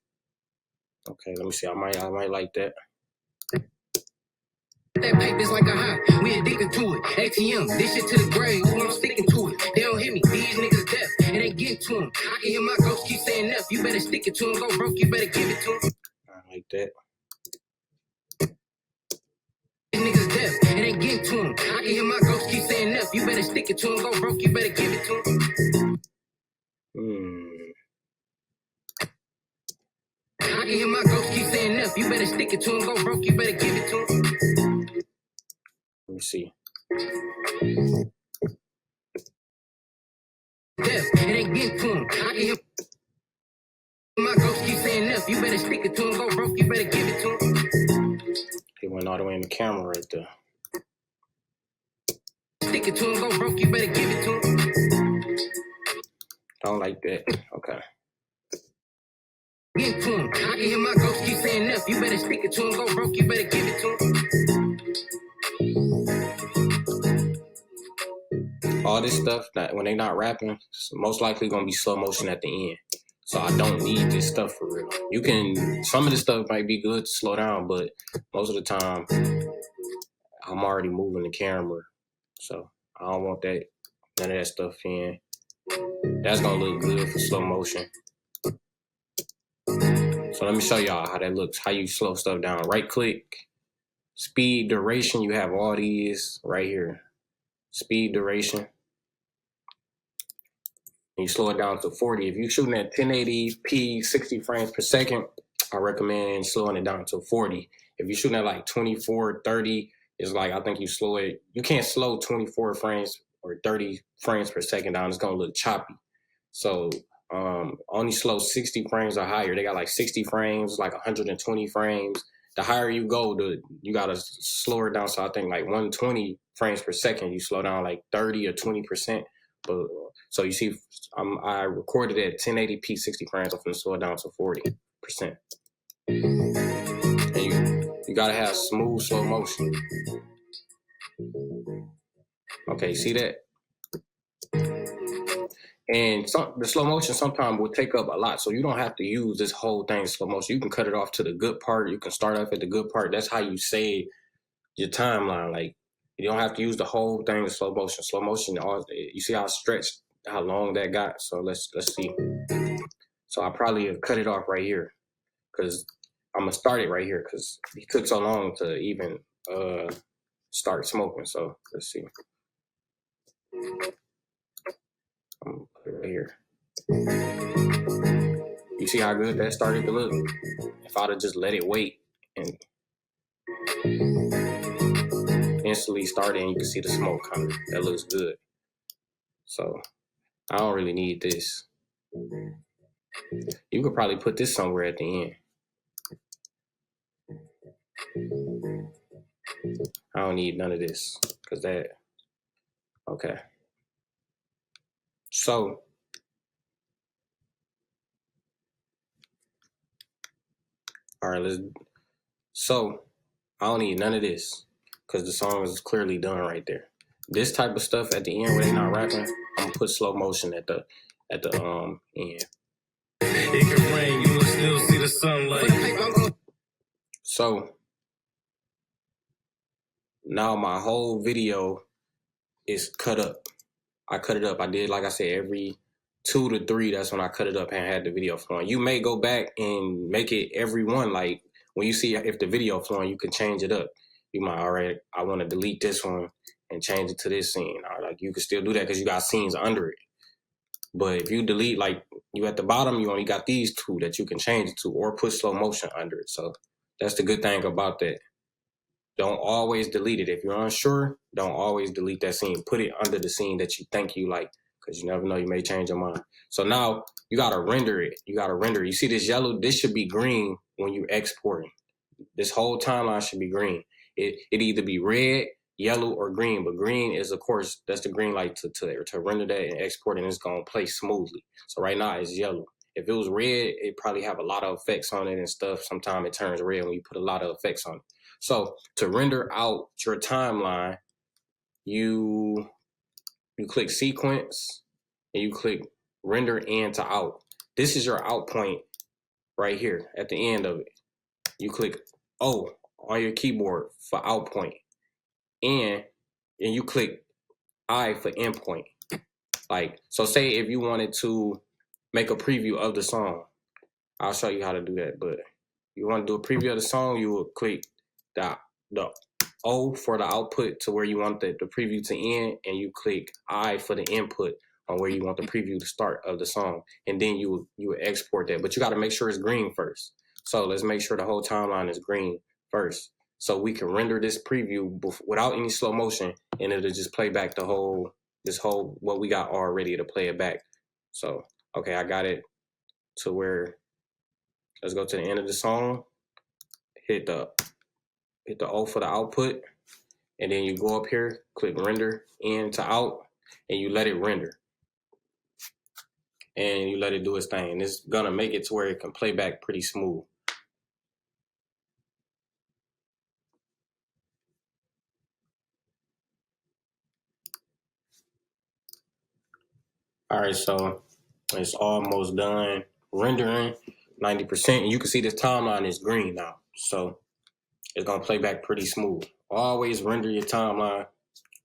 Okay, let me see. I might like that. That paper's like a high. We addicted to it. ATM, this shit to the grave. Ooh, I'm sticking to it. They don't hit me. These niggas deaf. It ain't getting to them. I can hear my ghost keep saying F. You better stick it to him. Go broke, you better give it to him. I like that. These niggas deaf. It ain't getting to him. I can hear my ghost keep saying F. You better stick it to him. Go broke, you better give it to him. I can hear my ghost keep saying F. You better stick it to him. Go broke, you better give it to him. Let me see. Death, it ain't getting to him. I can hear my ghost keep saying F. You better stick it to him. Go broke, you better give it to him. He went all the way in the camera right there. Stick it to him. Go broke, you better give it to him. Don't like that. Okay. Get to him. I can hear my ghost keep saying F. You better stick it to him. Go broke, you better give it to him. All this stuff that when they not rapping, it's most likely gonna be slow motion at the end. So I don't need this stuff for real. You can some of this stuff might be good to slow down, but most of the time I'm already moving the camera. So I don't want that none of that stuff in. That's gonna look good for slow motion. So let me show y'all how that looks, how you slow stuff down. Right click, speed, duration, you have all these right here. Speed, duration. And you slow it down to 40. If you're shooting at 1080p, 60 frames per second, I recommend slowing it down to 40. If you're shooting at like 24, 30, it's like, I think you slow it. You can't slow 24 frames or 30 frames per second down. It's going to look choppy. So only slow 60 frames or higher. They got like 60 frames, like 120 frames. The higher you go, you got to slow it down. So I think like 120 frames per second, you slow down like 30 or 20%. But so you see, I recorded at 1080p 60 frames. I'm going to slow it down to 40%. And you got to have smooth slow motion. Okay, see that? And the slow motion sometimes will take up a lot. So you don't have to use this whole thing in slow motion. You can cut it off to the good part. You can start off at the good part. That's how you save your timeline. Like, you don't have to use the whole thing in slow motion. Slow motion, you see how stretched, how long that got? So let's see. So I probably have cut it off right here because I'm going to start it right here because it took so long to even start smoking. So let's see. I'm going to put it right here. You see how good that started to look? If I'd have just let it wait and instantly started and you can see the smoke coming, that looks good. So I don't really need this. You could probably put this somewhere at the end. I don't need none of this because that, okay. So All right, so I don't need none of this because the song is clearly done right there. This type of stuff at the end where they not rapping, I'm gonna put slow motion at the end. It can rain, you will still see the sunlight. So now my whole video is cut up. I cut it up. I did, like I said, every 2 to 3. That's when I cut it up and had the video flowing. You may go back and make it every one. Like when you see if the video flowing, you can change it up. You might, all right, I want to delete this one and change it to this scene. Or like you can still do that because you got scenes under it. But if you delete, like you at the bottom, you only got these 2 that you can change it to or put slow motion under it. So that's the good thing about that. Don't always delete it. If you're unsure, don't always delete that scene. Put it under the scene that you think you like because you never know, you may change your mind. So now you got to render it. You see this yellow? This should be green when you're exporting. This whole timeline should be green. It either be red, yellow, or green. But green is, of course, that's the green light to render that and export, and it's going to play smoothly. So right now it's yellow. If it was red, it probably have a lot of effects on it and stuff. Sometimes it turns red when you put a lot of effects on it. So to render out your timeline, you click sequence and you click render in to out. This is your out point right here at the end of it. You click O on your keyboard for out point, and you click I for endpoint. Like, so say if you wanted to make a preview of the song, I'll show you how to do that. But you want to do a preview of the song, you will click the O for the output to where you want the preview to end, and you click I for the input on where you want the preview to start of the song, and then you would export that. But you got to make sure it's green first. So let's make sure the whole timeline is green first, so we can render this preview without any slow motion, and it'll just play back this whole what we got already to play it back. So okay, I got it to where. Let's go to the end of the song. Hit the O for the output, and then you go up here, click render in to out, and you let it render. And you let it do its thing. And it's gonna make it to where it can play back pretty smooth. All right, so it's almost done rendering, 90%. And you can see this timeline is green now. So it's gonna play back pretty smooth. Always render your timeline,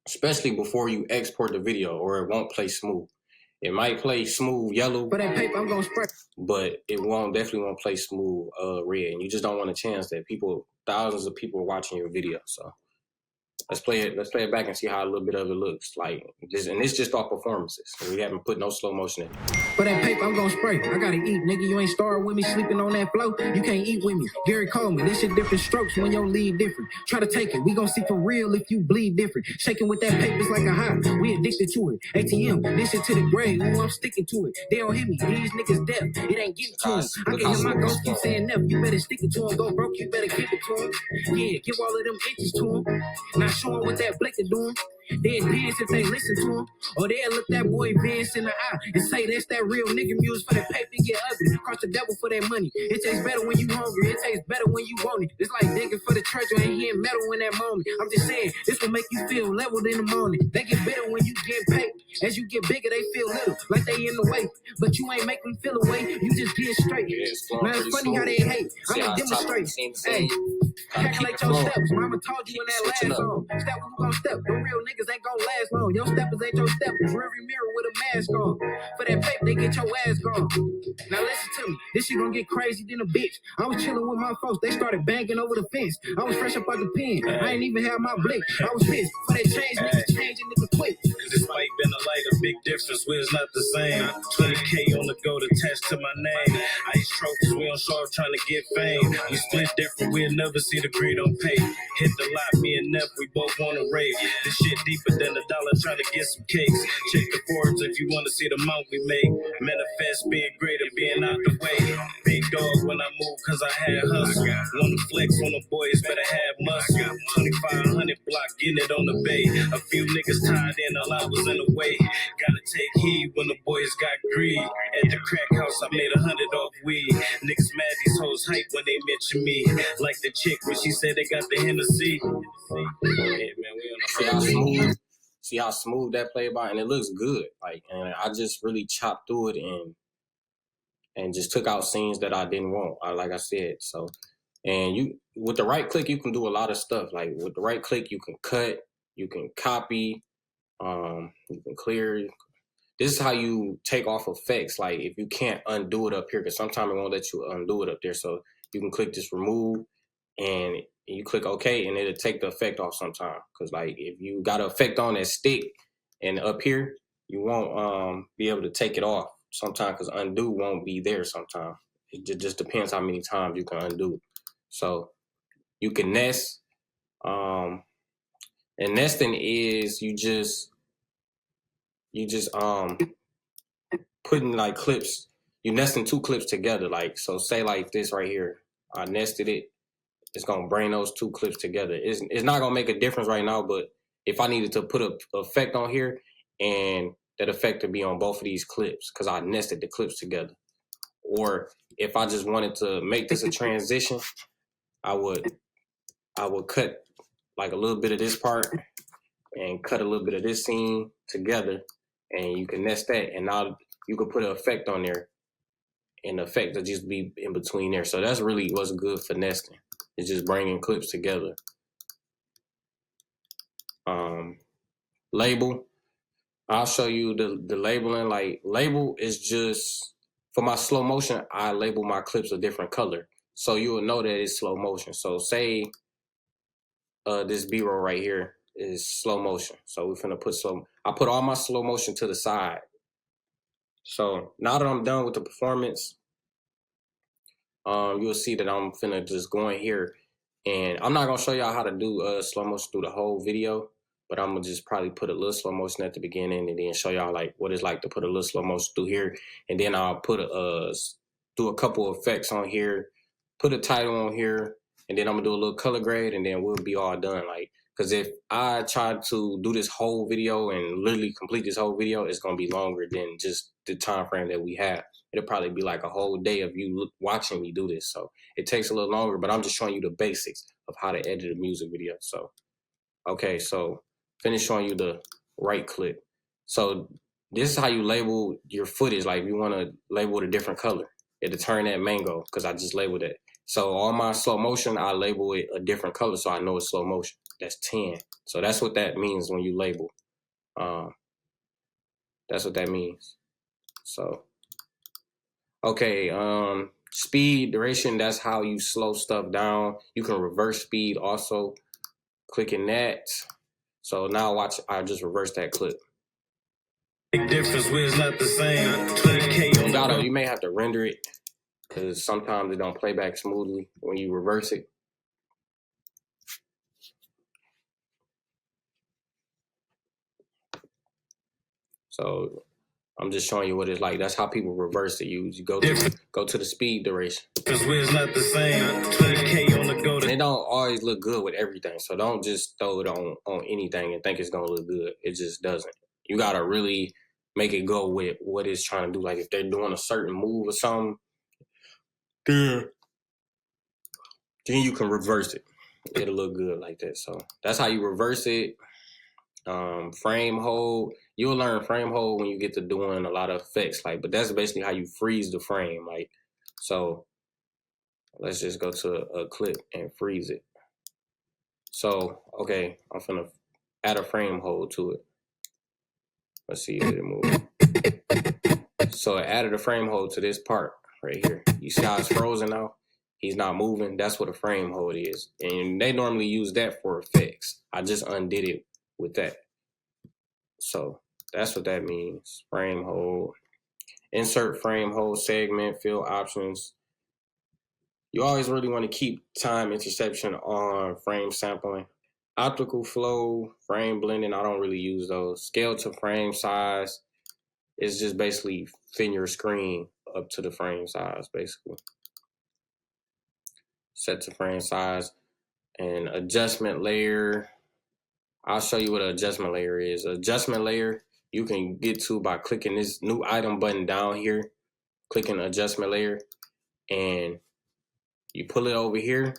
especially before you export the video, or it won't play smooth. It might play smooth yellow, For that paper, I'm gonna spray. but it definitely won't play smooth red. And you just don't want a chance that thousands of people are watching your video. So let's play it back and see how a little bit of it looks like. And it's just off performances. We haven't put no slow motion in. For that paper, I'm gonna spray. I gotta eat, nigga. You ain't starved with me, sleeping on that flow. You can't eat with me. Gary Coleman, this shit different strokes when your lead different. Try to take it. We gon' see for real if you bleed different. Shaking with that paper's like a high. We addicted to it. ATM, this shit to the grave. Ooh, I'm sticking to it. They don't hit me. These niggas deaf. It ain't getting to them. I can hear my ghost keep saying F. You better stick it to him. Go broke, you better give it to him. Yeah, give all of them inches to him. Not showing what that blick is doing. They'll dance if they listen to him, or they'll look that boy Vince in the eye and say that's that real nigga music for that paper get ugly. Cross the devil for that money. It tastes better when you hungry. It tastes better when you want it. It's like digging for the treasure and hearing metal in that moment. I'm just saying, this will make you feel leveled in the morning. They get better when you get paid. As you get bigger, they feel little, like they in the way. But you ain't make them feel away. You just get straight. Now it's funny how they hate. I'ma demonstrate. Hey, calculate your steps. Mama told you in that last song. Step when you gon' step. The real niggas ain't gon' last long. Your steppers ain't your steppers. Rearview mirror with a mask on. For that paper, they get your ass gone. Now listen to me. This shit gon' get crazy than a bitch. I was chilling with my folks. They started banging over the fence. I was fresh up out the pen. I ain't even have my blick. I was pissed. For that change, niggas changing, niggas quick. Cause this might been a light, a big difference. We're not the same. 20K on the go attached to my name. Ice trophies, we on shore trying to get fame. We split different, we'll never see the greed on pay. Hit the lot, me and Neff, we both wanna rave. This shit deeper than $1 trying to get some cakes. Check the forwards if you wanna see the amount we make. Manifest being greater, being out the way. Big dog when I move cause I had hustle. Wanna flex on the boys, better have muscle. bus. 2500 block, getting it on the bay. A few niggas tied in, a lot was in the way. Gotta take heed when the boys got greed. At the crack house, I made 100 off weed. Niggas mad these hoes hype when they mention me. Like the chick when she said they got the Hennessy. Yeah, man, we on the see how smooth that played by, and it looks good. Like, and I just really chopped through it and just took out scenes that I didn't want. Like I said, so. And you, with the right click, you can do a lot of stuff. Like with the right click, you can cut, you can copy, you can clear. This is how you take off effects. Like if you can't undo it up here, because sometimes it won't let you undo it up there. So you can click this remove, and you click OK, and it'll take the effect off sometime. Because like if you got an effect on that stick and up here, you won't be able to take it off sometimes, because undo won't be there sometimes. It just depends how many times you can undo. So you can nest, and nesting is you just putting like clips. You nesting two clips together. Like, so say like this right here. I nested it. It's gonna bring those two clips together. It's not gonna make a difference right now, but if I needed to put an effect on here, and that effect would be on both of these clips because I nested the clips together. Or if I just wanted to make this a transition, I would cut like a little bit of this part and cut a little bit of this scene together, and you can nest that, and now you can put an effect on there, and the effect will just be in between there. So that's really what's good for nesting. It's just bringing clips together. Label. I'll show you the labeling. Like, label is just, for my slow motion, I label my clips a different color. So you will know that it's slow motion. So say this B-roll right here is slow motion. So we're finna put I put all my slow motion to the side. So now that I'm done with the performance, you'll see that I'm finna just go in here, and I'm not gonna show y'all how to do slow motion through the whole video, but I'm gonna just probably put a little slow motion at the beginning, and then show y'all like what it's like to put a little slow motion through here, and then I'll put do a couple of effects on here, put a title on here, and then I'm gonna do a little color grade, and then we'll be all done. Like, because if I try to do this whole video and literally complete this whole video, it's gonna be longer than just the time frame that we have. It'll probably be like a whole day of you watching me do this. So it takes a little longer, but I'm just showing you the basics of how to edit a music video. So, okay, so finish showing you the right clip. So this is how you label your footage. Like, if you want to label it a different color, it'll turn that mango, because I just labeled it. So all my slow motion, I label it a different color so I know it's slow motion. That's 10. So that's what that means when you label. That's what that means. So, okay, speed, duration, that's how you slow stuff down. You can reverse speed also, clicking that. So now watch, I just reverse that clip. big difference, we're not the same. 20K you may have to render it, because sometimes it don't play back smoothly when you reverse it. So I'm just showing you what it's like. That's how people reverse it. You go to the speed duration. Because we're not the same. 20K on the go. And it don't always look good with everything. So don't just throw it on anything and think it's gonna look good. It just doesn't. You gotta really make it go with what it's trying to do. Like if they're doing a certain move or something, then you can reverse it. It'll look good like that. So that's how you reverse it. Frame hold. You'll learn frame hold when you get to doing a lot of effects. Like, but that's basically how you freeze the frame. Like, so let's just go to a clip and freeze it. So, okay, I'm finna add a frame hold to it. Let's see if it moves. So I added a frame hold to this part right here. You see how it's frozen now? He's not moving. That's what a frame hold is. And they normally use that for effects. I just undid it with that. So that's what that means. Frame hold. Insert frame hold segment, fill options. You always really want to keep time interception on frame sampling. Optical flow, frame blending, I don't really use those. Scale to frame size is just basically thin your screen up to the frame size, basically. Set to frame size. An adjustment layer. I'll show you what an adjustment layer is. Adjustment layer you can get to by clicking this new item button down here, clicking adjustment layer, and you pull it over here,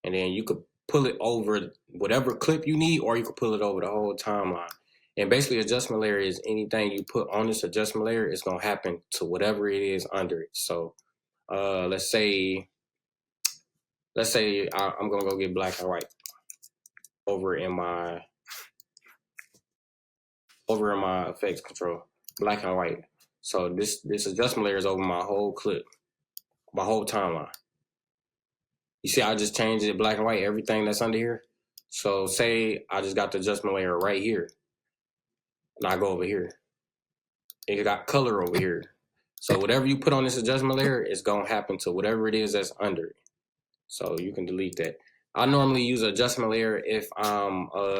and then you could pull it over whatever clip you need, or you could pull it over the whole timeline. And basically, adjustment layer is anything you put on this adjustment layer is gonna happen to whatever it is under it. So let's say I'm gonna go get black and white over in my effects control, black and white. So this adjustment layer is over my whole clip, my whole timeline. You see, I just changed it black and white, everything that's under here. So say I just got the adjustment layer right here, and I go over here. It got color over here. So whatever you put on this adjustment layer is gonna happen to whatever it is that's under it. So you can delete that. I normally use adjustment layer if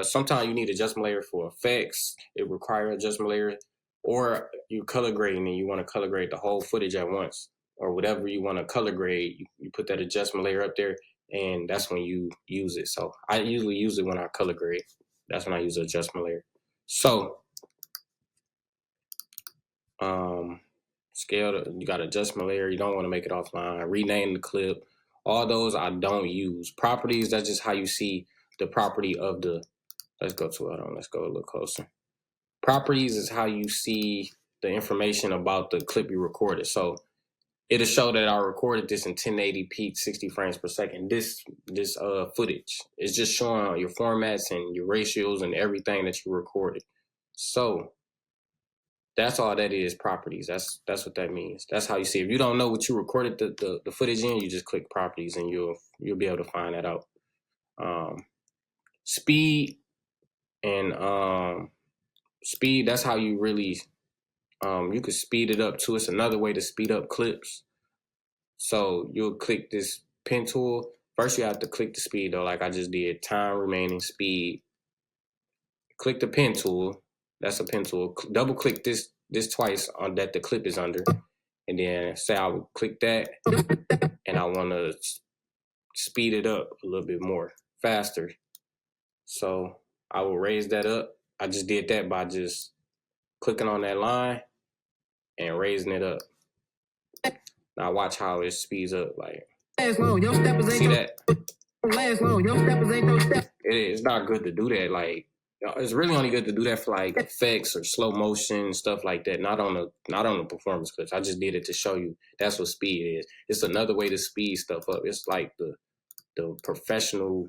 sometimes you need adjustment layer for effects. It requires adjustment layer, or you color grading and you want to color grade the whole footage at once, or whatever you want to color grade. You put that adjustment layer up there, and that's when you use it. So I usually use it when I color grade. That's when I use the adjustment layer. So scale, you got adjustment layer. You don't want to make it offline. Rename the clip. All those I don't use. Properties, that's just how you see the property of the, let's go to it. Let's go a little closer. Properties is how you see the information about the clip you recorded. So it'll show that I recorded this in 1080p, 60 frames per second. This footage is just showing your formats and your ratios and everything that you recorded. So that's all that is, properties. That's what that means. That's how you see. If you don't know what you recorded the footage in, you just click properties and you'll be able to find that out. Speed and speed, that's how you really you could speed it up too. It's another way to speed up clips. So you'll click this pen tool. First you have to click the speed though, like I just did. Time remaining, speed. Click the pen tool. That's a pen tool. Double click this twice on that the clip is under. And then say I would click that and I want to speed it up a little bit more, faster. So I will raise that up. I just did that by just clicking on that line and raising it up. Now watch how it speeds up. Like, see that? It's not good to do that. Like, it's really only good to do that for like effects or slow motion, stuff like that. Not on the performance clips. I just did it to show you that's what speed is. It's another way to speed stuff up. It's like the professional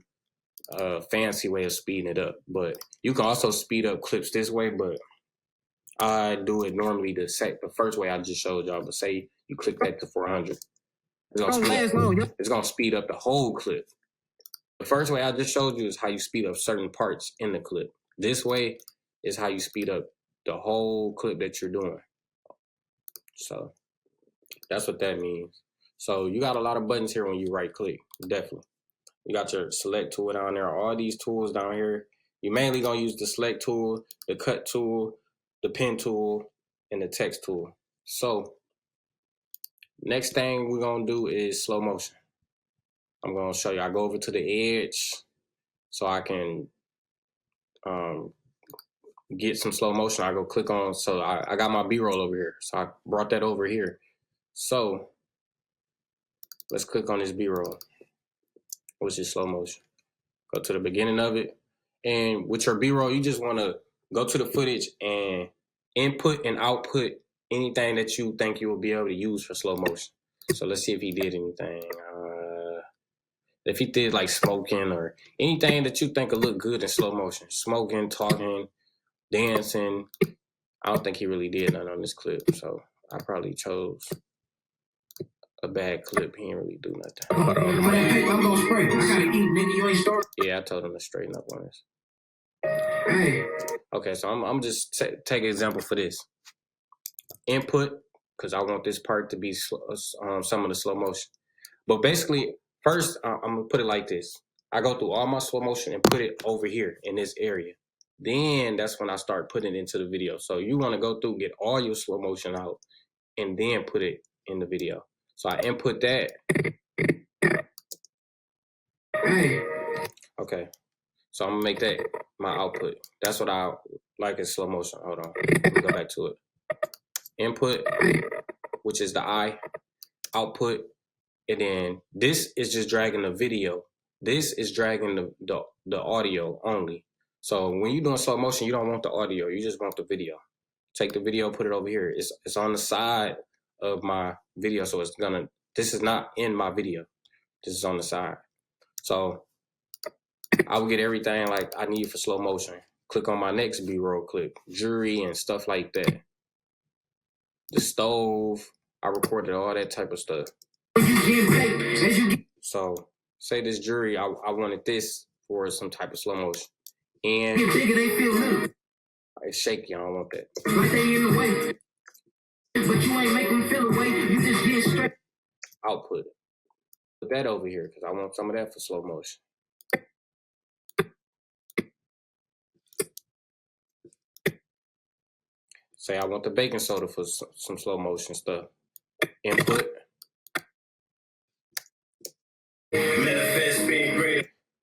fancy way of speeding it up. But you can also speed up clips this way, but I do it normally the first way I just showed y'all. But say you click that to 400. It's gonna speed up the whole clip. The first way I just showed you is how you speed up certain parts in the clip. This way is how you speed up the whole clip that you're doing. So that's what that means. So you got a lot of buttons here when you right click, definitely. You got your select tool down there, all these tools down here. You're mainly gonna use the select tool, the cut tool, the pen tool, and the text tool. So next thing we're gonna do is slow motion. I'm gonna show you. I go over to the edge so I can get some slow motion. I go click on, so I got my B-roll over here. So I brought that over here. So let's click on this B-roll, which is slow motion. Go to the beginning of it. And with your B-roll, you just wanna go to the footage and input and output anything that you think you will be able to use for slow motion. So let's see if he did anything. If he did like smoking or anything that you think will look good in slow motion. Smoking, talking, dancing. I don't think he really did nothing on this clip. So I probably chose a bad clip. He didn't really do nothing. Yeah, I told him to straighten up on this. Okay, so I'm just take an example for this. Input, because I want this part to be some of the slow motion. But basically, first, I'm going to put it like this. I go through all my slow motion and put it over here in this area. Then that's when I start putting it into the video. So you want to go through, get all your slow motion out, and then put it in the video. So I input that. Okay, so I'm gonna make that my output. That's what I like in slow motion. Hold on, let me go back to it. Input, which is the I, output, and then this is just dragging the video. This is dragging the audio only. So when you're doing slow motion, you don't want the audio. You just want the video. Take the video, put it over here. It's on the side of my video, so this is not in my video. This is on the side. So I will get everything like I need for slow motion. Click on my next B-roll clip, jury and stuff like that. The stove, I recorded all that type of stuff. So say this jury, I wanted this for some type of slow motion. And it's shaky, I don't want that. But you ain't make them feel away, you just get straight. Output. Put that over here because I want some of that for slow motion. Say I want the baking soda for some slow motion stuff. Input.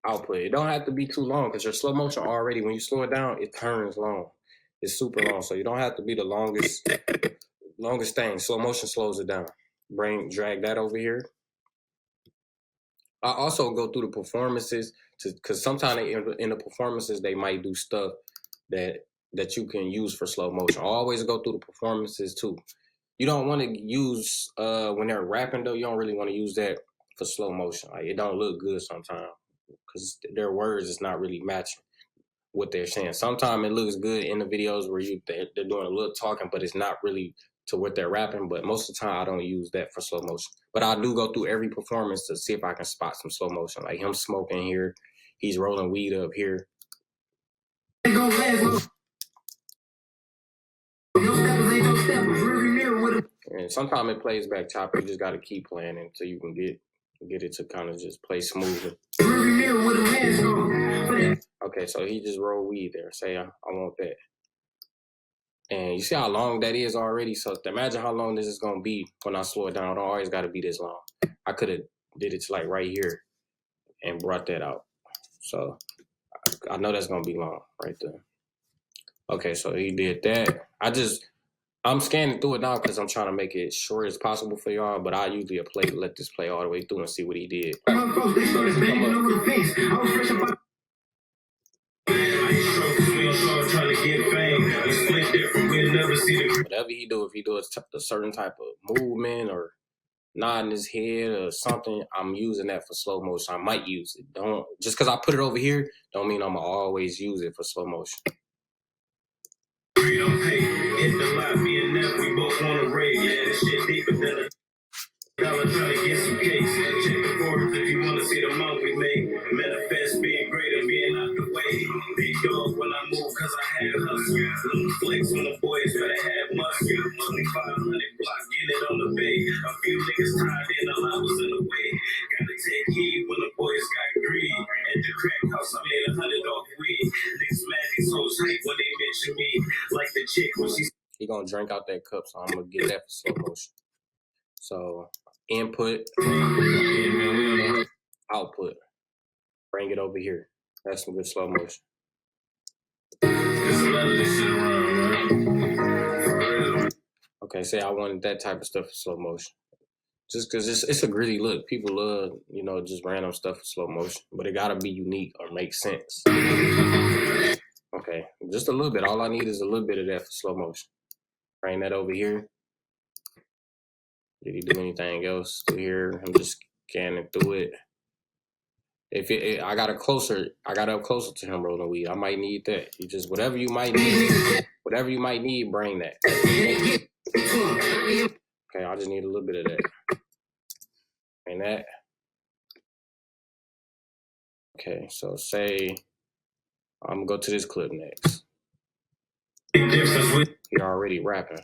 Output. It don't have to be too long because your slow motion already, when you slow it down, it turns long. It's super long, so you don't have to be the longest thing. Slow motion slows it down. Drag that over here. I also go through the performances because sometimes in the performances they might do stuff that you can use for slow motion. I always go through the performances too. You don't want to use when they're rapping though. You don't really want to use that for slow motion. Like it don't look good sometimes because their words is not really matching what they're saying. Sometimes it looks good in the videos where they're doing a little talking, but it's not really to what they're rapping. But most of the time, I don't use that for slow motion. But I do go through every performance to see if I can spot some slow motion, like him smoking here, he's rolling weed up here. And sometimes it plays back choppy. You just got to keep playing until you can get it to kind of just play smoothly. Okay, so he just rolled weed there. Say I want that. And you see how long that is already? So imagine how long this is going to be when I slow it down. It don't always got to be this long. I could have did it to like right here and brought that out. So I know that's going to be long right there. Okay, so he did that. I'm scanning through it now because I'm trying to make it short as possible for y'all, but I usually let this play all the way through and see what he did. Whatever he do, if he does a certain type of movement or nodding his head or something, I'm using that for slow motion. I might use it. Don't just because I put it over here, don't mean I'm gonna always use it for slow motion. Hit the lot, me and Neff, we both wanna rave. Yeah, this shit deeper than a dollar trying to get some cakes. Check the forums if you wanna see the monk we make. Manifest being great and being out the way. Big dog when I move cause I had hustle. Little flex when the boys better have muscle. Money 500 block, get it on the bay. A few niggas tied in, a lot was in the way. Gotta take heed when the boys got greed. At the crack house, I made 100 off weed. Niggas mad, these hoes hype when they mention me. Like the chick when she... He gonna drink out that cup, so I'm gonna get that for slow motion. So input, output, bring it over here. That's some good slow motion. Okay, say I wanted that type of stuff for slow motion. Just because it's a gritty look. People love, just random stuff for slow motion. But it gotta be unique or make sense. Okay, just a little bit. All I need is a little bit of that for slow motion. Bring that over here. Did he do anything else through here? I'm just scanning through it. I got up closer to him rolling weed. I might need that. You just whatever you might need, bring that. Okay, I just need a little bit of that. And that. Okay, so say I'm gonna go to this clip next. He already rapping.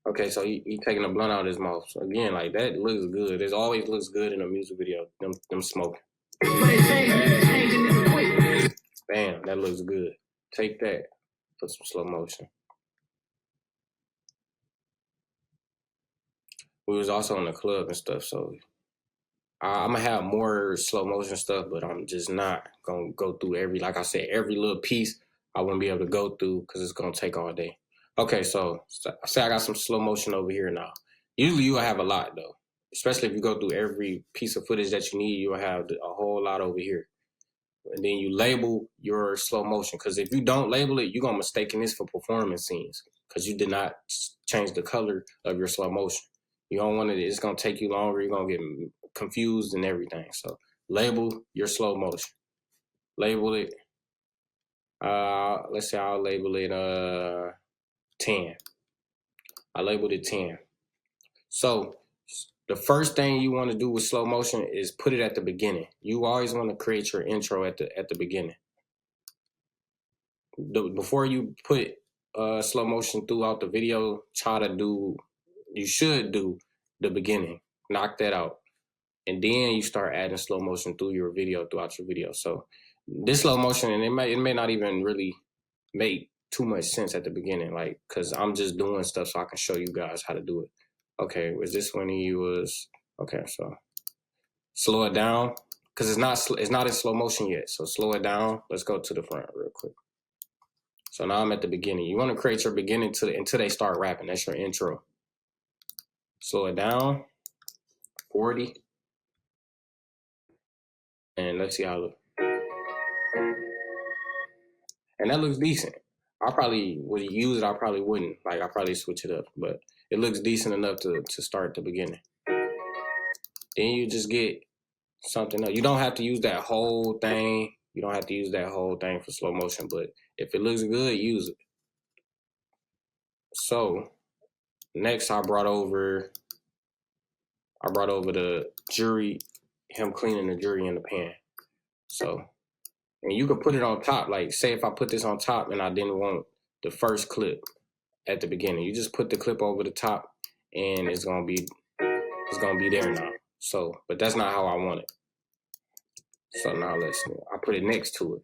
Okay, so he taking a blunt out of his mouth. So again, like that looks good. It always looks good in a music video. Them smoking. Bam, that looks good. Take that for some slow motion. We was also in the club and stuff, so I'm gonna have more slow motion stuff, but I'm just not gonna go through like I said, every little piece I wouldn't be able to go through because it's gonna take all day. Okay, so say I got some slow motion over here now. Usually you'll have a lot though, especially if you go through every piece of footage that you need, you'll have a whole lot over here. And then you label your slow motion, because if you don't label it, you're gonna mistaken this for performance scenes because you did not change the color of your slow motion. You don't want it. It's gonna take you longer. You're gonna get confused and everything. So label your slow motion. Label it. Let's say I'll label it 10. I labeled it 10. So the first thing you want to do with slow motion is put it at the beginning. You always want to create your intro at the beginning. Before you put slow motion throughout the video, you should do the beginning. Knock that out. And then you start adding slow motion throughout your video. So this slow motion, and it may not even really make too much sense at the beginning, like, because I'm just doing stuff so I can show you guys how to do it. Okay, was this when he was, okay, so slow it down, because it's not in slow motion yet. So slow it down. Let's go to the front real quick. So now I'm at the beginning. You want to create your beginning until they start rapping. That's your intro. Slow it down, 40. And let's see how it looks. And that looks decent. I probably would use it. I probably wouldn't. Like, I probably switch it up. But it looks decent enough to start the beginning. Then you just get something else. You don't have to use that whole thing. You don't have to use that whole thing for slow motion. But if it looks good, use it. So next I brought over the jury, him cleaning the jury in the pan. So, and you can put it on top. Like, say if I put this on top and I didn't want the first clip at the beginning, you just put the clip over the top and it's gonna be there now. So, but that's not how I want it. So now I put it next to it.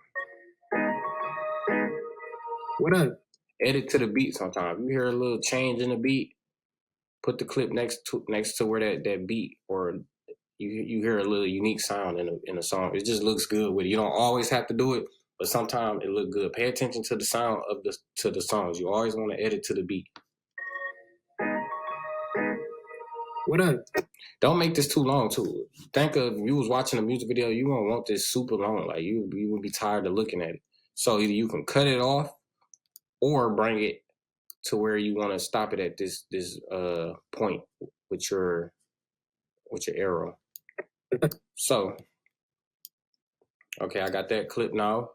What up? Edit to the beat sometimes. You hear a little change in the beat, put the clip next to where that beat, or you hear a little unique sound in the song. It just looks good with it. You don't always have to do it, but sometimes it look good. Pay attention to the sound of the songs. You always want to edit to the beat. What up? Don't make this too long too. Think of, if you was watching a music video, you won't want this super long. Like, you would be tired of looking at it. So either you can cut it off or bring it to where you want to stop it at this point with your arrow. So, okay, I got that clip now.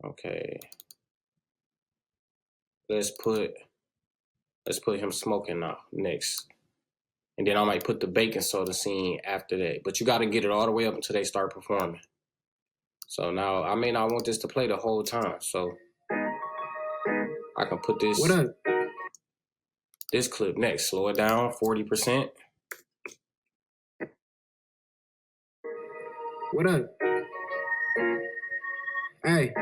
Okay. Let's put him smoking now next. And then I might put the baking soda scene after that. But you got to get it all the way up until they start performing. So now I may not want this to play the whole time. So I can put this clip next. Slow it down 40%. What up? Hey.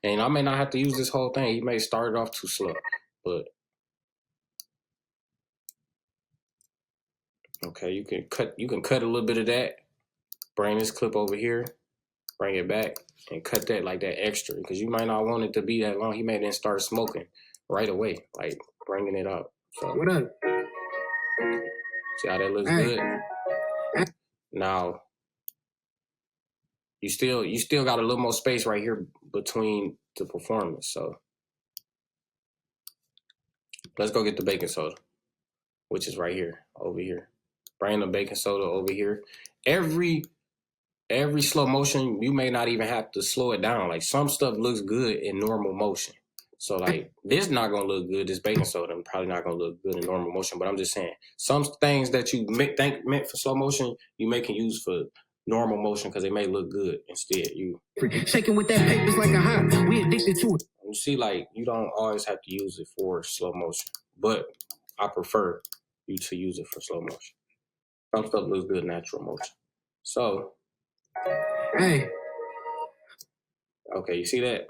And I may not have to use this whole thing. You may start it off too slow. But okay, you can cut a little bit of that. Bring this clip over here. Bring it back and cut that like that extra, because you might not want it to be that long. He may then start smoking right away, like bringing it up. So what up? See how that looks good? Now you still got a little more space right here between the performance. So let's go get the baking soda, which is right here, over here. Bring the baking soda over here. Every slow motion, you may not even have to slow it down. Like, some stuff looks good in normal motion. So like, this not gonna look good. This baking soda probably not gonna look good in normal motion. But I'm just saying, some things that you think meant for slow motion, you may can use for normal motion because they may look good instead. You shaking with that paper's like a hot. We addicted to it. You see, like, you don't always have to use it for slow motion, but I prefer you to use it for slow motion. Some stuff looks good natural motion. So, hey, okay, you see that?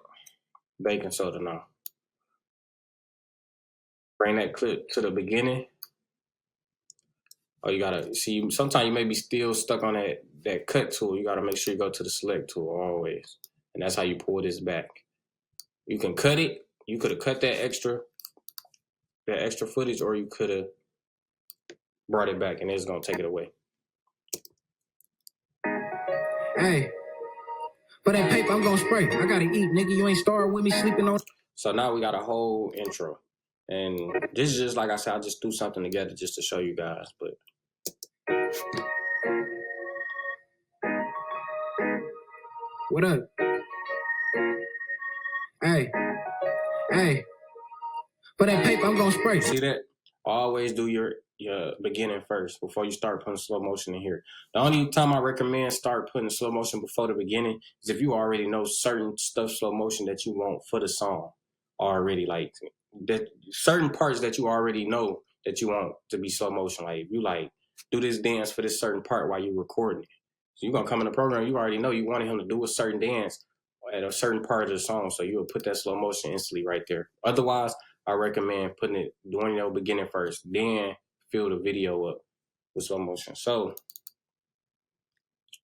Baking soda now. Bring that clip to the beginning. Oh, you gotta see. Sometimes you may be still stuck on that cut tool. You gotta make sure you go to the select tool always, and that's how you pull this back. You can cut it. You could have cut that extra footage, or you could have brought it back, and it's gonna take it away. Hey, for that paper, I'm gonna spray. I gotta eat, nigga. You ain't started with me sleeping on. So now we got a whole intro, and this is just like I said. I just threw something together just to show you guys, but. What up? Hey. For that paper, I'm gonna spray. See that? Always do your beginning first before you start putting slow motion in here. The only time I recommend start putting slow motion before the beginning is if you already know certain stuff slow motion that you want for the song already, like that certain parts that you already know that you want to be slow motion. Like if you like do this dance for this certain part while you're recording it. So you're gonna come in the program, you already know you wanted him to do a certain dance at a certain part of the song, so you'll put that slow motion instantly right there. Otherwise, I recommend doing your beginning first, then fill the video up with slow motion. So,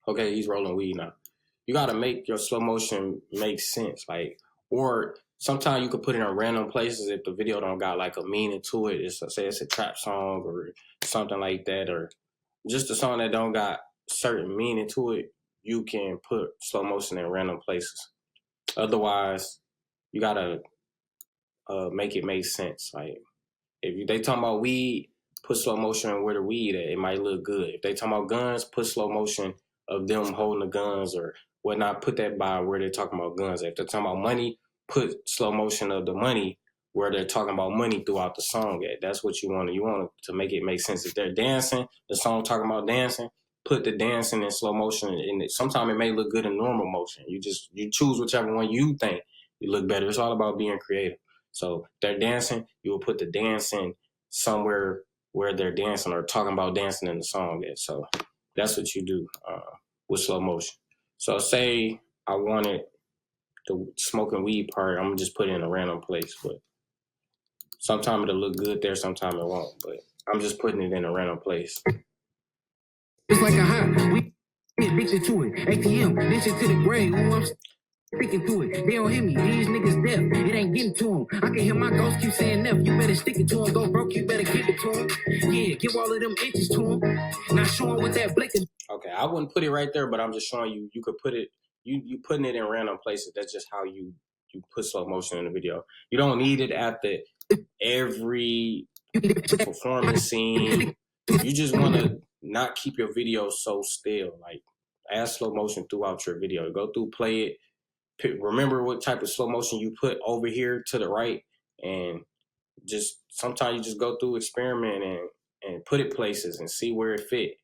okay, he's rolling weed now. You gotta make your slow motion make sense, or sometimes you could put it in random places if the video don't got like a meaning to it. Say it's a trap song or something like that, or just a song that don't got certain meaning to it. You can put slow motion in random places. Otherwise, you gotta make it make sense. Like if they talking about weed, put slow motion where the weed at. It might look good. If they talking about guns, put slow motion of them holding the guns or whatnot. Put that by where they're talking about guns. If they're talking about money, put slow motion of the money where they're talking about money throughout the song at. That's what you want. You want to make it make sense. If they're dancing, the song talking about dancing, put the dancing in slow motion. And sometimes it may look good in normal motion. You choose whichever one you think you look better. It's all about being creative. So if they're dancing, you will put the dancing somewhere where they're dancing or talking about dancing in the song. So that's what you do with slow motion. So say I wanted the smoking weed part, I'm gonna just put it in a random place, but sometimes it'll look good there, sometimes it won't. But I'm just putting it in a random place. It's like a high. We addicted to it. ATM, listen to the grave. I'm sticking to it. They don't hear me. These niggas deaf. It ain't getting to them. I can hear my ghost keep saying F. You better stick it to him. Go broke. You better give it to him. Yeah, give all of them inches to him. Not showing what that blick is. Okay, I wouldn't put it right there, but I'm just showing you. You could put it. You putting it in random places. That's just how you put slow motion in the video. You don't need it at every performance scene. You just want to not keep your video so still. Like add slow motion throughout your video. Go through, play it. Remember what type of slow motion you put over here to the right, and just sometimes you just go through, experiment and put it places and see where it fit.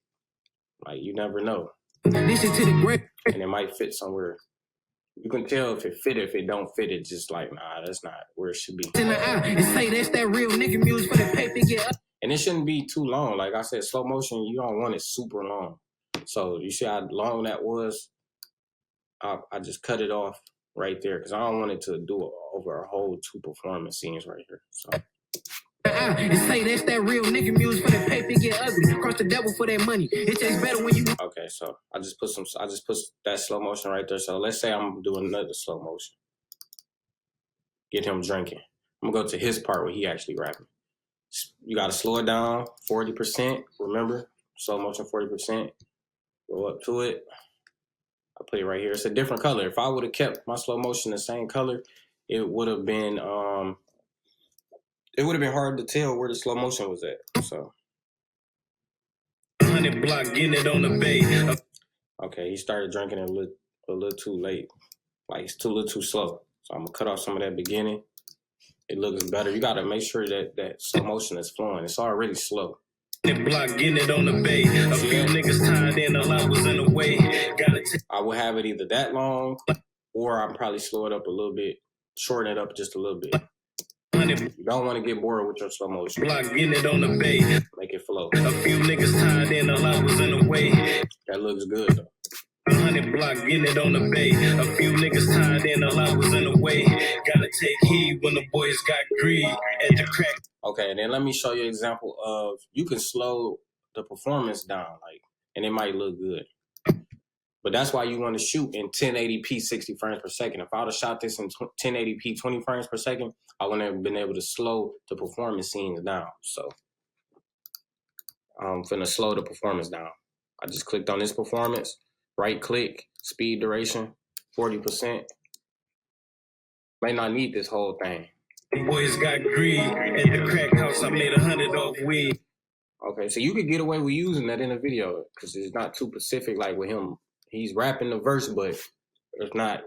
Like you never know, Listen to the grave. and it might fit somewhere. You can tell if it fit. If it don't fit, it's just like nah, that's not where it should be. In the eye and say that's that real nigga music for the paper. Get up. And it shouldn't be too long. Like I said, slow motion, you don't want it super long. So you see how long that was? I just cut it off right there because I don't want it to do over a whole 2 performance scenes right here. So. And say that's that real nigga music for the paper. Get ugly. Cross the devil for that money. It tastes better when you. Okay, so I just put that slow motion right there. So let's say I'm doing another slow motion. Get him drinking. I'm gonna go to his part where he actually rapping. You gotta slow it down 40%. Remember, slow motion 40%. Go up to it. I put it right here. It's a different color. If I would have kept my slow motion the same color, it would have been hard to tell where the slow motion was at. So. 100 block, getting it on the bay. Okay, he started drinking a little too late. Like it's a little too slow. So I'm gonna cut off some of that beginning. It looks better. You gotta make sure that slow motion is flowing. It's already slow. Block, getting it on the bay. A few niggas tied in, a lot was in the way. I will have it either that long, or I'll probably slow it up a little bit, shorten it up just a little bit. You don't want to get bored with your slow motion. Block, getting it on the bay. Make it flow. A few niggas tied in, a lot was in the way. That looks good though. 100 block, getting it on the bay. A few niggas tied in, a lot was in the way. Gotta take heed when the boys got greed at the crack. Okay, and then let me show you an example of, you can slow the performance down, like, and it might look good. But that's why you want to shoot in 1080p 60 frames per second. If I would have shot this in 1080p 20 frames per second, I wouldn't have been able to slow the performance scenes down. So I'm finna slow the performance down. I just clicked on this performance, right click, speed duration, 40%. May not need this whole thing. Boys got greed at the crack house. I made 100 off weed. Okay, so you could get away with using that in a video because it's not too specific like with him. He's rapping the verse, but it's not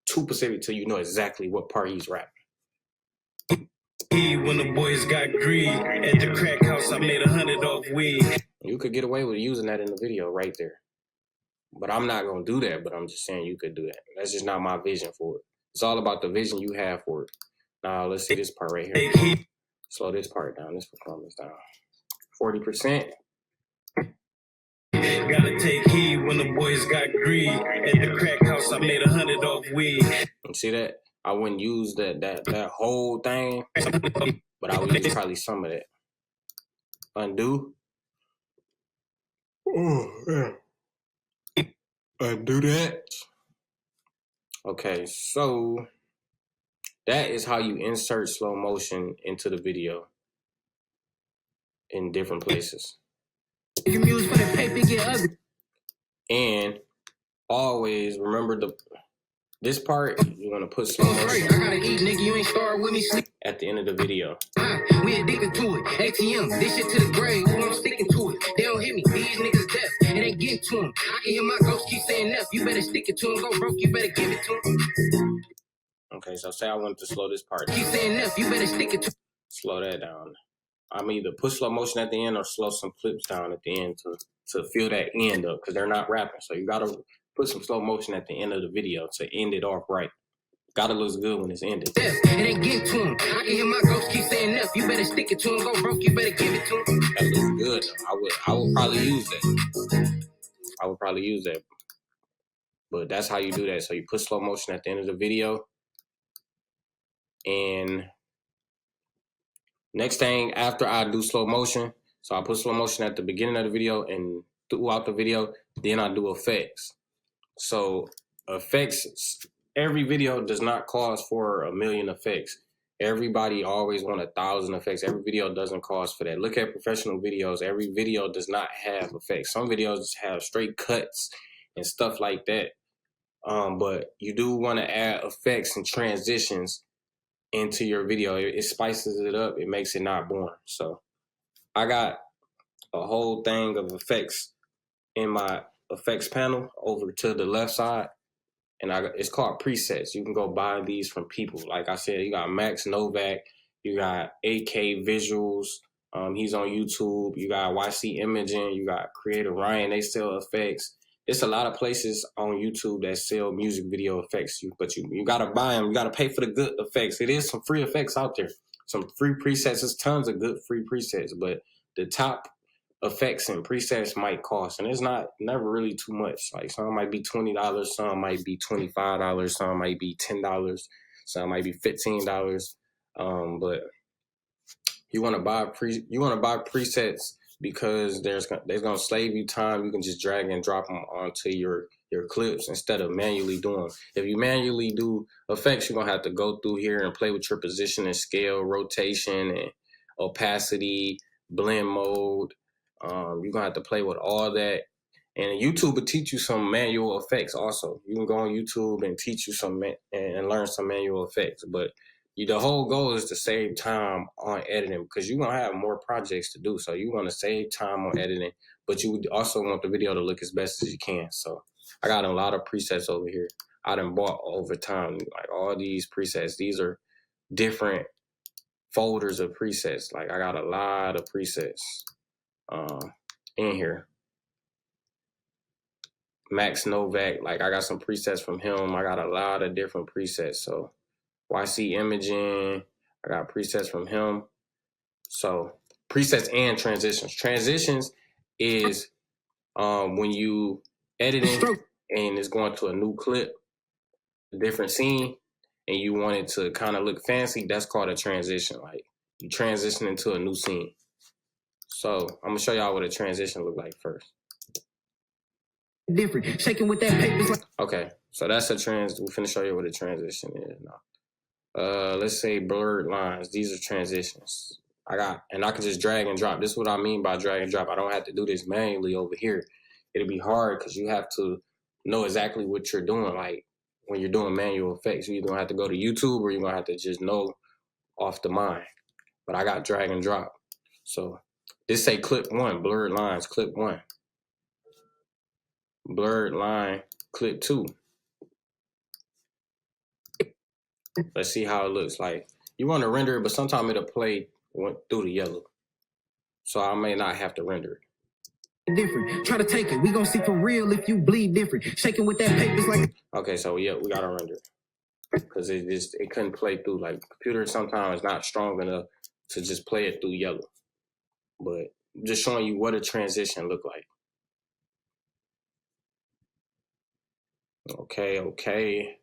too specific till you know exactly what part he's rapping. When the boys got greed at the crack house, I made 100 off weed. You could get away with using that in the video right there. But I'm not going to do that, but I'm just saying you could do that. That's just not my vision for it. It's all about the vision you have for it. Now, let's see this part right here. Slow this part down, this performance down. 40%. Gotta take heed when the boys got greed at the crack house. I made 100 off weed. You see that? I wouldn't use that whole thing, but I would use probably some of that. Undo. Oh, yeah. Undo that. Okay, so that is how you insert slow motion into the video in different places. You can use for the paper, get ugly. And always remember this part, you want to put slow motion. I gotta eat, nigga. You ain't start with me sleep. At the end of the video. We addicted to it. ATM, this shit to the grave. I'm sticking to it. They don't hear me. These niggas deaf. It ain't getting to them. I can hear my ghost keep saying F. You better stick it to him. Go broke. You better give it to him. Okay, so say I wanted to slow this part down. Keep saying F. You better stick it to him. Slow that down. I'm either put slow motion at the end or slow some clips down at the end to fill that end up because they're not rapping. So you gotta put some slow motion at the end of the video to end it off right. Gotta look good when it's ended. It ain't getting to him. I can hear my ghost keep saying F. You better stick it to him. Go broke. You better give it to him. That looks good though. I would probably use that. I would probably use that. But that's how you do that. So you put slow motion at the end of the video. And next thing after I do slow motion, so I put slow motion at the beginning of the video and throughout the video, then I do effects. So effects, every video does not cost for 1 million effects. Everybody always want 1,000 effects. Every video doesn't cost for that. Look at professional videos. Every video does not have effects. Some videos just have straight cuts and stuff like that. But you do want to add effects and transitions into your video. It spices it up. It makes it not boring. So I got a whole thing of effects in my effects panel over to the left side. And it's called presets. You can go buy these from people. Like I said, you got Max Novak, you got AK Visuals. He's on YouTube. You got YC Imaging. You got Creator Ryan. They sell effects. It's a lot of places on YouTube that sell music video effects. But you got to buy them. You got to pay for the good effects. It is some free effects out there. Some free presets. There's tons of good free presets. But the top effects and presets might cost, and it's never really too much. Like some might be $20, some might be $25, some might be $10, some might be $15. But you want to buy presets because they're gonna save you time. You can just drag and drop them onto your clips instead of manually doing them. If you manually do effects, you're gonna have to go through here and play with your position and scale, rotation, and opacity, blend mode. You're gonna have to play with all that. And YouTube will teach you some manual effects also. You can go on YouTube and teach you and learn some manual effects. But the whole goal is to save time on editing because you're gonna have more projects to do. So you want to save time on editing, but you also want the video to look as best as you can. So I got a lot of presets over here. I done bought over time, like all these presets. These are different folders of presets. Like I got a lot of presets in here. Max Novak, like I got some presets from him. I got a lot of different presets. So YC Imaging, I got presets from him. So presets and transitions. Transitions is when you editing and it's going to a new clip, a different scene, and you want it to kind of look fancy. That's called a transition. Like you transition into a new scene. So I'm gonna show y'all what a transition look like first. Different. Shaking with that paper. Okay, so that's a we finna show you what a transition is now. Let's say blurred lines. These are transitions. I can just drag and drop. This is what I mean by drag and drop. I don't have to do this manually over here. It'll be hard because you have to know exactly what you're doing. Like when you're doing manual effects, you're gonna have to go to YouTube or you're gonna have to just know off the mind. But I got drag and drop. So this say clip 1, blurred lines, clip 1. Blurred line, clip 2. Let's see how it looks like. You want to render it, but sometimes it'll play through the yellow. So I may not have to render it. Different. Try to take it. We gonna see for real if you bleed different. Shaking with that paper's like. Okay, so yeah, we gotta render it because it couldn't play through. Like computer sometimes not strong enough to just play it through yellow. But just showing you what a transition look like. Okay.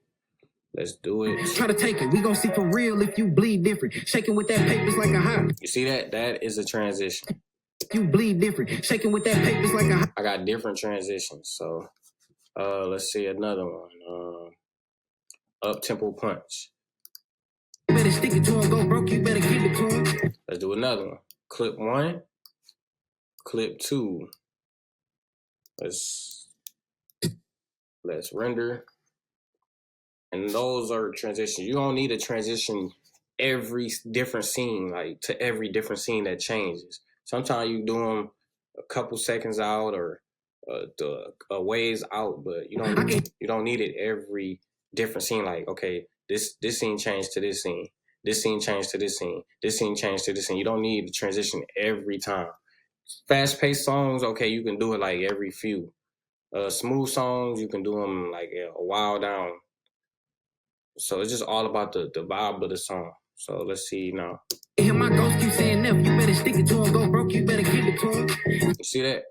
Let's do it. Try to take it. We gonna see for real if you bleed different. Shaking with that paper's like a hot. You see that? That is a transition. You bleed different. Shaking with that paper's like a hot. I got different transitions. So let's see another one. Up tempo punch. You better stick it to him, go broke, you better give it to him. Let's do another one. Clip 1, clip 2. Let's render. And those are transitions. You don't need a transition every different scene, like to every different scene that changes. Sometimes you do them a couple seconds out or a ways out, but you don't need it every different scene. Like, okay, this scene changed to this scene. This scene changed to this scene. This scene changed to this scene. You don't need the transition every time. Fast-paced songs, okay, you can do it like every few. Smooth songs, you can do them like a while down. So it's just all about the vibe of the song. So let's see now. Hear my ghost keep saying F, you better stick it to him, go broke, you better give it to him. You see that?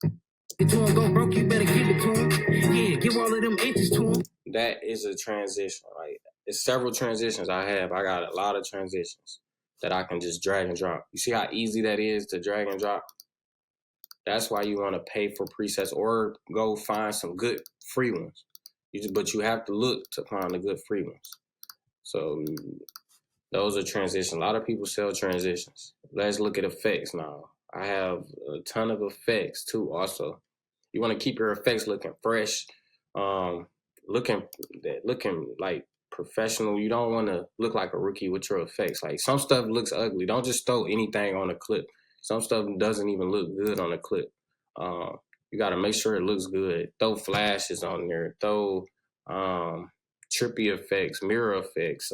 Stick it to him, go broke, you better give it to him. Yeah, give all of them inches to him. That is a transition. Like it's several transitions I have. I got a lot of transitions that I can just drag and drop. You see how easy that is to drag and drop? That's why you want to pay for presets or go find some good free ones. But you have to look to find the good free ones. So those are transitions. A lot of people sell transitions. Let's look at effects now. I have a ton of effects too also. You want to keep your effects looking fresh, looking like professional. You don't want to look like a rookie with your effects. Like some stuff looks ugly. Don't just throw anything on a clip. Some stuff doesn't even look good on a clip. You got to make sure it looks good. Throw flashes on there. Throw trippy effects, mirror effects.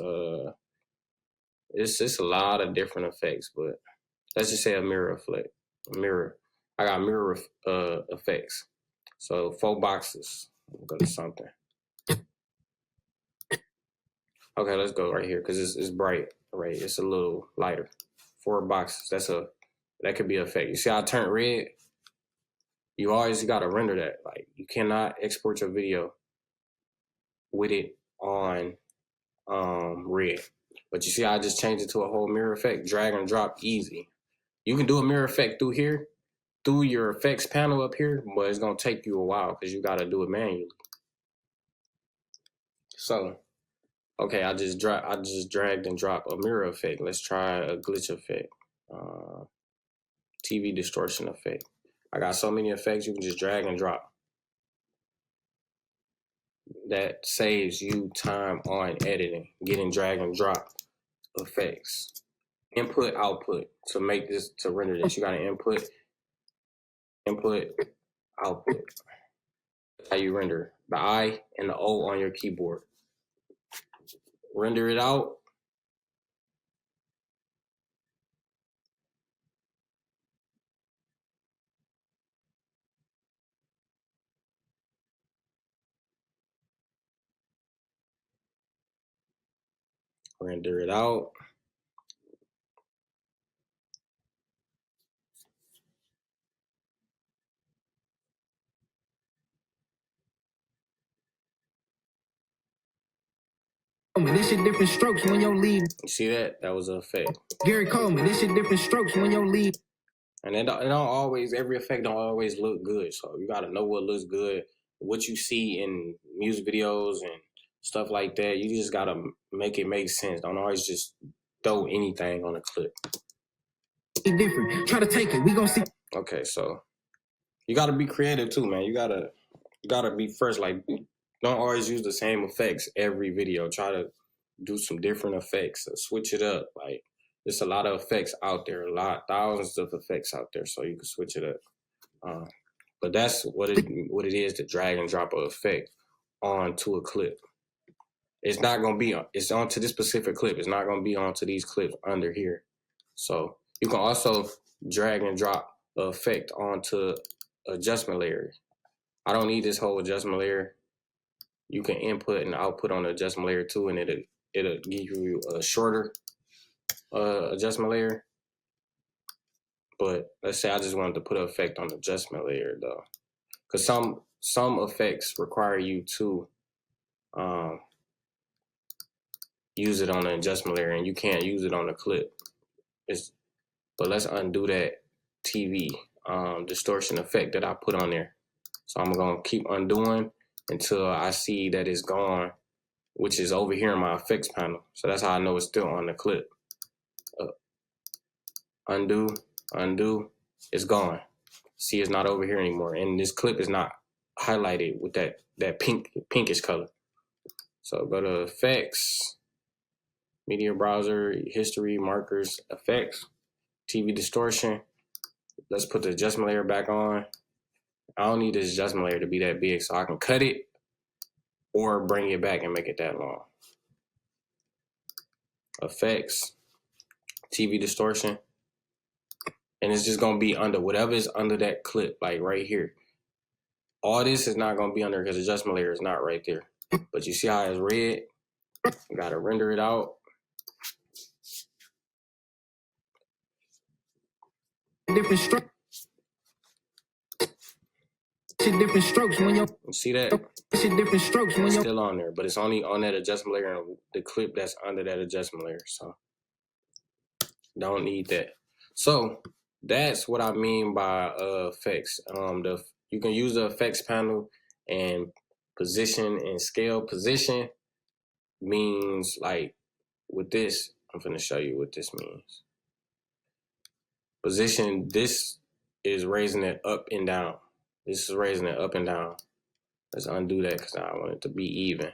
It's a lot of different effects, but let's just say a mirror effect. I got mirror effects. So 4 boxes. We'll go to something. Okay, let's go right here because it's bright. Right, it's a little lighter. 4 boxes. That could be an effect. You see how I turned red? You always got to render that. Like you cannot export your video with it on red. But you see how I just changed it to a whole mirror effect? Drag and drop easy. You can do a mirror effect through here, through your effects panel up here, but it's gonna take you a while because you gotta do it manually. So, okay, I just dragged and dropped a mirror effect. Let's try a glitch effect, TV distortion effect. I got so many effects you can just drag and drop. That saves you time on editing, getting drag and drop effects. Input, output to make this, to render this. You got to input, output. That's how you render the I and the O on your keyboard. Render it out. Render it out. Coleman, this shit different strokes when your lead. You see that? That was an effect. Gary Coleman, this shit different strokes when your lead. And it don't always, every effect don't always look good. So you got to know what looks good, what you see in music videos and stuff like that. You just got to make it make sense. Don't always just throw anything on a clip. Different. Try to take it. We gonna see. Okay, so you got to be creative too, man. You gotta be fresh. Like, don't always use the same effects every video. Try to do some different effects. Switch it up. Like, there's a lot of effects out there. Thousands of effects out there, so you can switch it up. But that's what it is to drag and drop an effect onto a clip. It's not gonna be it's onto this specific clip. It's not gonna be onto these clips under here. So you can also drag and drop the effect onto adjustment layer. I don't need this whole adjustment layer. You can input and output on the adjustment layer too, and it'll give you a shorter adjustment layer. But let's say I just wanted to put an effect on the adjustment layer though, because some effects require you to use it on the adjustment layer, and you can't use it on the clip. But let's undo that TV distortion effect that I put on there. So I'm gonna keep undoing until I see that it's gone, which is over here in my effects panel. So that's how I know it's still on the clip. Undo, it's gone. See, it's not over here anymore. And this clip is not highlighted with that pinkish color. So go to effects, media browser, history, markers, effects, TV distortion. Let's put the adjustment layer back on. I don't need this adjustment layer to be that big, so I can cut it or bring it back and make it that long. Effects, TV distortion. And it's just gonna be under whatever is under that clip, like right here. All this is not gonna be under because the adjustment layer is not right there. But you see how it's red? You gotta render it out. Different strokes. Different strokes when you see that? Different strokes when it's you still on there, but it's only on that adjustment layer and the clip that's under that adjustment layer. So don't need that. So that's what I mean by effects. You can use the effects panel and position and scale. Position means, like, with this, I'm going to show you what this means. Position, this is raising it up and down. This is raising it up and down. Let's undo that because I want it to be even.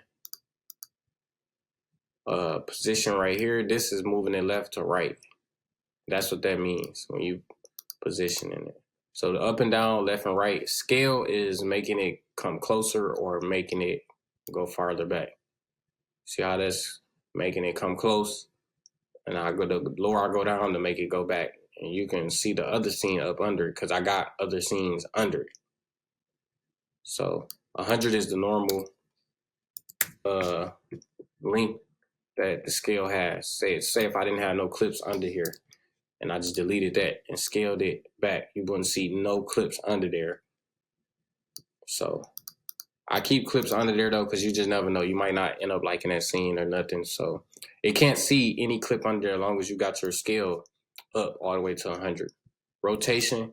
Position right here, this is moving it left to right. That's what that means when you positioning it. So the up and down, left and right. Scale is making it come closer or making it go farther back. See how that's making it come close? And I go the lower I go down to make it go back. And you can see the other scene up under it because I got other scenes under it. So 100 is the normal length that the scale has. Say if I didn't have no clips under here and I just deleted that and scaled it back, you wouldn't see no clips under there. So I keep clips under there though, because you just never know. You might not end up liking that scene or nothing. So it can't see any clip under there as long as you got your scale up all the way to 100. Rotation,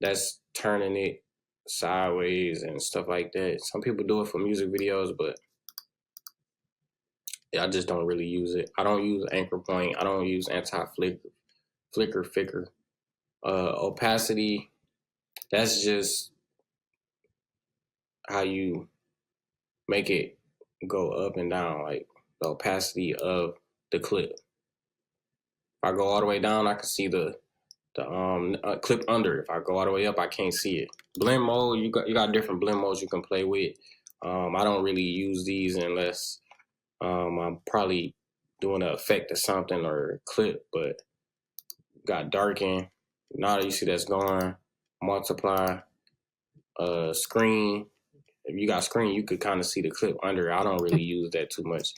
that's turning it sideways and stuff like that. Some people do it for music videos, but I just don't really use it. I don't use anchor point. I don't use flicker. Opacity, that's just how you make it go up and down, like the opacity of the clip. If I go all the way down, I can see the clip under. If I go all the way up, I can't see it. Blend mode, you got different blend modes you can play with. I don't really use these unless I'm probably doing an effect or something or clip, but got darken. Now that you see that's gone, multiply, screen. If you got screen, you could kind of see the clip under. I don't really use that too much.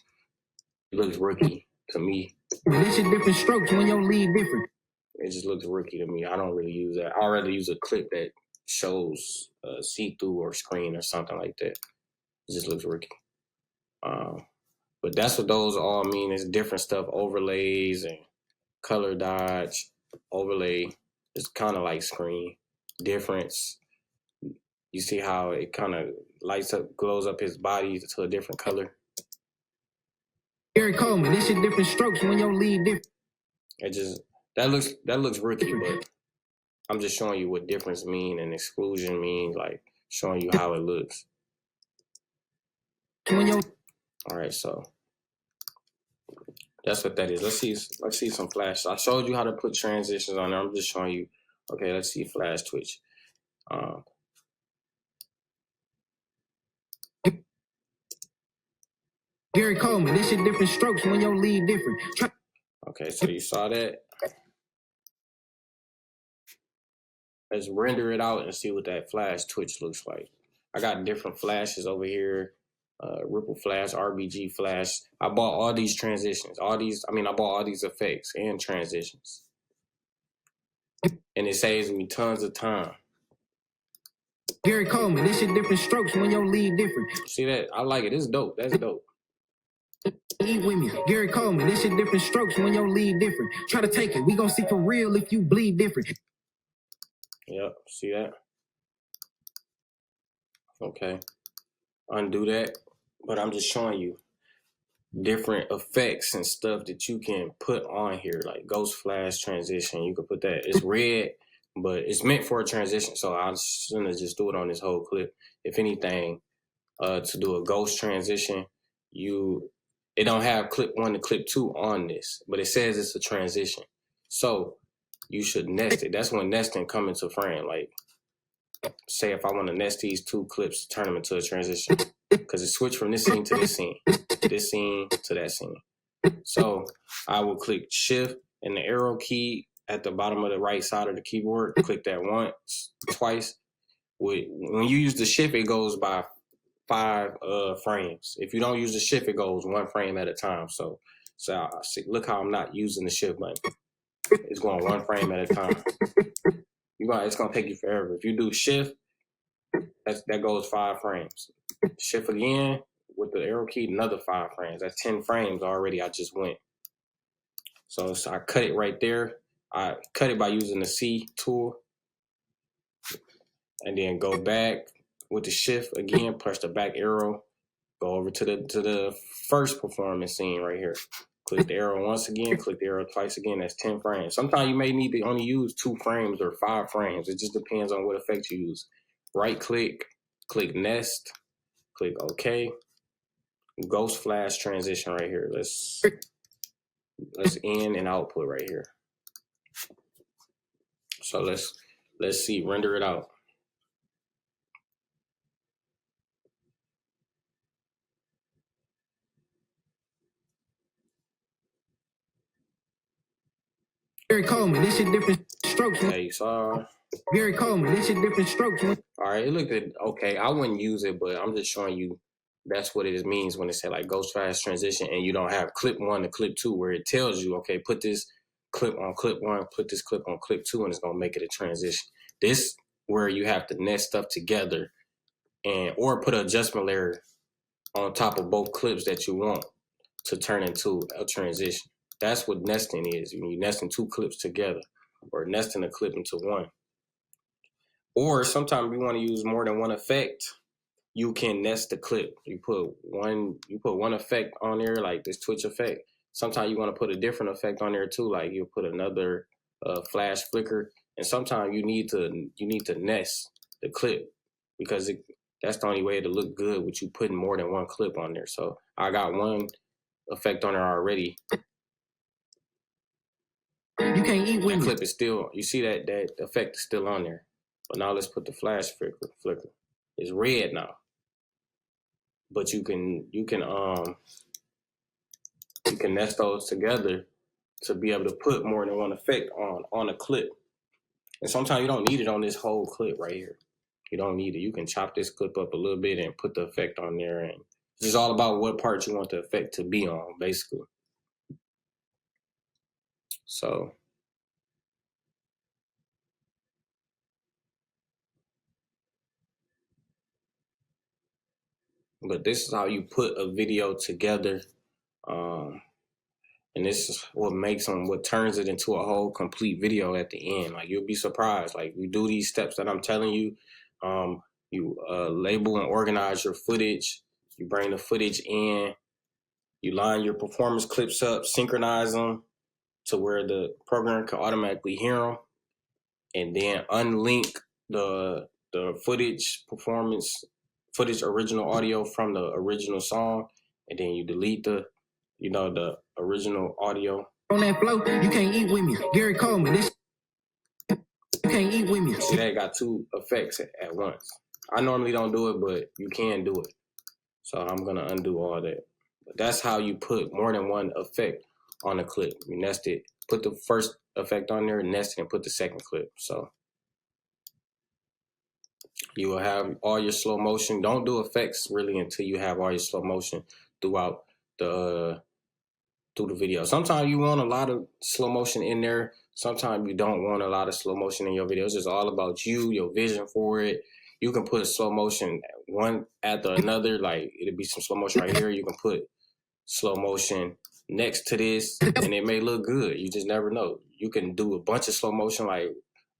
It looks rookie to me. This is different strokes when your lead different. It just looks rookie to me. I don't really use that. I'd rather use a clip that shows see-through or screen or something like that. It just looks rookie. But that's what those all mean, is different stuff, overlays and color dodge, overlay. It's kind of like screen difference. You see how it kind of lights up, glows up his body to a different color. Gary Coleman, this shit different strokes when your lead different. It just that looks rookie, but I'm just showing you what difference mean and exclusion means, like showing you how it looks. All right, so that's what that is. Let's see some flash. I showed you how to put transitions on there. I'm just showing you. Okay, let's see flash twitch. Gary Coleman, this shit different strokes when your lead different. Okay, so you saw that. Let's render it out and see what that flash twitch looks like. I got different flashes over here. Ripple flash, RBG flash. I bought all these transitions. I bought all these effects and transitions. And it saves me tons of time. Gary Coleman, this shit different strokes when your lead different. See that? I like it. It's dope. That's dope. Eat with me. Gary Coleman, this shit different strokes when your lead different. Try to take it. We gon' see for real if you bleed different. Yep. See that? Okay. Undo that. But I'm just showing you different effects and stuff that you can put on here, like ghost flash transition. You could put that. It's red, but it's meant for a transition, so I shouldn't just do it on this whole clip. If anything, to do a ghost transition, it don't have clip 1 to clip 2 on this, but it says it's a transition, so you should nest it. That's when nesting come into frame. Like, say if I want to nest these 2 clips, turn them into a transition, because it switched from this scene to this scene to that scene. So I will click shift and the arrow key at the bottom of the right side of the keyboard. Click that once, twice. When you use the shift, it goes by 5 frames. If you don't use the shift, it goes 1 frame at a time. So look how I'm not using the shift button. It's going 1 frame at a time. It's gonna take you forever. If you do shift, that goes 5 frames. Shift again with the arrow key, another 5 frames. That's 10 frames already. I just went. So I cut it right there. I cut it by using the C tool, and then go back with the shift again. Press the back arrow. Go over to the first performance scene right here. Click the arrow once again. Click the arrow twice again. That's 10 frames. Sometimes you may need to only use 2 frames or 5 frames. It just depends on what effect you use. Right click, click nest, click OK. Ghost flash transition right here. Let's in and output right here. So let's see, render it out. Gary Coleman, this shit different strokes. Okay, you saw. Gary Coleman, this shit different strokes. All right, it looked good. Okay, I wouldn't use it, but I'm just showing you that's what it means when it say like ghost flash transition, and you don't have clip 1 to clip 2, where it tells you, okay, put this clip on clip 1, put this clip on clip 2, and it's gonna make it a transition. This where you have to nest stuff together, or put an adjustment layer on top of both clips that you want to turn into a transition. That's what nesting is. When you nesting 2 clips together, or nesting a clip into 1. Or sometimes you want to use more than 1 effect. You can nest the clip. You put one effect on there, like this twitch effect. Sometimes you want to put a different effect on there too, like you put another flash flicker. And sometimes you need to nest the clip, because that's the only way to look good with you putting more than 1 clip on there. So I got 1 effect on there already. You can't eat with that clip is still, you see that effect is still on there. But now let's put the flash flicker. It's red now. But you can nest those together to be able to put more than 1 effect on a clip. And sometimes you don't need it on this whole clip right here. You don't need it. You can chop this clip up a little bit and put the effect on there. And it's just all about what part you want the effect to be on, basically. So but this is how you put a video together And this is what turns it into a whole complete video at the end. Like, you'll be surprised. Like, you do these steps that I'm telling you. You label and organize your footage. You bring the footage in. You line your performance clips up, synchronize them to where the program can automatically hear them, and then unlink the footage original audio from the original song, and then you delete the original audio. On that flow, you can't eat with me. Gary Coleman, this you can't eat with me. See, they got two effects at once. I normally don't do it, but you can do it. So I'm gonna undo all that. But that's how you put more than one effect on a clip. You nest it, put the first effect on there, nest it, and put the second clip. So you will have all your slow motion. Don't do effects really until you have all your slow motion throughout through the video. Sometimes you want a lot of slow motion in there. Sometimes you don't want a lot of slow motion in your video. It's just all about you, your vision for it. You can put slow motion one after another. Like, it'll be some slow motion right here. You can put slow motion next to this, and it may look good. You just never know. You can do a bunch of slow motion, like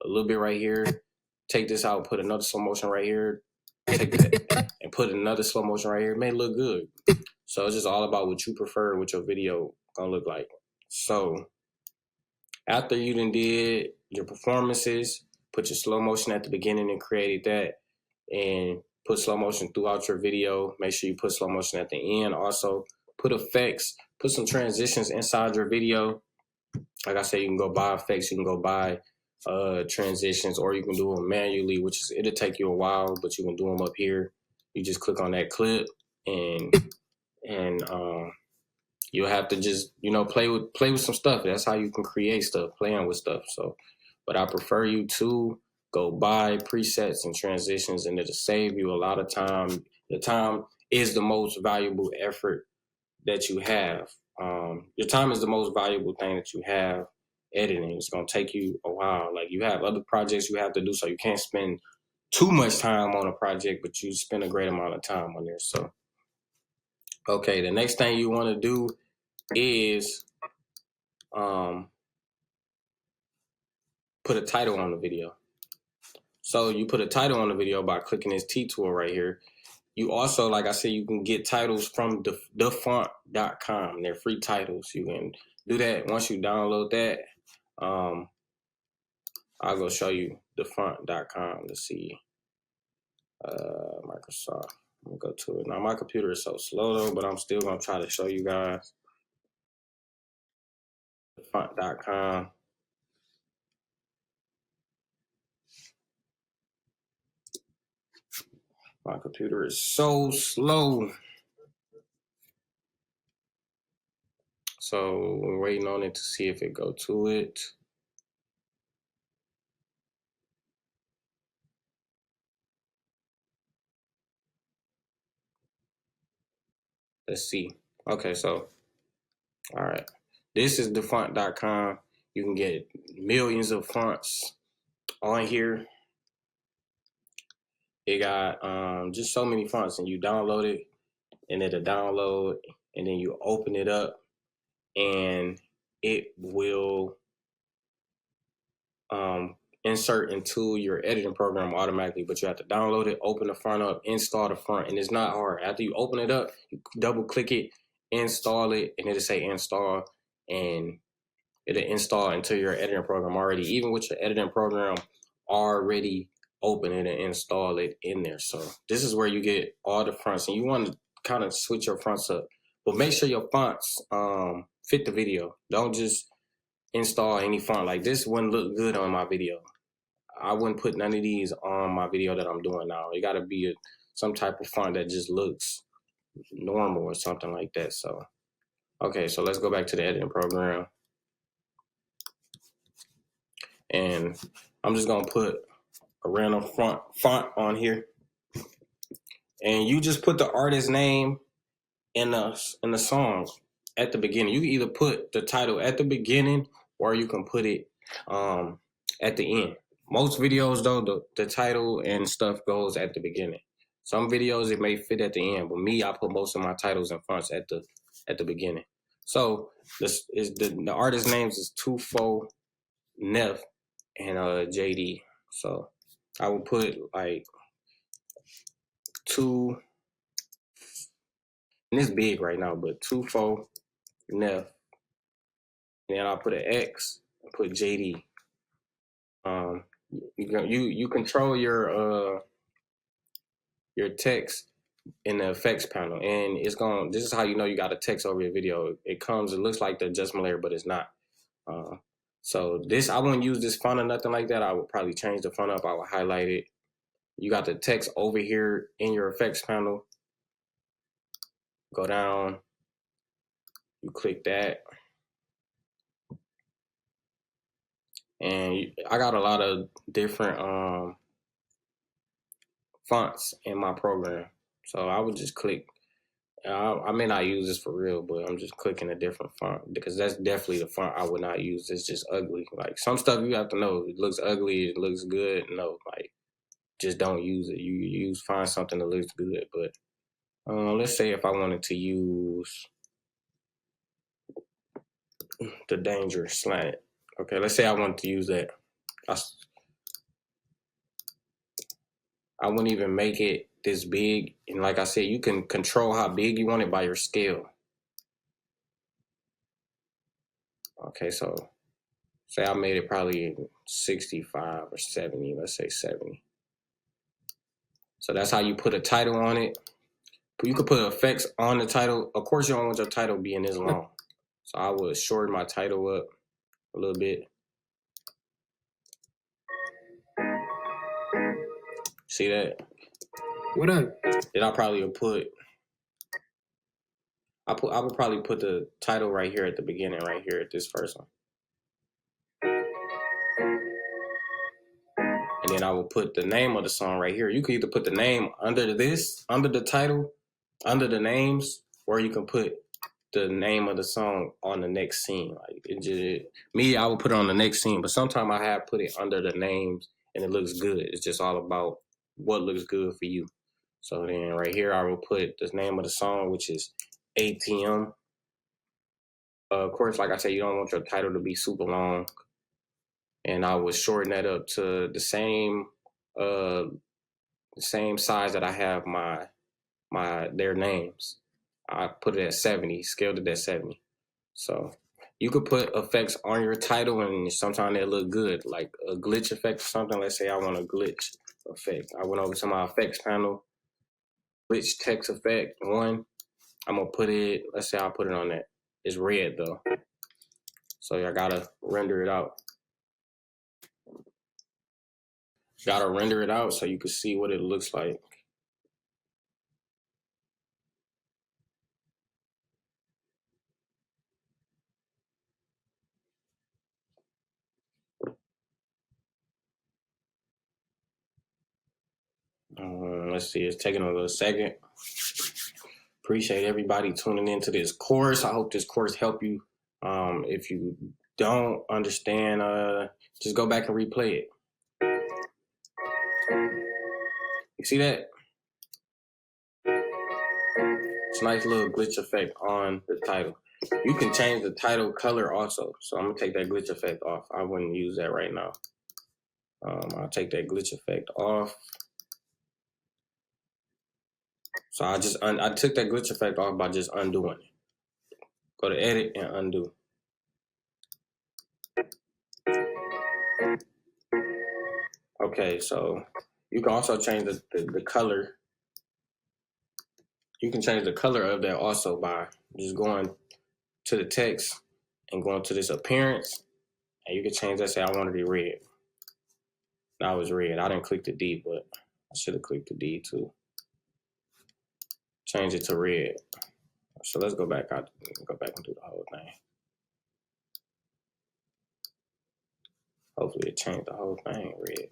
a little bit right here. Take this out, put another slow motion right here. Take that and put another slow motion right here. It may look good. So it's just all about what you prefer, what your video gonna look like. So after you done did your performances, put your slow motion at the beginning and created that, and put slow motion throughout your video. Make sure you put slow motion at the end. Also, put effects, put some transitions inside your video. Like I said, you can go buy effects, you can go buy transitions, or you can do them manually, which is, it'll take you a while, but you can do them up here. You just click on that clip, and you'll have to just, play with some stuff. That's how you can create stuff, playing with stuff. So, but I prefer you to go buy presets and transitions, and it'll save you a lot of time. The time is the most valuable effort that you have. Your time is the most valuable thing that you have editing. It's going to take you a while. Like, you have other projects you have to do, so you can't spend too much time on a project, but you spend a great amount of time on there. So, okay, the next thing you want to do is put a title on the video. So you put a title on the video by clicking this T tool right here. You also, like I said, you can get titles from thefont.com. They're free titles. You can do that. Once you download that, I'll go show you thefont.com. Let's see. Microsoft. I'm gonna go to it. Now, my computer is so slow though, but I'm still gonna try to show you guys. Thefont.com. My computer is so slow. So we're waiting on it to see if it go to it. Let's see. Okay, so, all right. This is thefont.com. You can get millions of fonts on here. It got just so many fonts, and you download it, and it'll download, and then you open it up, and it will insert into your editing program automatically. But you have to download it, open the font up, install the font, and it's not hard. After you open it up, you double click it, install it, and it'll say install, and it'll install into your editing program already. Even with your editing program already open it and install it in there. So this is where you get all the fronts, and you want to kind of switch your fronts up, but make sure your fonts fit the video. Don't just install any font. Like, this wouldn't look good on my video. I wouldn't put none of these on my video that I'm doing now. It got to be some type of font that just looks normal or something like that. So, okay, so let's go back to the editing program. And I'm just going to put a random font on here. And you just put the artist name in the song at the beginning. You can either put the title at the beginning, or you can put it at the end. Most videos, though, the title and stuff goes at the beginning. Some videos, it may fit at the end, but me, I put most of my titles and fonts at the beginning. So this is the artist names is 24 Neff and JD. So I will put like 2, and it's big right now, but 24 Neff, and then I'll put an X and put JD. You control your text in the effects panel, and it's going. This is how you know you got a text over your video. It looks like the adjustment layer, but it's not. So this, I wouldn't use this font or nothing like that. I would probably change the font up. I would highlight it. You got the text over here in your effects panel. Go down. You click that, and I got a lot of different fonts in my program. So I would just click. I may not use this for real, but I'm just clicking a different font because that's definitely the font I would not use. It's just ugly. Like some stuff you have to know. It looks ugly. It looks good. No, like just don't use it. Find something that looks good. But let's say if I wanted to use the dangerous slant. Okay, let's say I wanted to use that. I wouldn't even make it this big. And like I said, you can control how big you want it by your scale. Okay, so say I made it probably 65 or 70. Let's say 70. So that's how you put a title on it. You could put effects on the title. Of course, you don't want your title being this long. So I would shorten my title up a little bit. See that? What up? Then I probably would put. I would probably put the title right here at the beginning, right here at this first one. And then I will put the name of the song right here. You can either put the name under this, under the title, under the names, or you can put the name of the song on the next scene. Like I would put it on the next scene, but sometimes I have put it under the names and it looks good. It's just all about what looks good for you. So then right here, I will put the name of the song, which is ATM. Of course, like I said, you don't want your title to be super long. And I would shorten that up to the same size that I have their names. I put it at 70, scaled it at 70. So you could put effects on your title and sometimes they look good, like a glitch effect or something. Let's say I want a glitch effect. I went over to my effects panel, glitch text effect 1. I'm gonna put it, let's say I'll put it on that. It's red though. So I gotta render it out. Gotta render it out so you can see what it looks like. Let's see, it's taking a little second. Appreciate everybody tuning into this course. I hope this course helped you. If you don't understand, just go back and replay it. You see that? It's a nice little glitch effect on the title. You can change the title color also. So I'm gonna take that glitch effect off. I wouldn't use that right now. I'll take that glitch effect off. So I took that glitch effect off by just undoing it. Go to edit and undo. Okay, so you can also change the color. You can change the color of that also by just going to the text and going to this appearance, and you can change that. Say I want to be red. Now it's red. I didn't click the D, but I should have clicked the D too. Change it to red. So let's go back out. Go back and do the whole thing. Hopefully it changed the whole thing red.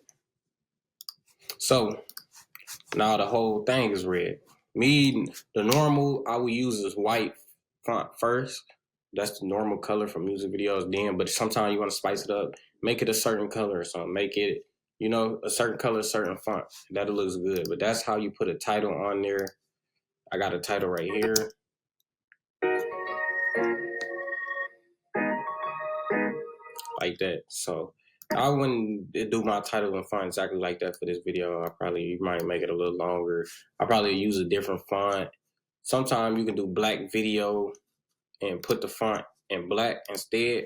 So now the whole thing is red. The normal I will use is white font first. That's the normal color for music videos then, but sometimes you want to spice it up. Make it a certain color or something. Make it, a certain color, certain font. That looks good. But that's how you put a title on there. I got a title right here. like that. So I wouldn't do my title and font exactly like that for this video. I probably might make it a little longer. I probably use a different font. Sometimes you can do black video and put the font in black instead.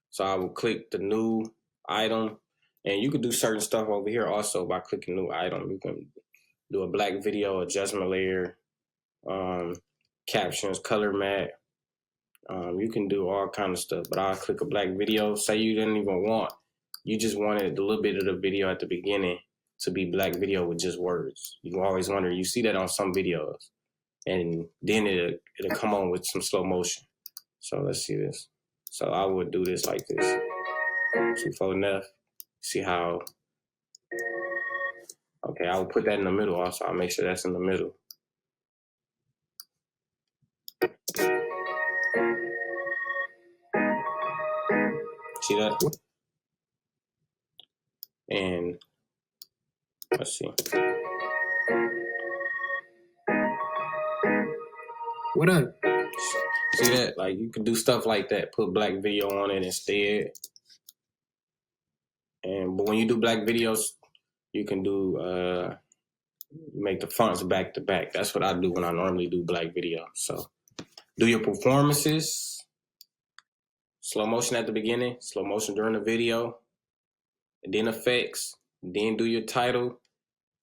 So I will click the new item, and you can do certain stuff over here also by clicking new item. You can do a black video, adjustment layer, captions, color mat. You can do all kind of stuff, but I'll click a black video. Say you didn't even you just wanted a little bit of the video at the beginning to be black video with just words. You always wonder, you see that on some videos, and then it'll come on with some slow motion. So let's see this. So I would do this like this. 2-4 See how, okay, I will put that in the middle also. I'll make sure that's in the middle. See that? And let's see. What up? See that? Like, you can do stuff like that. Put black video on it instead. But when you do black videos, you can do make the fonts back to back. That's what I do when I normally do black video. So do your performances, slow motion at the beginning, slow motion during the video, and then effects, then do your title.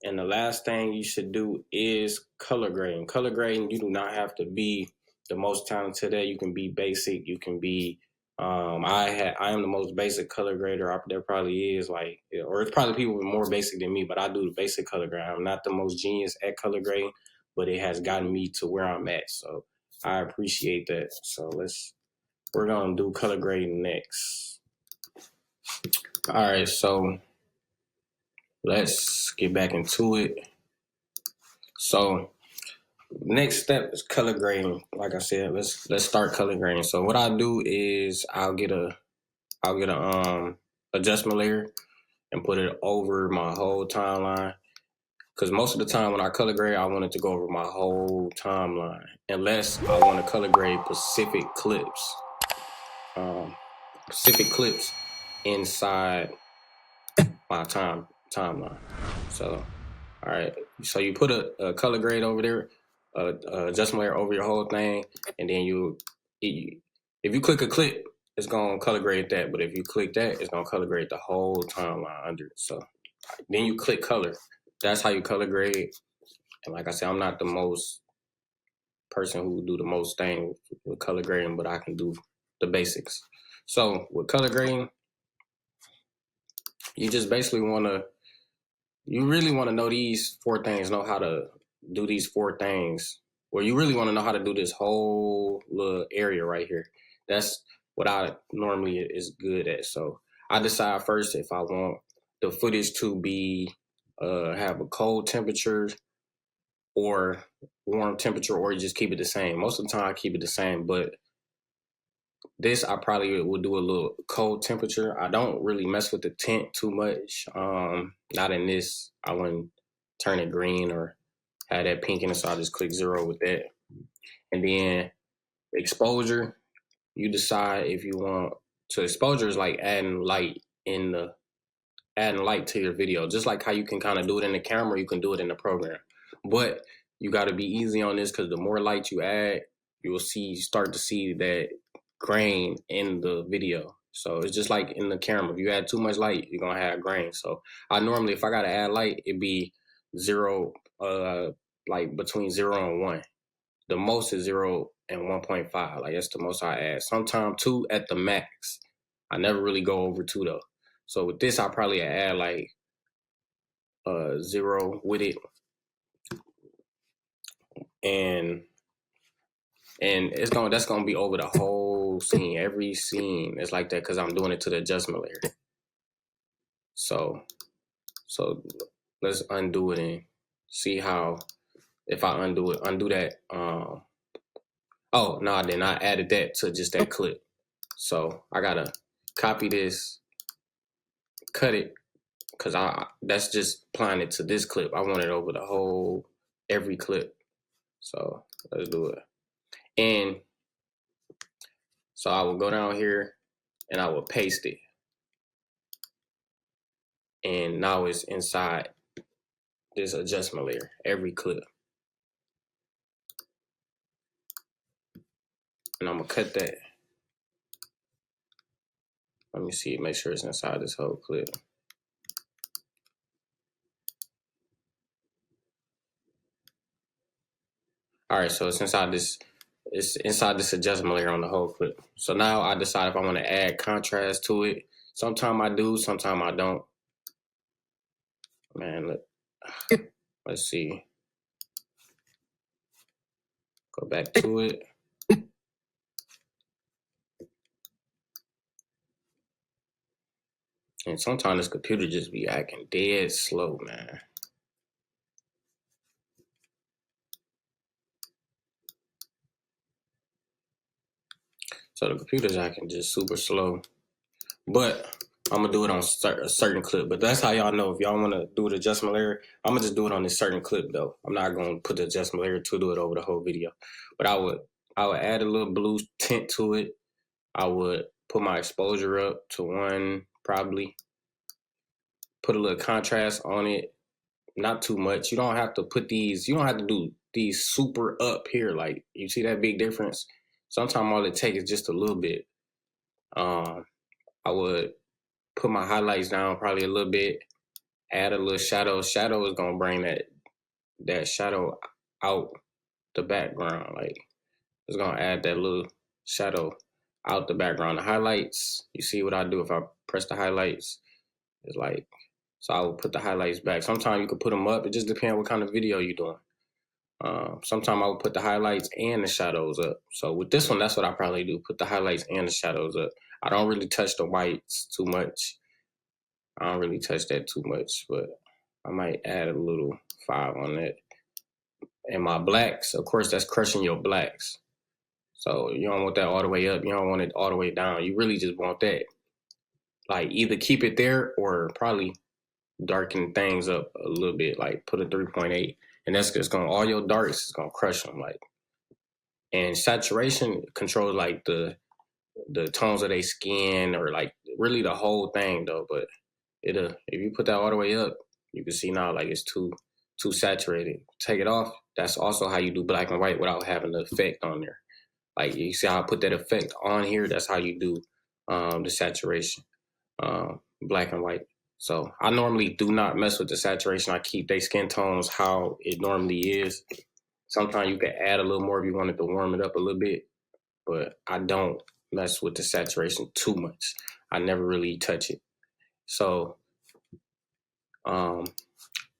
And the last thing you should do is color grading. Color grading, you do not have to be the most talented at. You can be basic. You can be, I am the most basic color grader there probably is, like, or it's probably people more basic than me, but I do the basic color grade. I'm not the most genius at color grading, but it has gotten me to where I'm at. So I appreciate that. So we're going to do color grading next. All right, so let's get back into it. So next step is color grading. Like I said, let's start color grading. So what I do is I'll get a adjustment layer and put it over my whole timeline. Because most of the time when I color grade, I want it to go over my whole timeline, unless I want to color grade specific clips inside my timeline. So, all right. So you put a color grade over there, adjustment layer over your whole thing, and then if you click a clip, it's gonna color grade that. But if you click that, it's gonna color grade the whole timeline under it. So then you click color. That's how you color grade. And like I said, I'm not the most person who do the most thing with color grading, but I can do the basics. So with color grading, you just basically you really want to know these 4 things, know how to do these 4 things. Well, you really want to know how to do this whole little area right here. That's what I normally is good at. So I decide first if I want the footage to be have a cold temperature or warm temperature, or you just keep it the same. Most of the time I keep it the same, but this I probably would do a little cold temperature. I don't really mess with the tint too much. Not in this. I wouldn't turn it green or have that pink in it, so I just click 0 with that. And then exposure, you decide if you want. So exposure is like adding light to your video, just like how you can kind of do it in the camera, you can do it in the program. But you got to be easy on this, because the more light you add, you will start to see that grain in the video. So it's just like in the camera. If you add too much light, you're going to have grain. So I normally, if I got to add light, it'd be 0, like between 0 and 1. The most is 0 and 1.5. Like that's the most I add. Sometimes 2 at the max. I never really go over 2 though. So with this, I'll probably add like 0 with it. And that's gonna be over the whole scene. Every scene is like that because I'm doing it to the adjustment layer. So let's undo it and see how, if I undo that. Oh no, I didn't. I added that to just that clip. So I gotta copy this, cut it, because that's just applying it to this clip. I want it over the whole every clip. So let's do it. And so I will go down here and I will paste it. And now it's inside this adjustment layer, every clip. And I'm gonna cut that. Let me see, make sure it's inside this whole clip. All right, so it's inside this adjustment layer on the whole clip. So now I decide if I want to add contrast to it. Sometimes I do, sometimes I don't. Man, let's see. Go back to it. And sometimes this computer just be acting dead slow, man. So the computer's acting just super slow. But I'm going to do it on a certain clip. But that's how y'all know if y'all want to do the adjustment layer. I'm going to just do it on this certain clip, though. I'm not going to put the adjustment layer to do it over the whole video. But I would add a little blue tint to it. I would put my exposure up to 1, probably. Put a little contrast on it. Not too much. You don't have to put these, you don't have to do these super up here. Like, you see that big difference? Sometimes all it takes is just a little bit. I would put my highlights down probably a little bit, add a little shadow. Shadow is going to bring that shadow out the background. Like, it's going to add that little shadow out the background. The highlights, you see what I do if I press the highlights? It's like, so I will put the highlights back. Sometimes you can put them up. It just depends what kind of video you're doing. Sometimes I would put the highlights and the shadows up. So with this one, that's what I probably do. Put the highlights and the shadows up. I don't really touch the whites too much. I don't really touch that too much, but I might add a little 5 on that. And my blacks, of course, that's crushing your blacks. So you don't want that all the way up. You don't want it all the way down. You really just want that. Like, either keep it there or probably darken things up a little bit. Like, put a 3.8. And that's just going to, all your darks is going to crush them. Like, and saturation controls like the tones of their skin, or like really the whole thing though. But if you put that all the way up, you can see now like it's too saturated. Take it off. That's also how you do black and white without having the effect on there. Like, you see how I put that effect on here? That's how you do the saturation, black and white. So I normally do not mess with the saturation. I keep their skin tones how it normally is. Sometimes you can add a little more if you wanted to warm it up a little bit, but I don't mess with the saturation too much. I never really touch it. So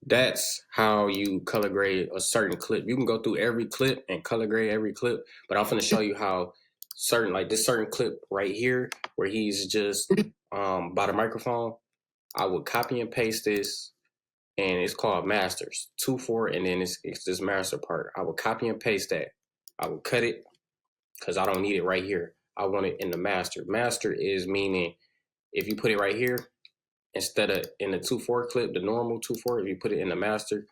that's how you color grade a certain clip. You can go through every clip and color grade every clip, but I'm going to show you how certain, like this certain clip right here where he's just by the microphone, I would copy and paste this, and it's called masters 2/4, and then it's this master part. I would copy and paste that. I would cut it because I don't need it right here. I want it in the master. Master is meaning if you put it right here, instead of in the 2/4 clip, the normal 2/4, if you put it in the master,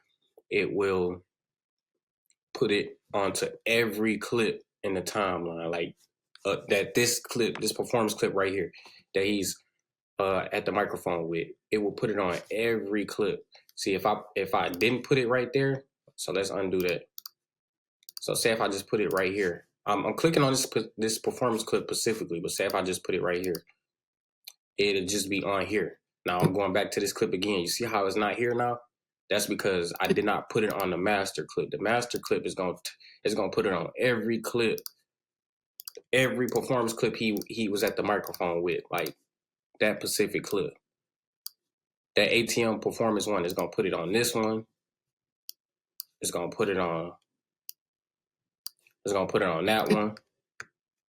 it will put it onto every clip in the timeline. Like that this performance clip right here that he's at the microphone with, it will put it on every clip. See, if I didn't put it right there, so let's undo that. So say if I just put it right here, I'm clicking on this performance clip specifically, but say if I just put it right here, it'll just be on here. Now I'm going back to this clip again. You see how it's not here now? That's because I did not put it on the master clip. The master clip is gonna put it on every clip, every performance clip he was at the microphone with, like that specific clip. That ATM performance one is gonna put it on this one. It's gonna put it on that one.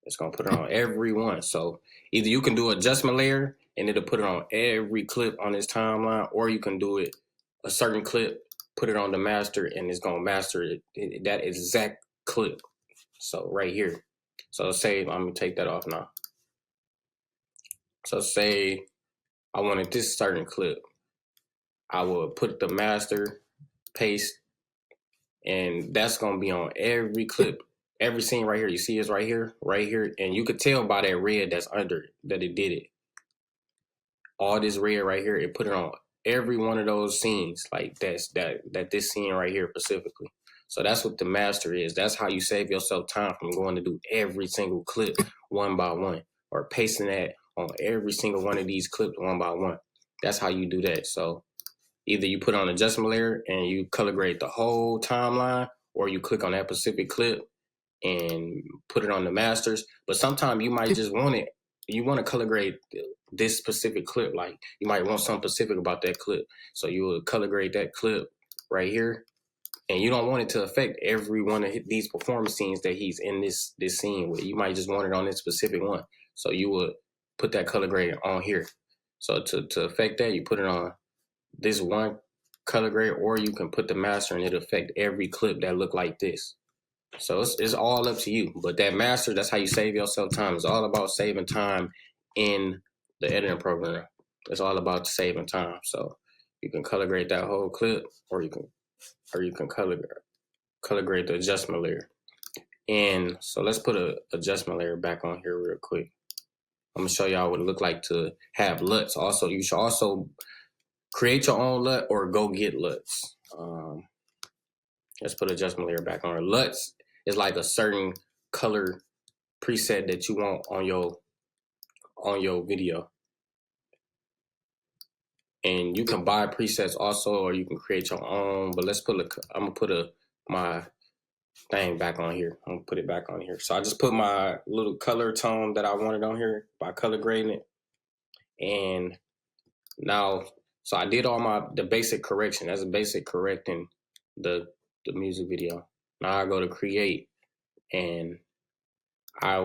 It's going to put it on every one. So either you can do adjustment layer and it'll put it on every clip on this timeline, or you can do it a certain clip, put it on the master, and it's going to master it, that exact clip. So right here. So say, I'm going to take that off now. So say I wanted this certain clip. I will put the master, paste, and that's going to be on every clip. every scene right here. You see it's right here, and you could tell by that red that's under it that it did it. All this red right here, it put it on every one of those scenes, like this scene right here specifically. So that's what the master is. That's how you save yourself time from going to do every single clip one by one, or pasting that on every single one of these clips one by one. That's how you do that. So either you put on adjustment layer and you color grade the whole timeline, or you click on that specific clip and put it on the masters. But sometimes you might just want it. You want to color grade this specific clip. Like you might want something specific about that clip. So you will color grade that clip right here. And you don't want it to affect every one of these performance scenes that he's in this scene with. You might just want it on this specific one. So you would put that color grade on here. So to affect that, you put it on this one color grade, or you can put the master and it'll affect every clip that look like this. So it's all up to you. But that master, that's how you save yourself time. It's all about saving time in the editing program. It's all about saving time. So you can color grade that whole clip, or you can color grade the adjustment layer. And so let's put a adjustment layer back on here real quick. I'm gonna show y'all what it look like to have LUTs. Also, you should also create your own LUT or go get LUTs. Let's put adjustment layer back on. LUTs is like a certain color preset that you want on your video. And you can buy presets also, or you can create your own. But I'm gonna put my thing back on here. I'm gonna put it back on here. So I just put my little color tone that I wanted on here by color grading it. And now, so I did all the basic correction. That's a basic correcting the music video. Now I go to create, and I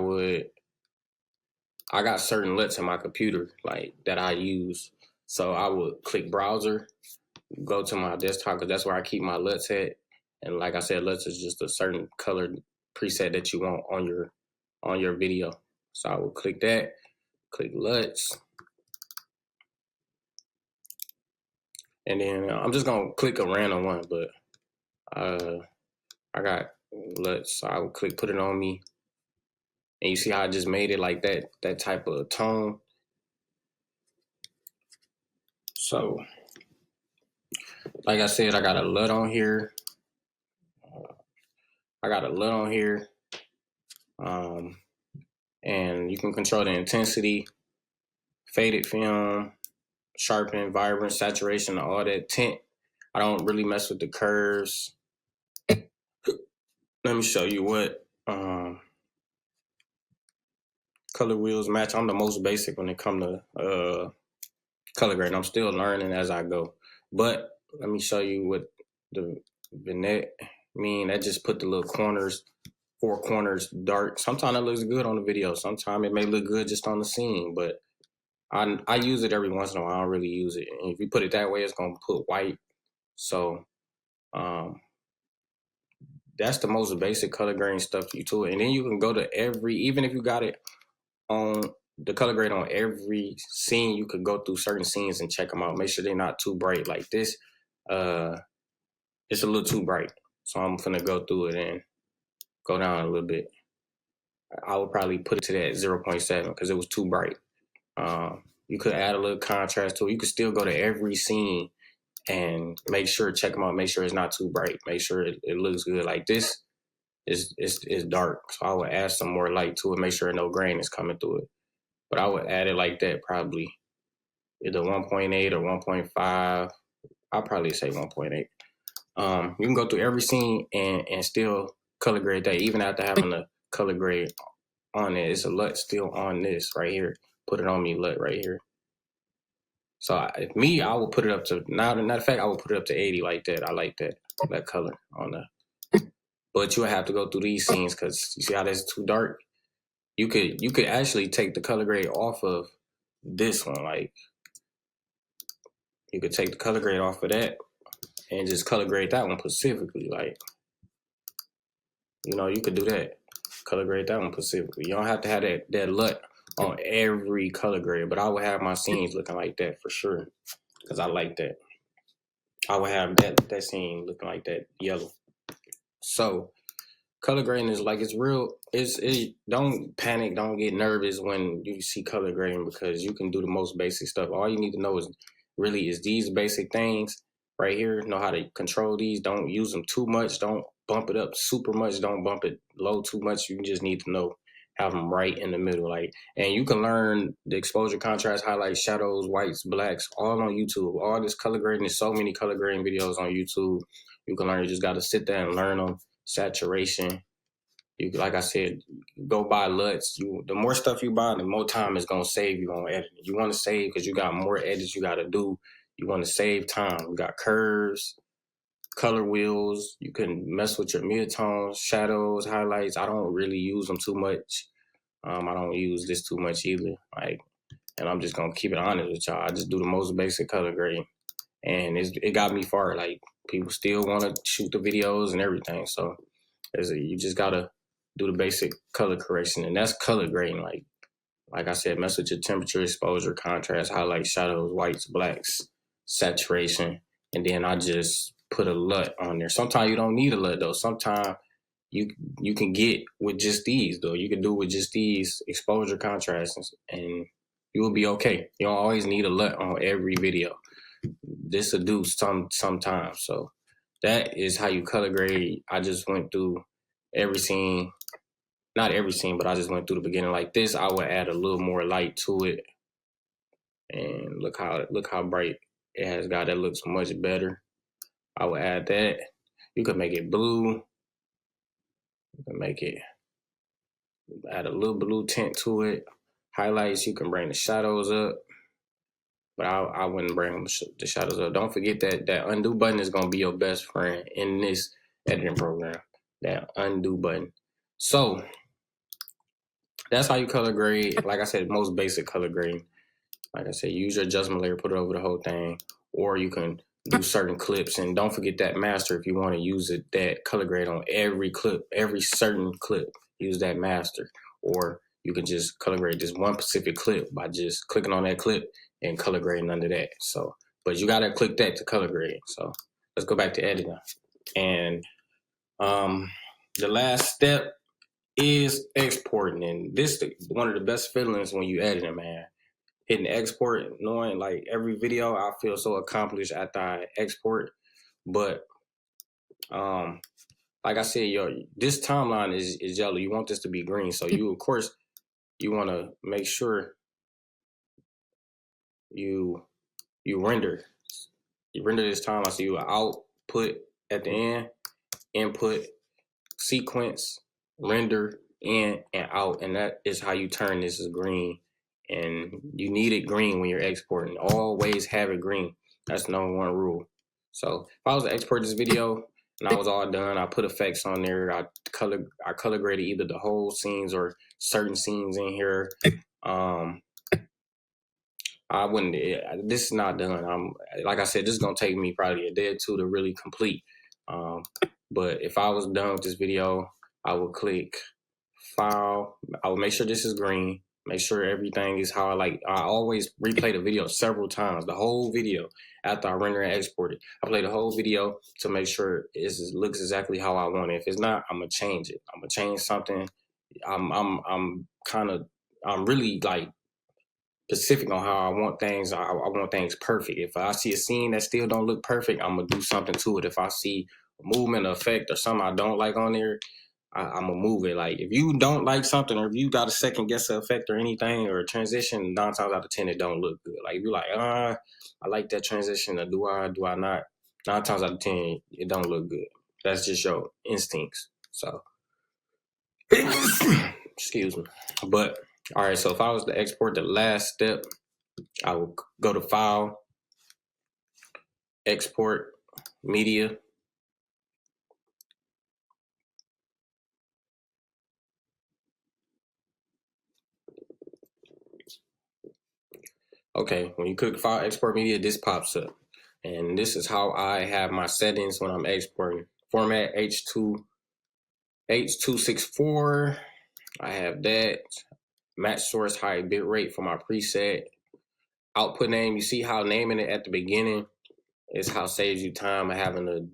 got certain LUTs in my computer like that I use. So I would click browser, go to my desktop, because that's where I keep my LUTs at. And like I said, LUTs is just a certain colored preset that you want on your video. So I will click that, click LUTs. And then I'm just gonna click a random one, but I got LUTs, so I would click put it on me. And you see how I just made it like that type of tone. So, like I said, I got a LUT on here. And you can control the intensity, faded film, sharpen, vibrant, saturation, all that tint. I don't really mess with the curves. Let me show you what color wheels match. I'm the most basic when it comes to color grading. I'm still learning as I go. But let me show you what the vignette mean. That just put the little corners, 4 corners dark. Sometimes it looks good on the video. Sometimes it may look good just on the scene, but I use it every once in a while. I don't really use it. And if you put it that way, it's gonna put white. So that's the most basic color grading stuff you to it. And then you can go to even if you got it on the color grade on every scene, you could go through certain scenes and check them out. Make sure they're not too bright. Like this, it's a little too bright. So I'm finna go through it and go down a little bit. I would probably put it to that 0.7 because it was too bright. You could add a little contrast to it. You could still go to every scene and check them out, make sure it's not too bright, make sure it looks good. Like this is dark, so I would add some more light to it, make sure no grain is coming through it. But I would add it like that, probably either 1.8 or 1.5. I'll probably say 1.8. You can go through every scene and still color grade that, even after having the color grade on it. It's a LUT still on this right here. Put it on me LUT right here. So I would put it up to, now matter of fact, I would put it up to 80 like that. I like that color on the, but you would have to go through these scenes because you see how that's too dark. You could actually take the color grade off of this one. Like you could take the color grade off of that and just color grade that one specifically. Like, you could do that. Color grade that one specifically. You don't have to have that LUT on every color grade, but I would have my scenes looking like that for sure. Because I like that. I would have that scene looking like that yellow. So color grading is like, it's real. Don't panic, don't get nervous when you see color grading, because you can do the most basic stuff. All you need to know is these basic things right here. Know how to control these. Don't use them too much. Don't bump it up super much. Don't bump it low too much. You just need to know, have them right in the middle. Like, and you can learn the exposure, contrast, highlights, shadows, whites, blacks, all on YouTube. All this color grading, there's so many color grading videos on YouTube. You can learn. You just got to sit there and learn them. Saturation. You, like I said, go buy LUTs. The more stuff you buy, the more time it's gonna save you on editing. You want to save because you got more edits you got to do. You want to save time. You got curves, color wheels. You can mess with your midtones, shadows, highlights. I don't really use them too much. I don't use this too much either. Like, and I'm just gonna keep it honest with y'all. I just do the most basic color grading, and it got me far. Like, people still want to shoot the videos and everything. So you just gotta do the basic color correction, and that's color grading. Like I said, mess with your temperature, exposure, contrast, highlights, shadows, whites, blacks, saturation, and then I just put a LUT on there. Sometimes you don't need a LUT though. Sometimes you can get with just these though. You can do with just these exposure, contrast, and you will be okay. You don't always need a LUT on every video. This will do sometimes. So that is how you color grade. I just went through every scene, not every scene, but I just went through the beginning like this. I would add a little more light to it, and look how bright it has got. That looks much better. I would add that. You could make it blue. You can make it, add a little blue tint to it. Highlights, you can bring the shadows up, but I wouldn't bring the shadows up. Don't forget that undo button is gonna be your best friend in this editing program. That undo button. So that's how you color grade. Like I said, most basic color grading. Like I said, use your adjustment layer, put it over the whole thing, or you can do certain clips. And don't forget that master if you want to use it, that color grade on every clip, every certain clip. Use that master, or you can just color grade this one specific clip by just clicking on that clip and color grading under that. So, but you gotta click that to color grade. So let's go back to editing. And the last step is exporting, and this is one of the best feelings when you editing, man. Hitting export, knowing like every video, I feel so accomplished after I export. But like I said, this timeline is yellow. You want this to be green, so you, of course, you want to make sure you render this timeline. So you output at the end, input, sequence, render, in and out, and that is how you turn this as green. And you need it green when you're exporting. Always have it green. That's number one rule. So if I was to export this video and I was all done, I put effects on there. I color graded either the whole scenes or certain scenes in here. I wouldn't. This is not done. Like I said, this is gonna take me probably a day or two to really complete. But if I was done with this video, I would click File. I would make sure this is green. Make sure everything is how I like. I always replay the video several times, the whole video, after I render and export it. I play the whole video to make sure it looks exactly how I want it. If it's not, I'm gonna change it. I'm gonna change something. I'm really like specific on how I want things. I want things perfect. If I see a scene that still don't look perfect, I'm gonna do something to it. If I see a movement, effect, or something I don't like on there, I'm gonna move it. Like if you don't like something, or if you got a second guess the effect or anything or a transition, 9 times out of 10 it don't look good. Like if you're like, I like that transition, or do I not? 9 times out of 10 it don't look good. That's just your instincts. So excuse me. But all right, so if I was to export, the last step, I would go to File, Export, Media. Okay, when you click File, Export Media, this pops up. And this is how I have my settings when I'm exporting. Format H.264. I have that. Match source high bit rate for my preset. Output name, you see how naming it at the beginning It's how it saves you time of having to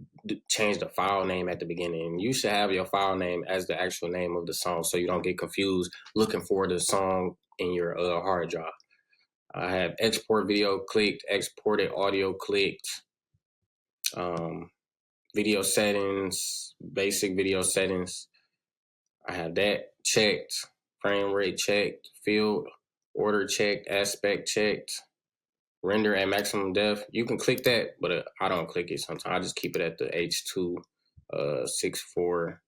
change the file name at the beginning. You should have your file name as the actual name of the song so you don't get confused looking for the song in your hard drive. I have export video clicked, exported audio clicked, video settings, basic video settings. I have that checked, frame rate checked, field order checked, aspect checked, render at maximum depth. You can click that, but I don't click it sometimes. I just keep it at the H.264,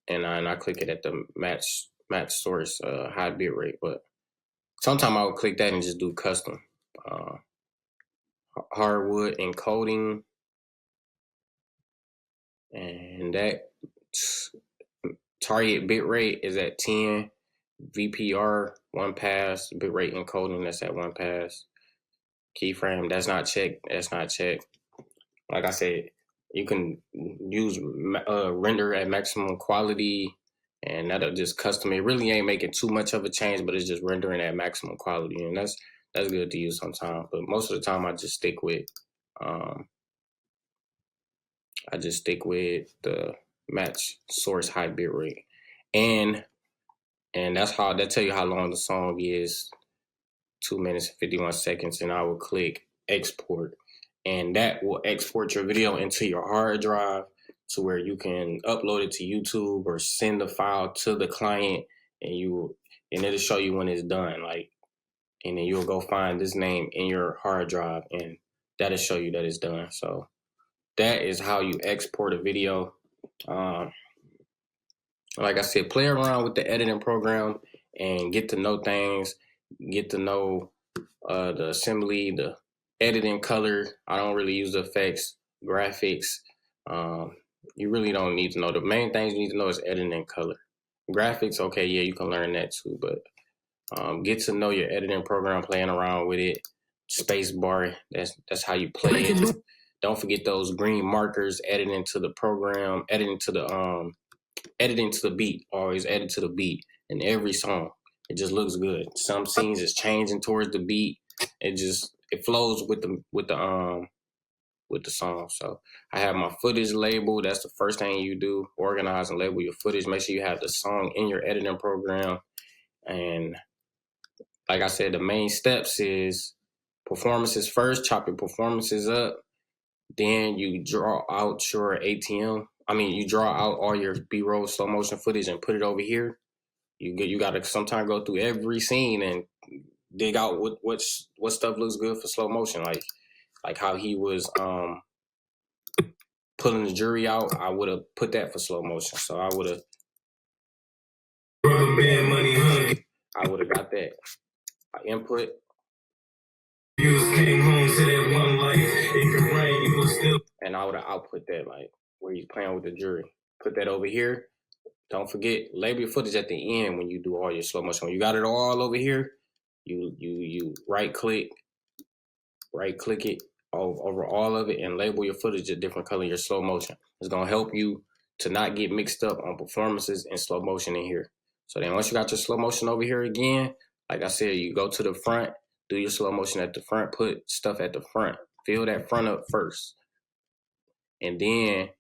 and I click it at the match source high bit rate. But sometimes I would click that and just do custom. Hardwood encoding, and that target bit rate is at 10. VPR 1 pass, bitrate encoding, that's at 1 pass. Keyframe, that's not checked. Like I said, you can use render at maximum quality, and that'll just custom. It really ain't making too much of a change, but it's just rendering at maximum quality, and that's good to use sometimes. But most of the time, I just stick with the match source high bit rate, and that tell you how long the song is. 2 minutes and 51 seconds, and I will click export, and that will export your video into your hard drive to where you can upload it to YouTube or send the file to the client, and it'll show you when it's done, and then you'll go find this name in your hard drive, and that'll show you that it's done. So that is how you export a video. Like I said, play around with the editing program and get to know things, get to know the assembly, the editing, color. I don't really use the effects, graphics. You really don't need to know. The main things you need to know is editing and color. Graphics, okay, yeah, you can learn that too, but get to know your editing program, playing around with it. Space bar, that's how you play it. Don't forget those green markers, editing to the program, editing to the beat. Always edit to the beat in every song. It just looks good. Some scenes is changing towards the beat. It flows with the song. So I have my footage label. That's the first thing you do. Organize and label your footage. Make sure you have the song in your editing program. And like I said, the main steps is performances first. Chop your performances up. Then you draw out your ATM. You draw out all your B-roll slow motion footage and put it over here. You got to sometimes go through every scene and dig out what stuff looks good for slow motion, like how he was pulling the jury out. I would have put that for slow motion, so I would have got that input, and I would have output that, like where he's playing with the jury. Put that over here. Don't forget, label your footage at the end when you do all your slow motion. When you got it all over here, you right click it over all of it and label your footage a different color, your slow motion. It's going to help you to not get mixed up on performances and slow motion in here. So then once you got your slow motion over here again, like I said, you go to the front, do your slow motion at the front, put stuff at the front, fill that front up first, and then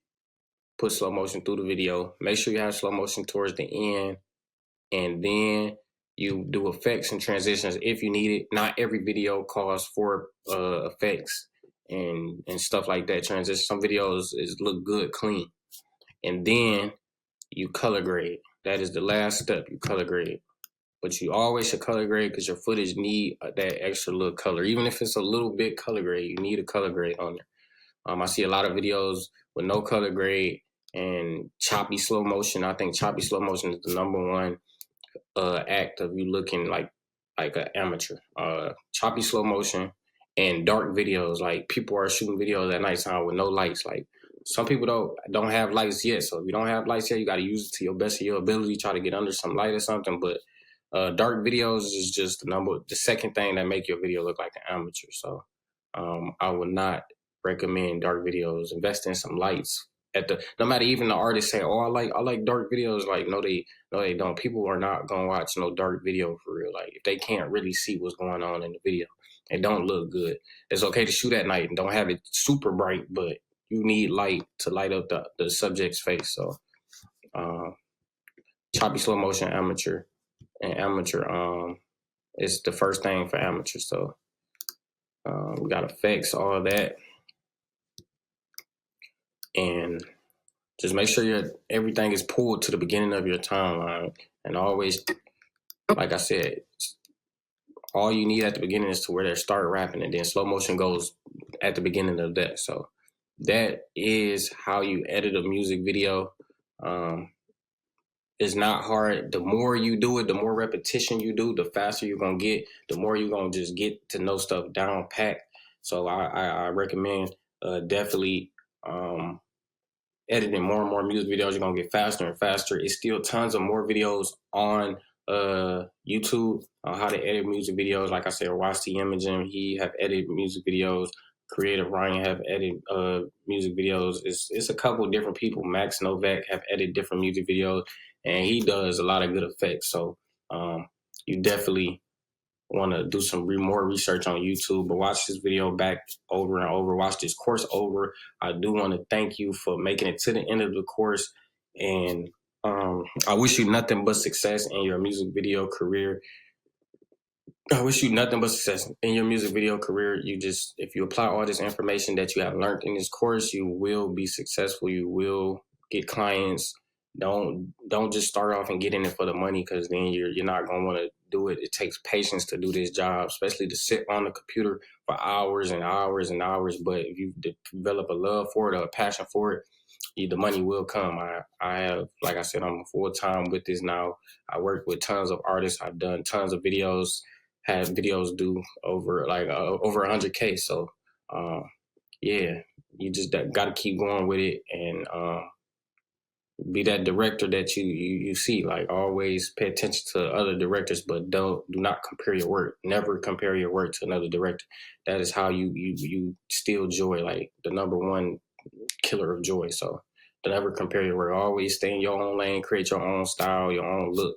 put slow motion through the video. Make sure you have slow motion towards the end, and then you do effects and transitions if you need it. Not every video calls for effects and stuff like that. Transition. Some videos look good, clean. And then you color grade. That is the last step. You color grade. But you always should color grade because your footage need that extra little color. Even if it's a little bit color grade, you need a color grade on there. I see a lot of videos with no color grade and choppy slow motion. I think choppy slow motion is the number one act of you looking like an amateur. Choppy slow motion and dark videos. Like people are shooting videos at nighttime with no lights. Like some people don't have lights yet. So if you don't have lights yet, you got to use it to your best of your ability. Try to get under some light or something. But dark videos is just the second thing that make your video look like an amateur. So I would not recommend dark videos. Invest in some lights. No matter even the artists say, "Oh, I like dark videos." Like, no, they don't. People are not gonna watch no dark video for real. Like, if they can't really see what's going on in the video, It don't look good. It's okay to shoot at night and don't have it super bright, but you need light to light up the subject's face. So choppy slow motion amateur and amateur is the first thing for amateur. So we got effects, all that. And just make sure everything is pulled to the beginning of your timeline. And always, like I said, all you need at the beginning is to where they start rapping, and then slow motion goes at the beginning of that. So that is how you edit a music video. It's not hard. The more you do it, the more repetition you do, the faster you're going to get, the more you're going to just get to know stuff down pat. So I recommend definitely editing more and more music videos. You're going to get faster and faster. It's still tons of more videos on YouTube on how to edit music videos. Like I said, watch the Imaging. He have edited music videos. Creative Ryan have edited music videos. It's a couple of different people. Max Novak have edited different music videos, and he does a lot of good effects. So you definitely want to do some more research on YouTube, but watch this video back over and over. Watch this course over. I do want to thank you for making it to the end of the course, and I wish you nothing but success in your music video career. I wish you nothing but success in your music video career. If you apply all this information that you have learned in this course, you will be successful. You will get clients. Don't just start off and get in it for the money, because then you're not going to want to do it. It takes patience to do this job, especially to sit on the computer for hours and hours and hours. But if you develop a love for it or a passion for it, the money will come. I have, like I said, I'm full time with this now. I work with tons of artists. I've done tons of videos, had videos do over 100K. So yeah, you just got to keep going with it, and be that director that you see. Like, always pay attention to other directors, but do not compare your work. Never compare your work to another director. That is how you steal joy, like the number one killer of joy. So don't ever compare your work. Always stay in your own lane, create your own style, your own look.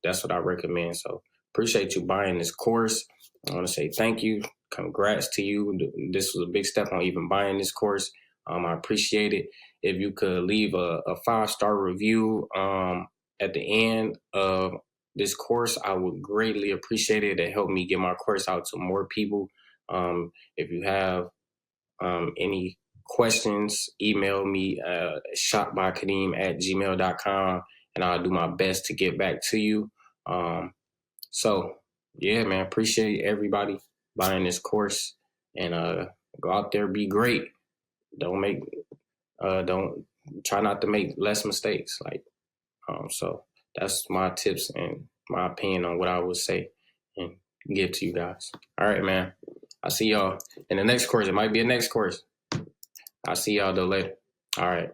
That's what I recommend. So appreciate you buying this course. I want to say thank you. Congrats to you. This was a big step on even buying this course. I appreciate it. If you could leave a 5-star review at the end of this course, I would greatly appreciate it. It helped me get my course out to more people. If you have any questions, email me shotbykadeem@gmail.com, and I'll do my best to get back to you. So yeah, man, appreciate everybody buying this course, and go out there, be great. Don't try not to make less mistakes. So that's my tips and my opinion on what I would say and give to you guys. All right, man. I'll see y'all in the next course. It might be a next course. I'll see y'all though later. All right.